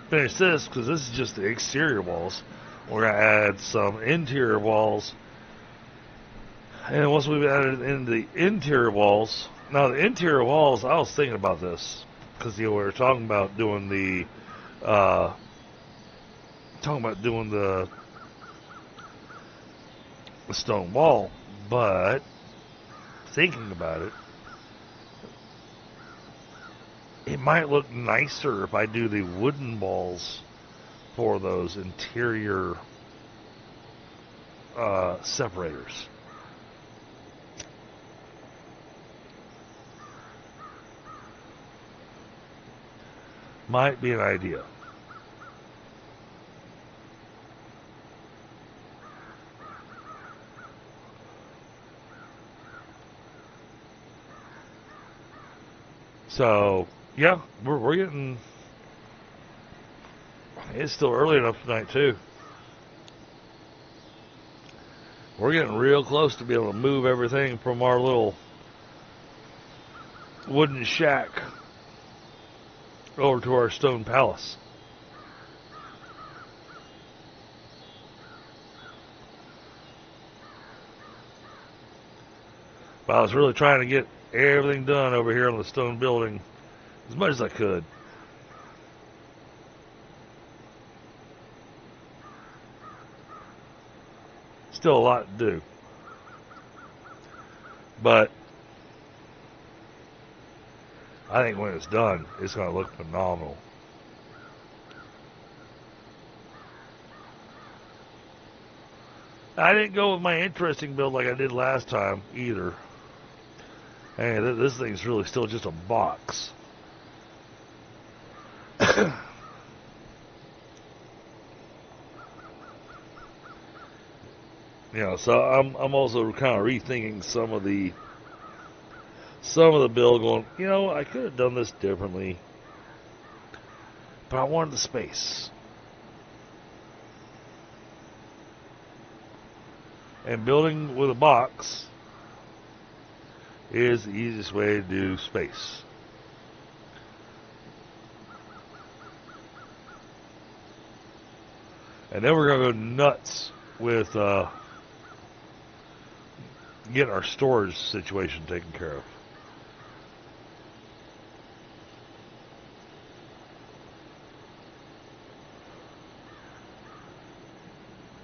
finish this, because this is just the exterior walls, we're gonna add some interior walls. And once we've added in the interior walls, now the interior walls, I was thinking about this because we were talking about doing the stone wall, but thinking about it, it might look nicer if I do the wooden walls for those interior separators. Might be an idea. So, yeah, we're getting... It's still early enough tonight, too. We're getting real close to be able to move everything from our little wooden shack over to our stone palace. But I was really trying to get everything done over here on the stone building as much as I could. Still a lot to do. But I think when it's done, it's going to look phenomenal. I didn't go with my interesting build like I did last time either. Hey, this thing's really still just a box. So I'm also kind of rethinking some of the build, going, I could have done this differently, but I wanted the space. And building with a box is the easiest way to do space. And then we're going to go nuts with getting our storage situation taken care of.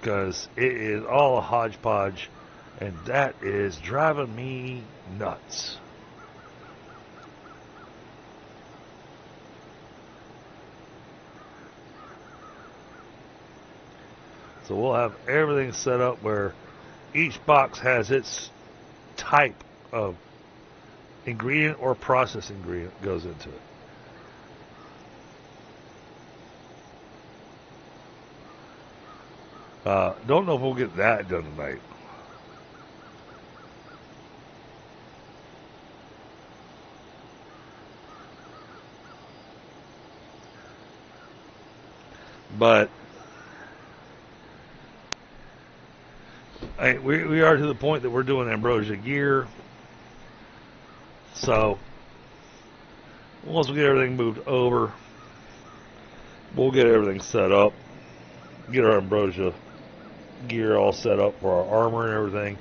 Because it is all a hodgepodge, and that is driving me nuts. So we'll have everything set up where each box has its type of ingredient or process ingredient goes into it. Don't know if we'll get that done tonight. But we are to the point that we're doing ambrosia gear. So once we get everything moved over, we'll get everything set up, get our ambrosia gear all set up for our armor and everything,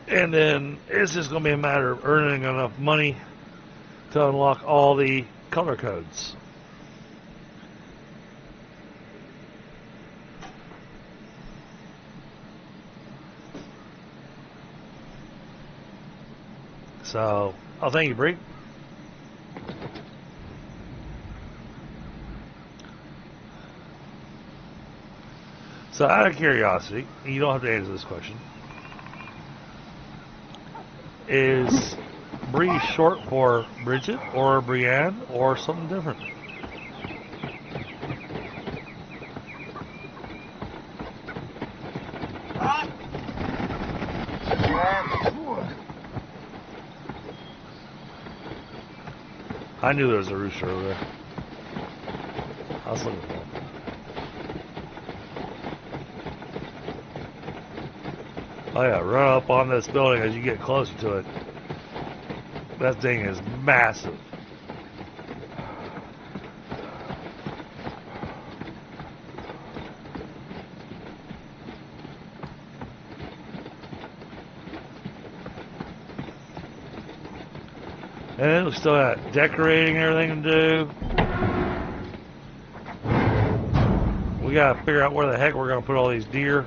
and then it's just going to be a matter of earning enough money to unlock all the color codes. So, thank you, Bree. So, out of curiosity, you don't have to answer this question. Is Bree short for Bridget or Brienne or something different? I knew there was a rooster over there. I was looking for him. Oh yeah, run up on this building as you get closer to it. That thing is massive. And then we still got decorating and everything to do. We gotta figure out where the heck we're gonna put all these deer.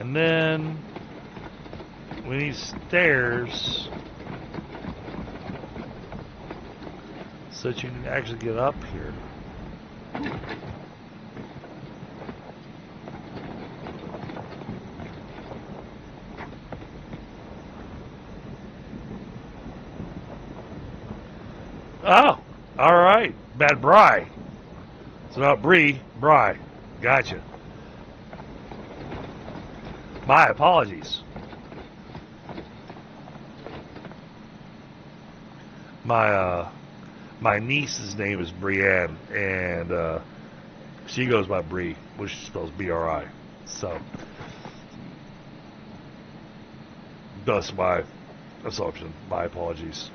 And then we need stairs so that you can actually get up here. Oh, all right. Bad Bry. It's not Bree, Bry. Gotcha. My apologies. My niece's name is Brienne, and she goes by Bree, which spells B-R-I. So that's my assumption. My apologies.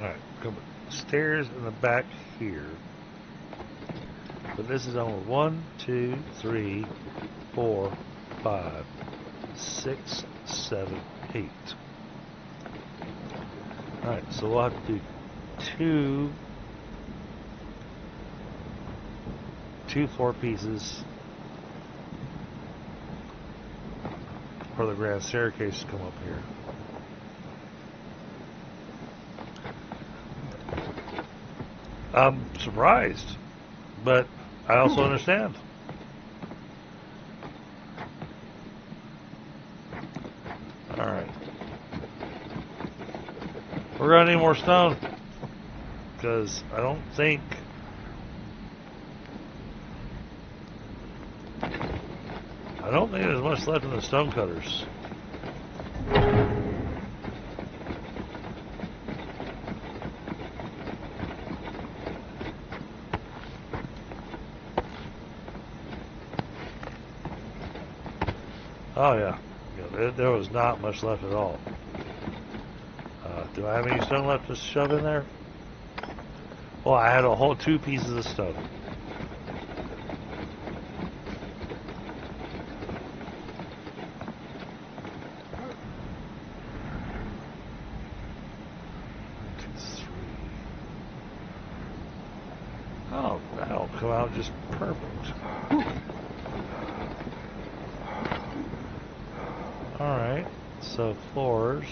Alright, come stairs in the back here. But this is only 1, 2, 3, 4, 5, 6, 7, 8. Alright, so we'll have to do two floor pieces for the grand staircase to come up here. I'm surprised, but I also understand. Alright. We're gonna need more stone, because I don't think there's much left in the stone cutters. Oh yeah, there was not much left at all. Do I have any stone left to shove in there? Well, I had a whole 2 pieces of stone. Oh, that'll come out just perfect. Alright, so floors.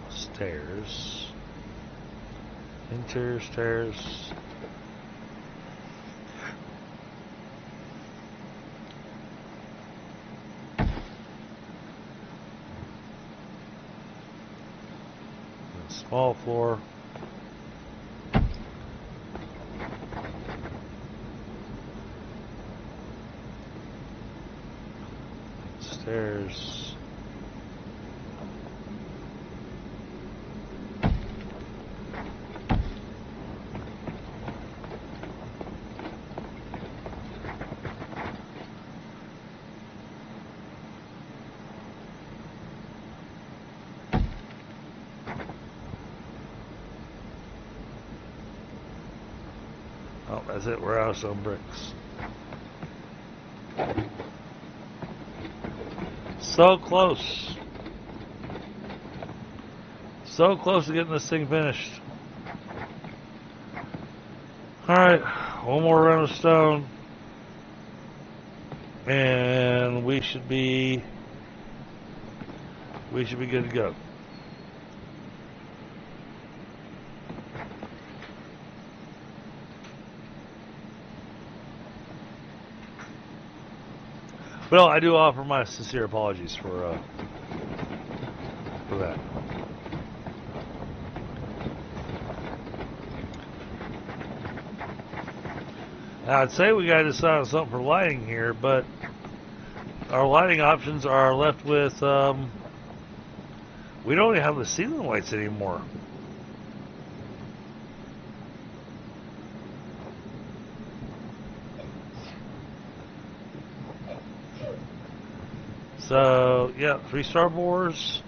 Stairs. Interior stairs. Small floor. Stairs. Oh, that's it. We're out of some bricks. So close. So close to getting this thing finished. Alright, one more round of stone. And we should be good to go. Well, I do offer my sincere apologies for that. Now, I'd say we got to decide on something for lighting here, but our lighting options are left with, we don't even have the ceiling lights anymore. So, yeah, 3 Star Wars.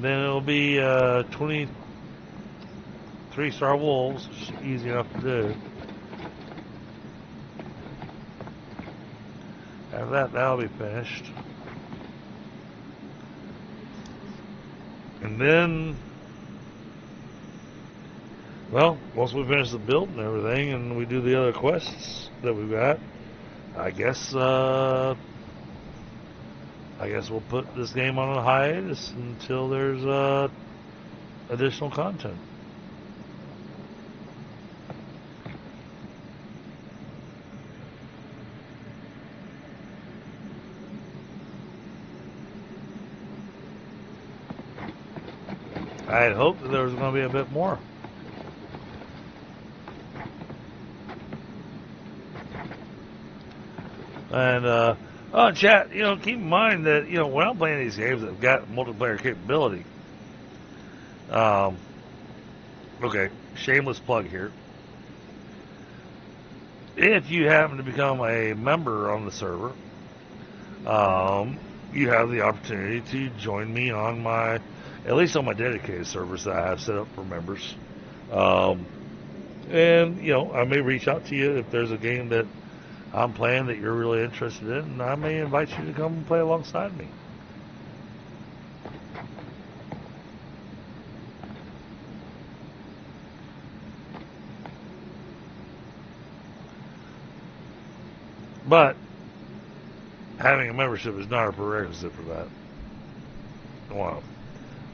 Then it'll be 23 Star Wolves, which is easy enough to do. After that, that'll be finished. And then, well, once we finish the build and everything, and we do the other quests that we've got, I guess we'll put this game on a hiatus until there's additional content. I had hoped that there was going to be a bit more. And, oh, chat, keep in mind that, when I'm playing these games that have got multiplayer capability, okay, shameless plug here. If you happen to become a member on the server, you have the opportunity to join me on my at least on my dedicated servers that I have set up for members. And, you know, I may reach out to you if there's a game that I'm playing that you're really interested in, and I may invite you to come and play alongside me. But having a membership is not a prerequisite for that. I want to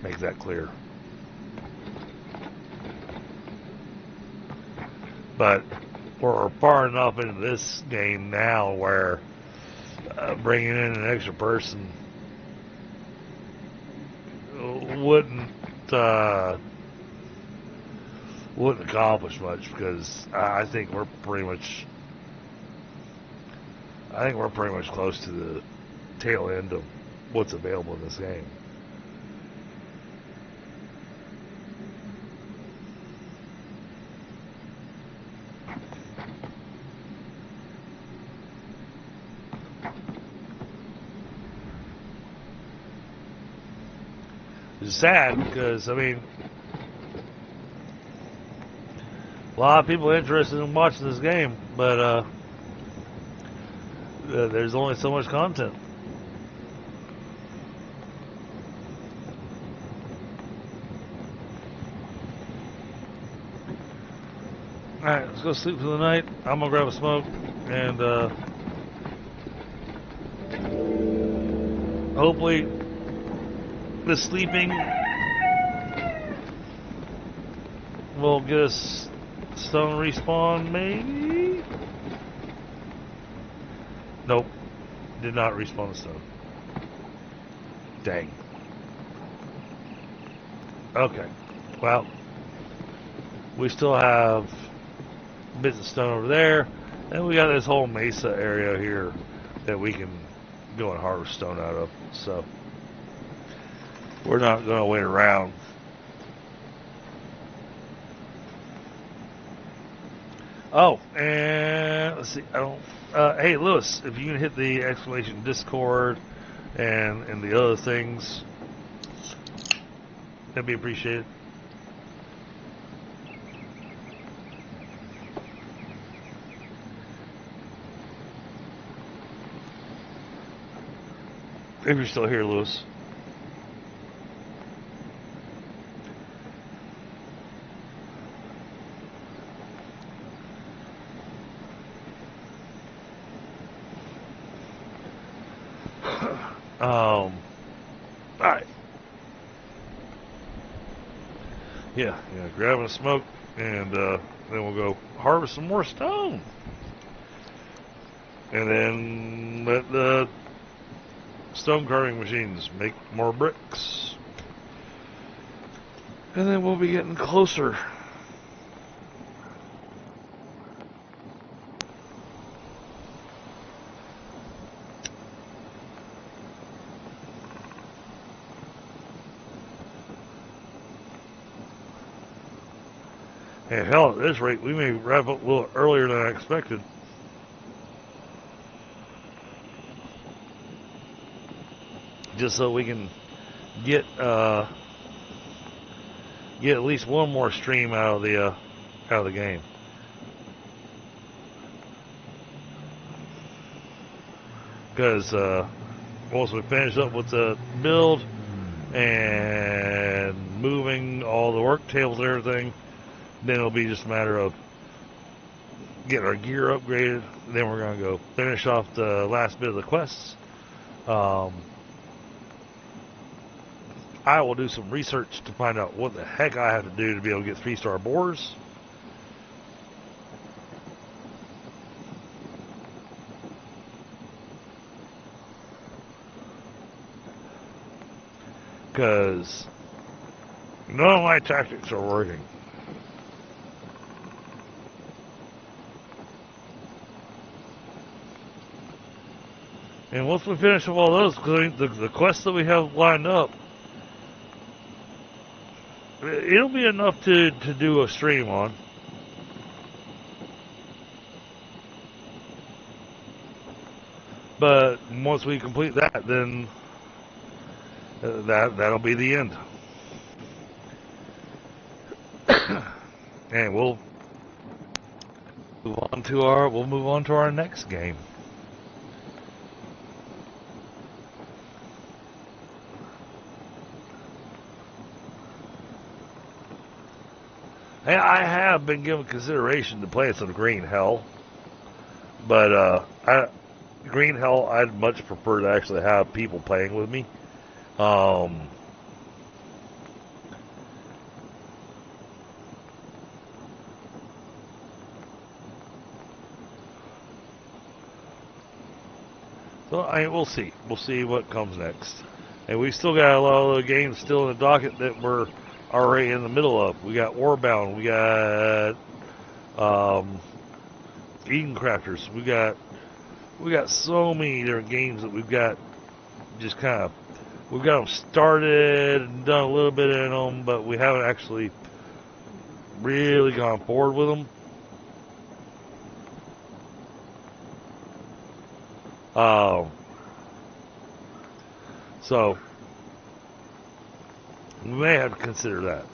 make that clear. But we're far enough into this game now where bringing in an extra person wouldn't accomplish much, because I think we're pretty much close to the tail end of what's available in this game. It's sad because, I mean, a lot of people are interested in watching this game, but there's only so much content. Alright, let's go sleep for the night. I'm gonna grab a smoke and hopefully the sleeping will get us stone respawn, maybe? Nope. Did not respawn the stone. Dang. Okay. Well, we still have bits of stone over there, and we got this whole mesa area here that we can go and harvest stone out of, so we're not going to wait around. Oh, and let's see, I don't, hey Lewis, if you can hit the exclamation Discord and the other things, that'd be appreciated. If you're still here, Lewis. Alright. Yeah, grabbing a smoke, and then we'll go harvest some more stone. And then let the stone carving machines make more bricks. And then we'll be getting closer. And hell, at this rate, we may wrap up a little earlier than I expected. Just so we can get at least one more stream out of the game. Because once we finish up with the build and moving all the work tables and everything, then it'll be just a matter of getting our gear upgraded. Then we're going to go finish off the last bit of the quests. I will do some research to find out what the heck I have to do to be able to get 3-star boars. Because none of my tactics are working. And once we finish with all those, the quests that we have lined up, it'll be enough to do a stream on. But once we complete that, then that'll be the end. And we'll move on to our next game. Hey, I have been given consideration to play some Green Hell, but Green Hell I'd much prefer to actually have people playing with me. So we'll see. We'll see what comes next. And we still got a lot of other games still in the docket that we're already in the middle of. We got Warbound. We got Eden Crafters. We got so many different games that we've got just kind of, we've got them started and done a little bit in them, but we haven't actually really gone forward with them. So we may have to consider that.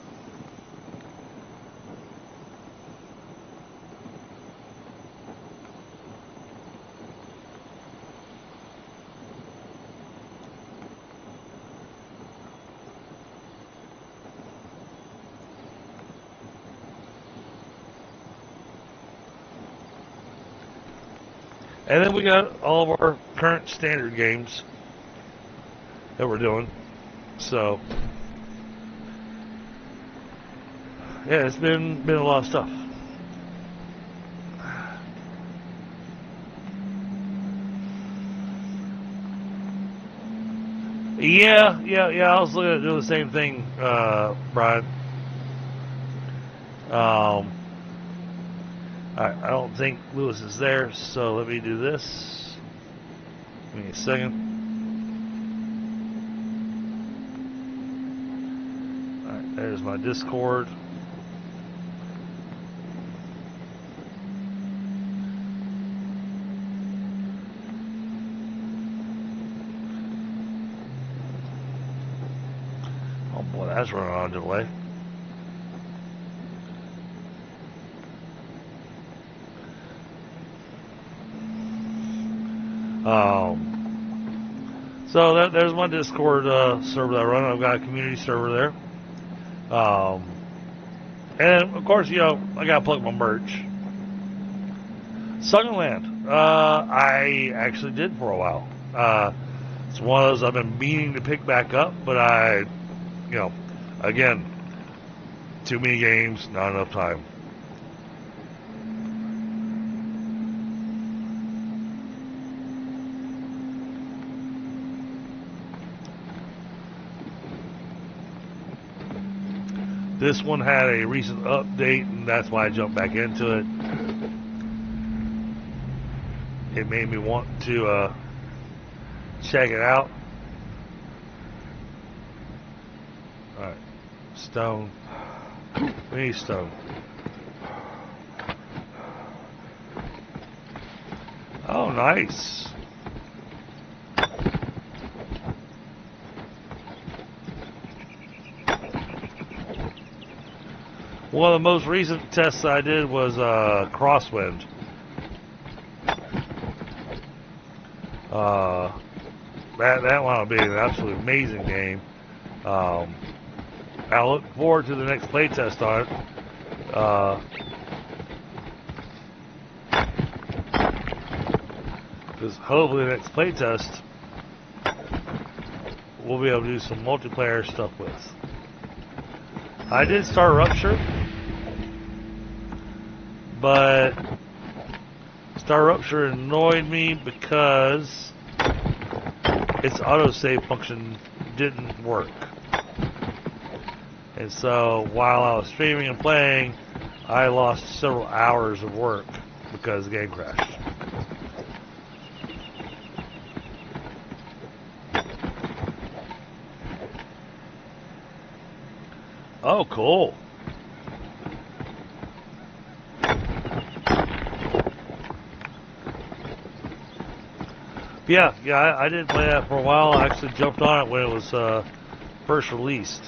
And then we got all of our current standard games that we're doing. So yeah, it's been a lot of stuff. Yeah. I was looking at doing the same thing, Brian. I don't think Lewis is there, so let me do this. Give me a second. Alright, there's my Discord. Oh boy, that's running on delay. So there's my Discord server that I run. I've got a community server there. And of course, I gotta plug my merch. Sunderland, I actually did for a while. It's one of those I've been meaning to pick back up, but again, too many games, not enough time. This one had a recent update, and that's why I jumped back into it. It made me want to check it out. Alright. Stone. We need stone. Oh, nice. One of the most recent tests I did was Crosswind. That one will be an absolutely amazing game. I look forward to the next playtest on it. Because hopefully the next playtest we'll be able to do some multiplayer stuff with. I did start Rupture, but Star Rupture annoyed me because its autosave function didn't work. And so while I was streaming and playing, I lost several hours of work because the game crashed. Oh, cool. Yeah, I did play that for a while. I actually jumped on it when it was first released.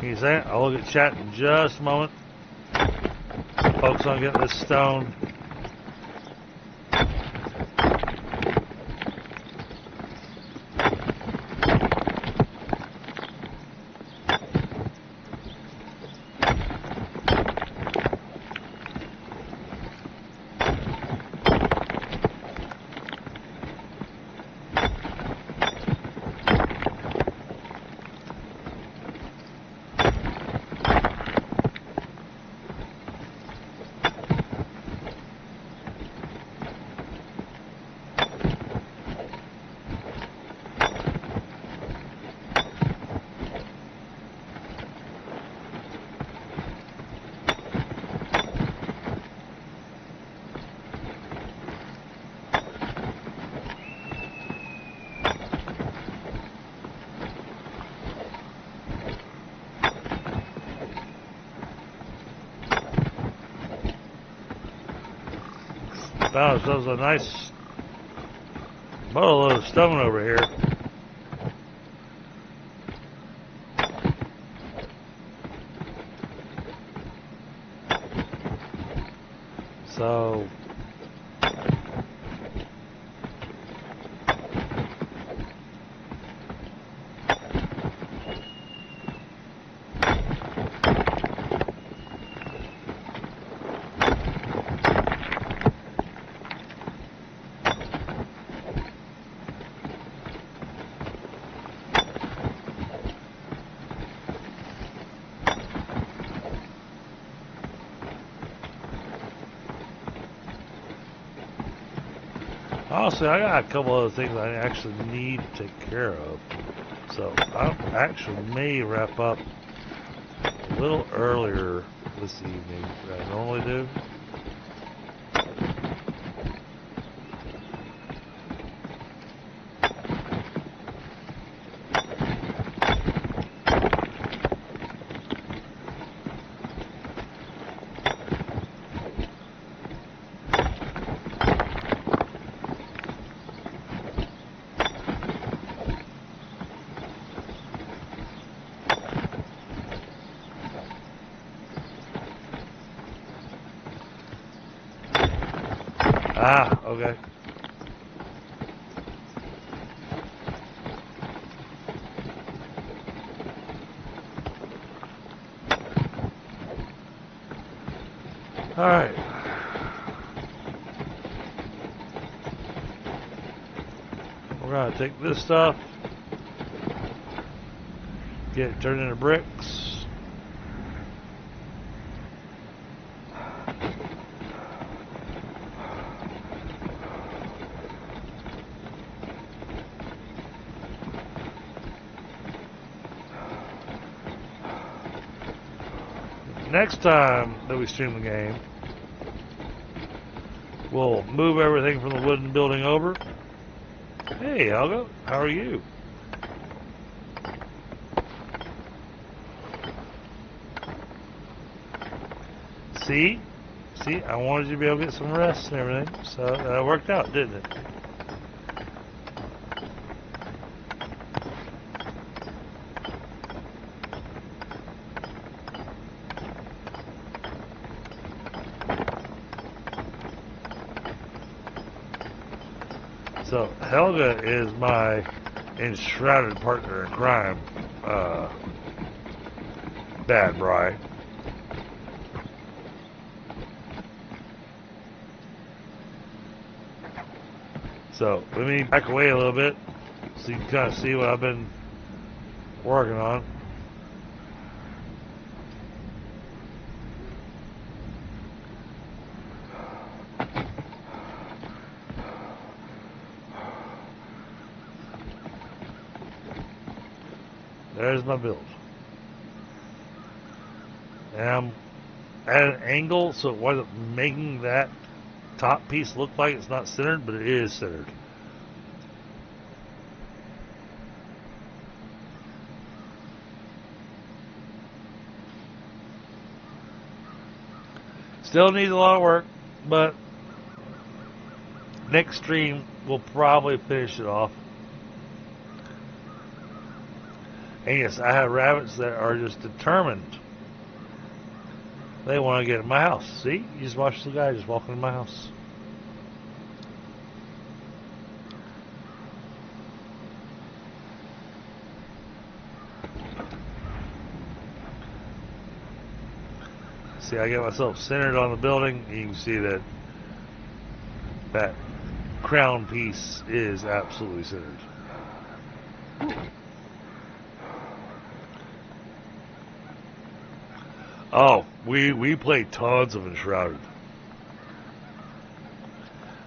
You say it? I'll look at chat in just a moment. Focus on getting this stone. Found ourselves a nice boatload of stone over here. So honestly, I got a couple other things I actually need to take care of. So I actually may wrap up a little earlier this evening than I normally do. Ah, okay. All right. We're gonna take this stuff, get it turned into bricks. Next time that we stream the game, we'll move everything from the wooden building over. Hey, Helga, how are you? See, I wanted you to be able to get some rest and everything, so that worked out, didn't it? So Helga is my enshrouded partner in crime, Bad Bri. So let me back away a little bit so you can kind of see what I've been working on. There's my build. And I'm at an angle so it wasn't making that top piece look like it's not centered, but it is centered. Still needs a lot of work, but next stream we'll probably finish it off. And yes, I have rabbits that are just determined. They want to get in my house. See? You just watch the guy just walking in my house. See, I get myself centered on the building. You can see that that crown piece is absolutely centered. Oh, we play tons of Enshrouded.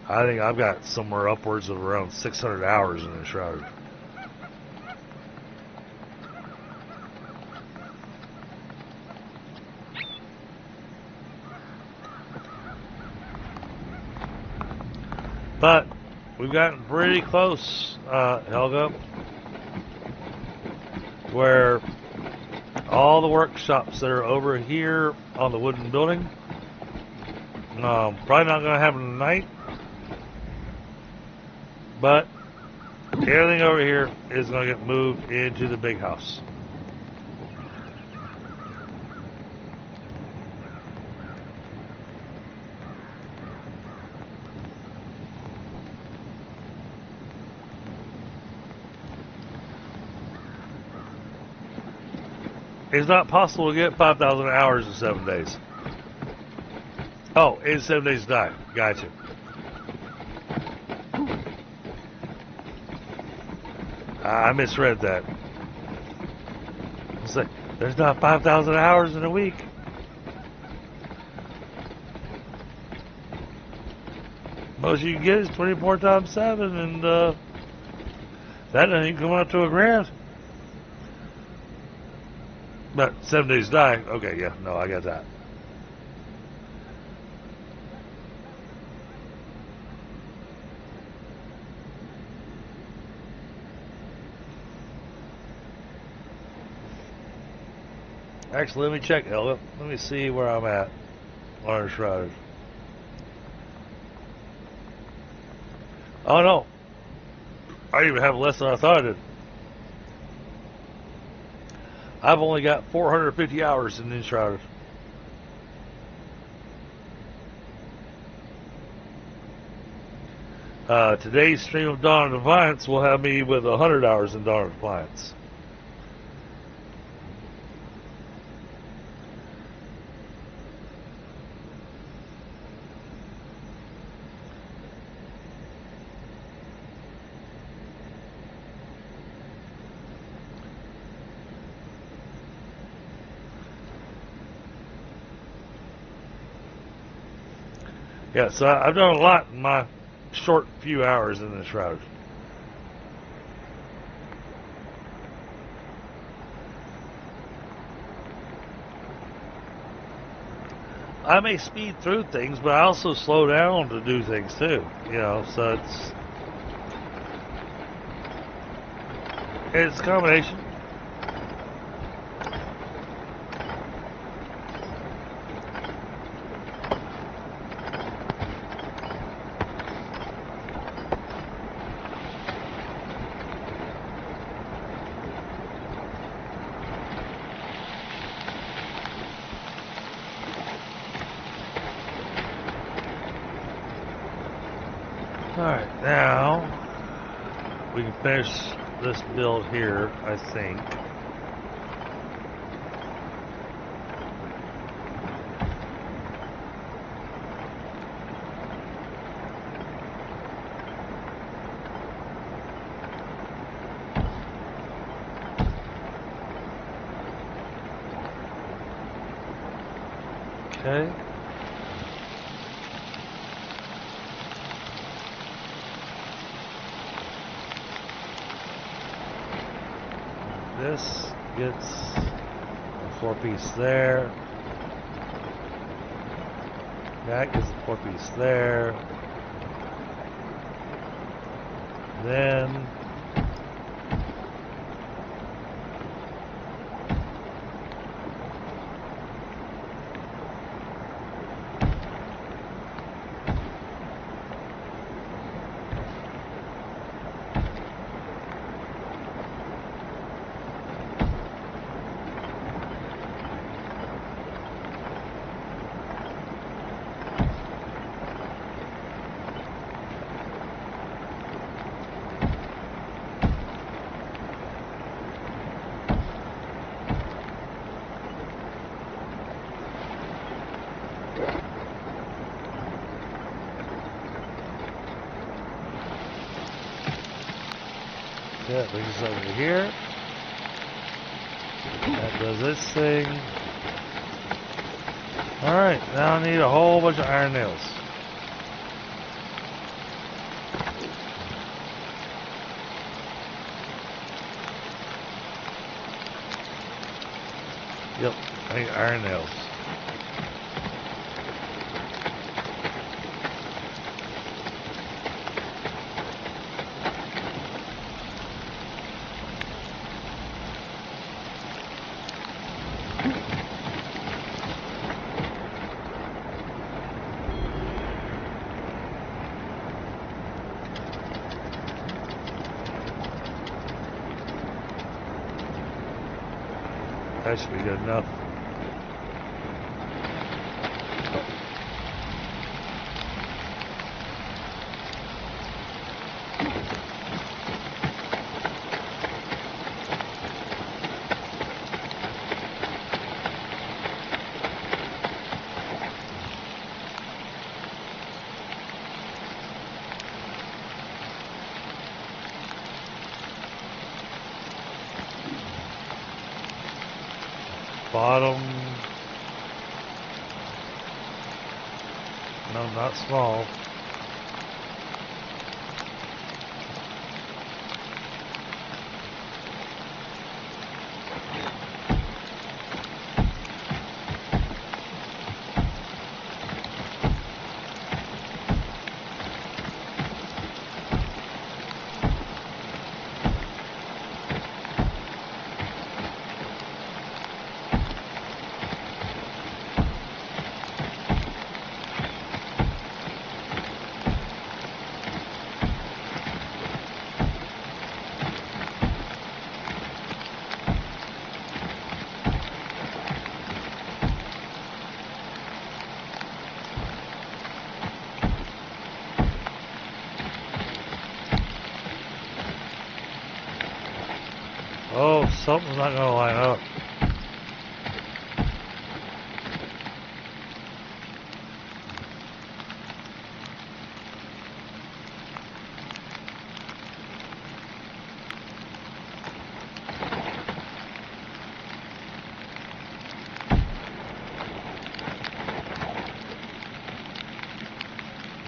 I think I've got somewhere upwards of around 600 hours in Enshrouded. But we've gotten pretty close, Helga, where all the workshops that are over here on the wooden building, probably not going to happen tonight, but everything over here is going to get moved into the big house. It's not possible to get 5,000 hours in 7 days. Oh, in 7 days to die. Gotcha. I misread that. It's like, there's not 5,000 hours in a week. Most you can get is 24 times 7, and that doesn't even come out to $1,000. But 7 days to die. Okay, yeah, no, I got that. Actually, let me check, Helga. Let me see where I'm at on Enshrouded. Oh, no. I even have less than I thought I did. I've only got 450 hours in Enshrouded. Today's stream of Dawn of Defiance will have me with 100 hours in Dawn of Defiance. Yeah, so I've done a lot in my short few hours in this route. I may speed through things, but I also slow down to do things too. You know, so it's a combination. Alright, now we can finish this build here, I think. Okay. This gets a 4-piece there. That gets a 4-piece there. Then That brings us over here. That does this thing. Alright, now I need a whole bunch of iron nails. Yep, I need iron nails. That should be good enough. Bottom. No, not small. Oh, something's not going to line up.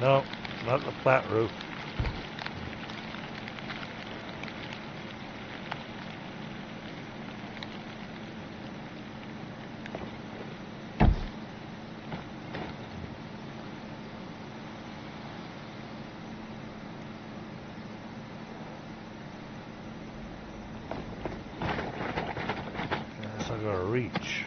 No, not the flat roof. That's not going to reach.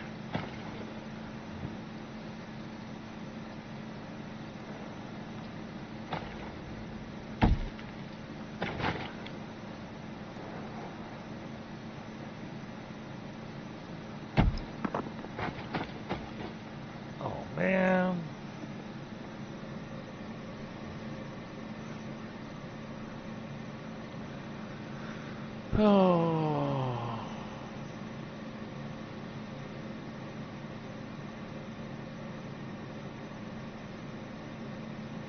Man. Oh.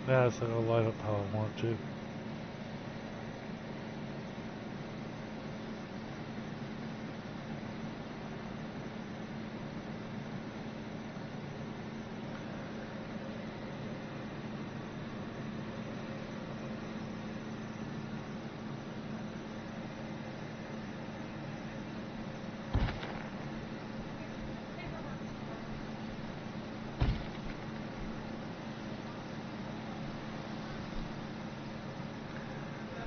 Yeah, it's not gonna light up how I want to.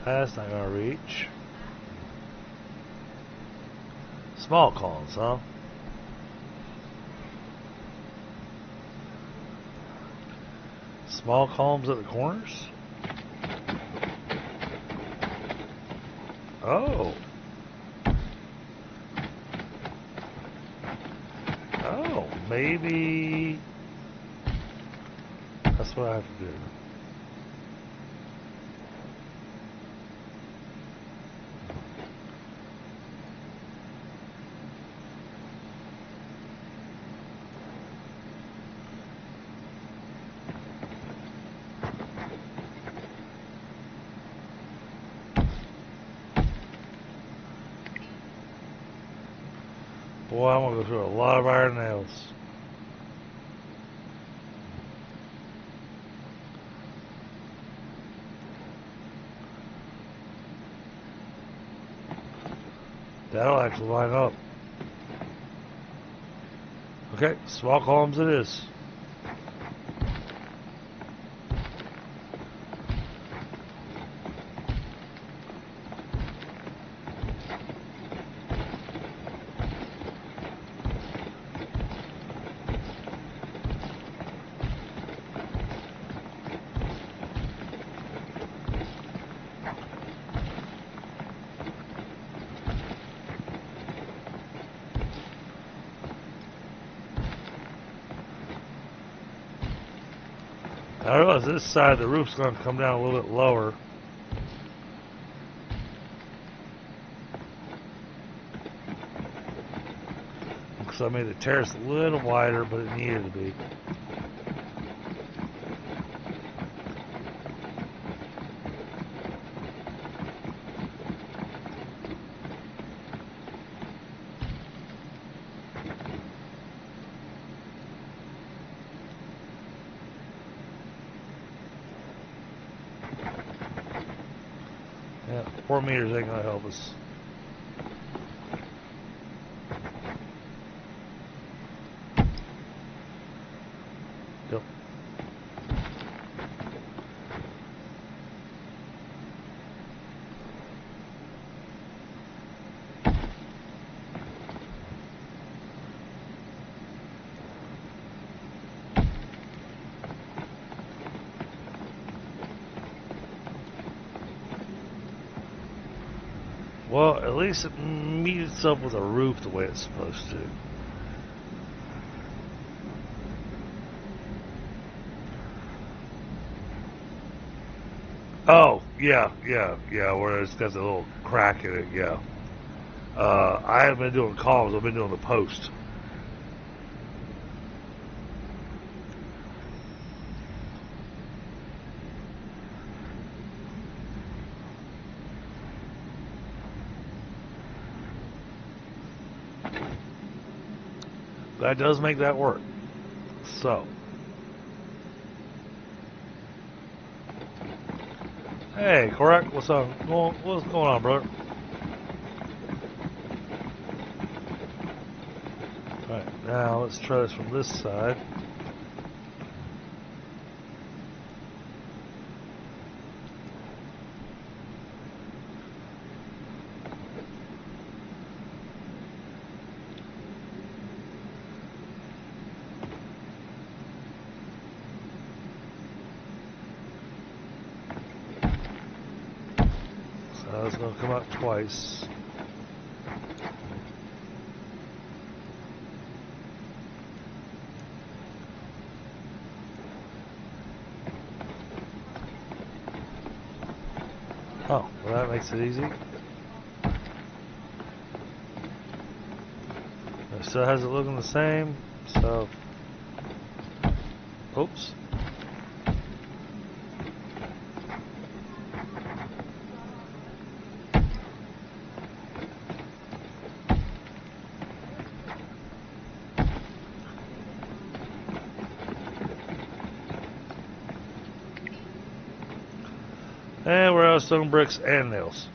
That's not gonna reach. Small columns, huh? Small columns at the corners? Oh. Oh, maybe that's what I have to do. Boy, I'm gonna go through a lot of iron nails. That'll actually line up. Okay, small columns it is. I realize this side the roof's going to come down a little bit lower. Because I made the terrace a little wider, but it needed to be. Yeah, 4 meters ain't gonna help us. Yep. Well, at least it meets itself with a roof the way it's supposed to. Oh, yeah, where it's got the little crack in it, yeah. I haven't been doing columns, I've been doing the post. That does make that work. So. Hey, correct? What's up? What's going on, brother? Alright, now let's try this from this side. It's going to come out twice. Oh, well that makes it easy. It still has it looking the same, so... Oops. And we're out of stone bricks and nails.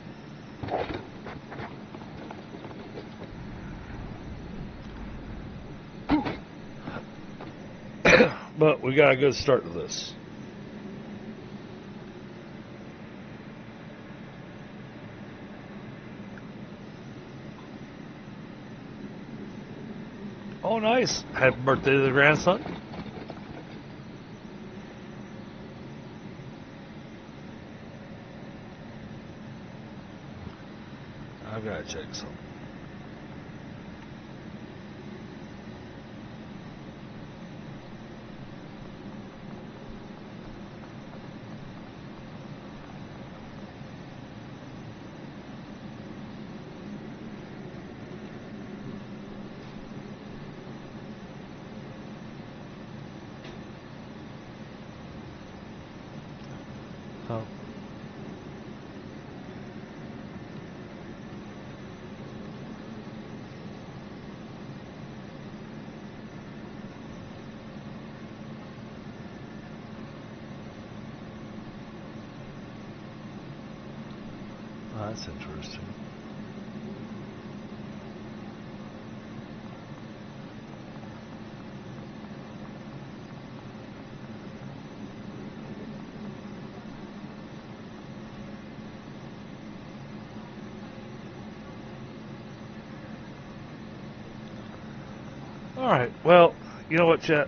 But we got a good start to this. Oh, nice. Happy birthday to the grandson. I've got to check something. That's interesting. Alright, well, you know what, chat?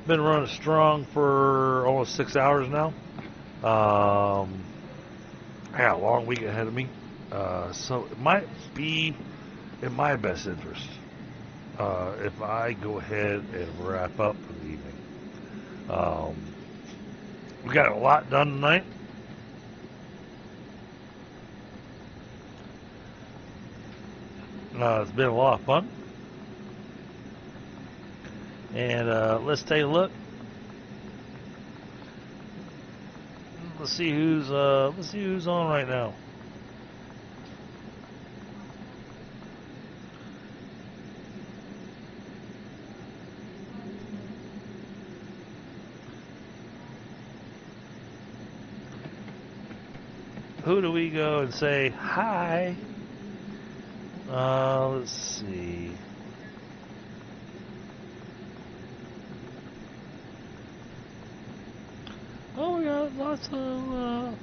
Been running strong for almost 6 hours now. I got a long week ahead of me. So it might be in my best interest if I go ahead and wrap up for the evening. We got a lot done tonight. It's been a lot of fun. And let's take a look. Let's see who's on right now. Who do we go and say hi? Let's see. Oh, we got lots of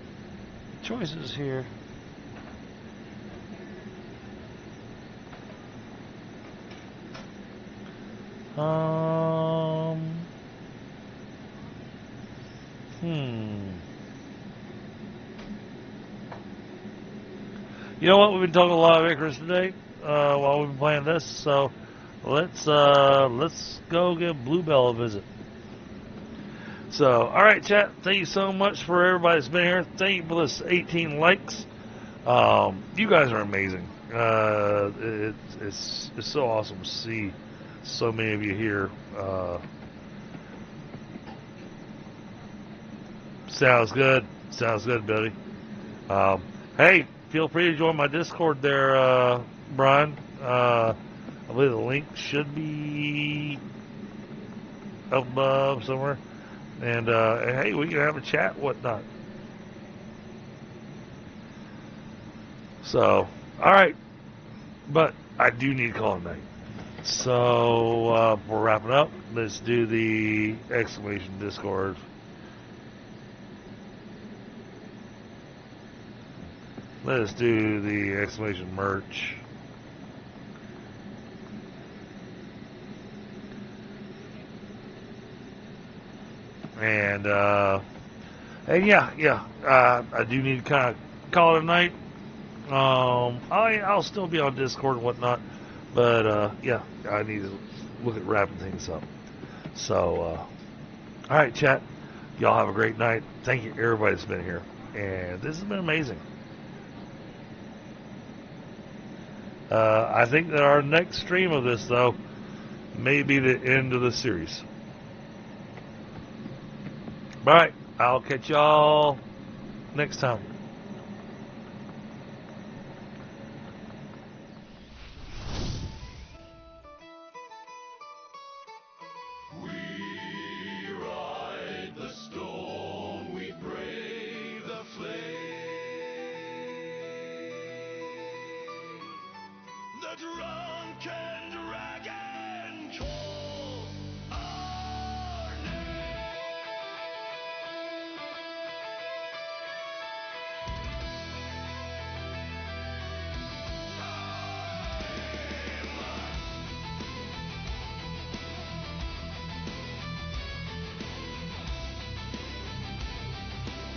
choices here. You know what? We've been talking a lot of Icarus today while we've been playing this. So let's go give Bluebell a visit. So, all right, chat. Thank you so much for everybody that's been here. Thank you for this 18 likes. You guys are amazing. It's so awesome to see so many of you here. Sounds good. Sounds good, Billy. Hey, feel free to join my Discord there, Brian. I believe the link should be up above somewhere. And hey, we can have a chat, whatnot. So, all right. But I do need to call it night. So, we're wrapping up. Let's do the exclamation Discord. Let's do the exclamation merch. And yeah, I do need to kind of call it a night. I'll still be on Discord and whatnot, but yeah, I need to look at wrapping things up. So, all right, chat, y'all have a great night. Thank you, everybody that's been here, and this has been amazing. I think that our next stream of this, though, may be the end of the series. All right, I'll catch y'all next time. We ride the storm, we brave the flame. The drunken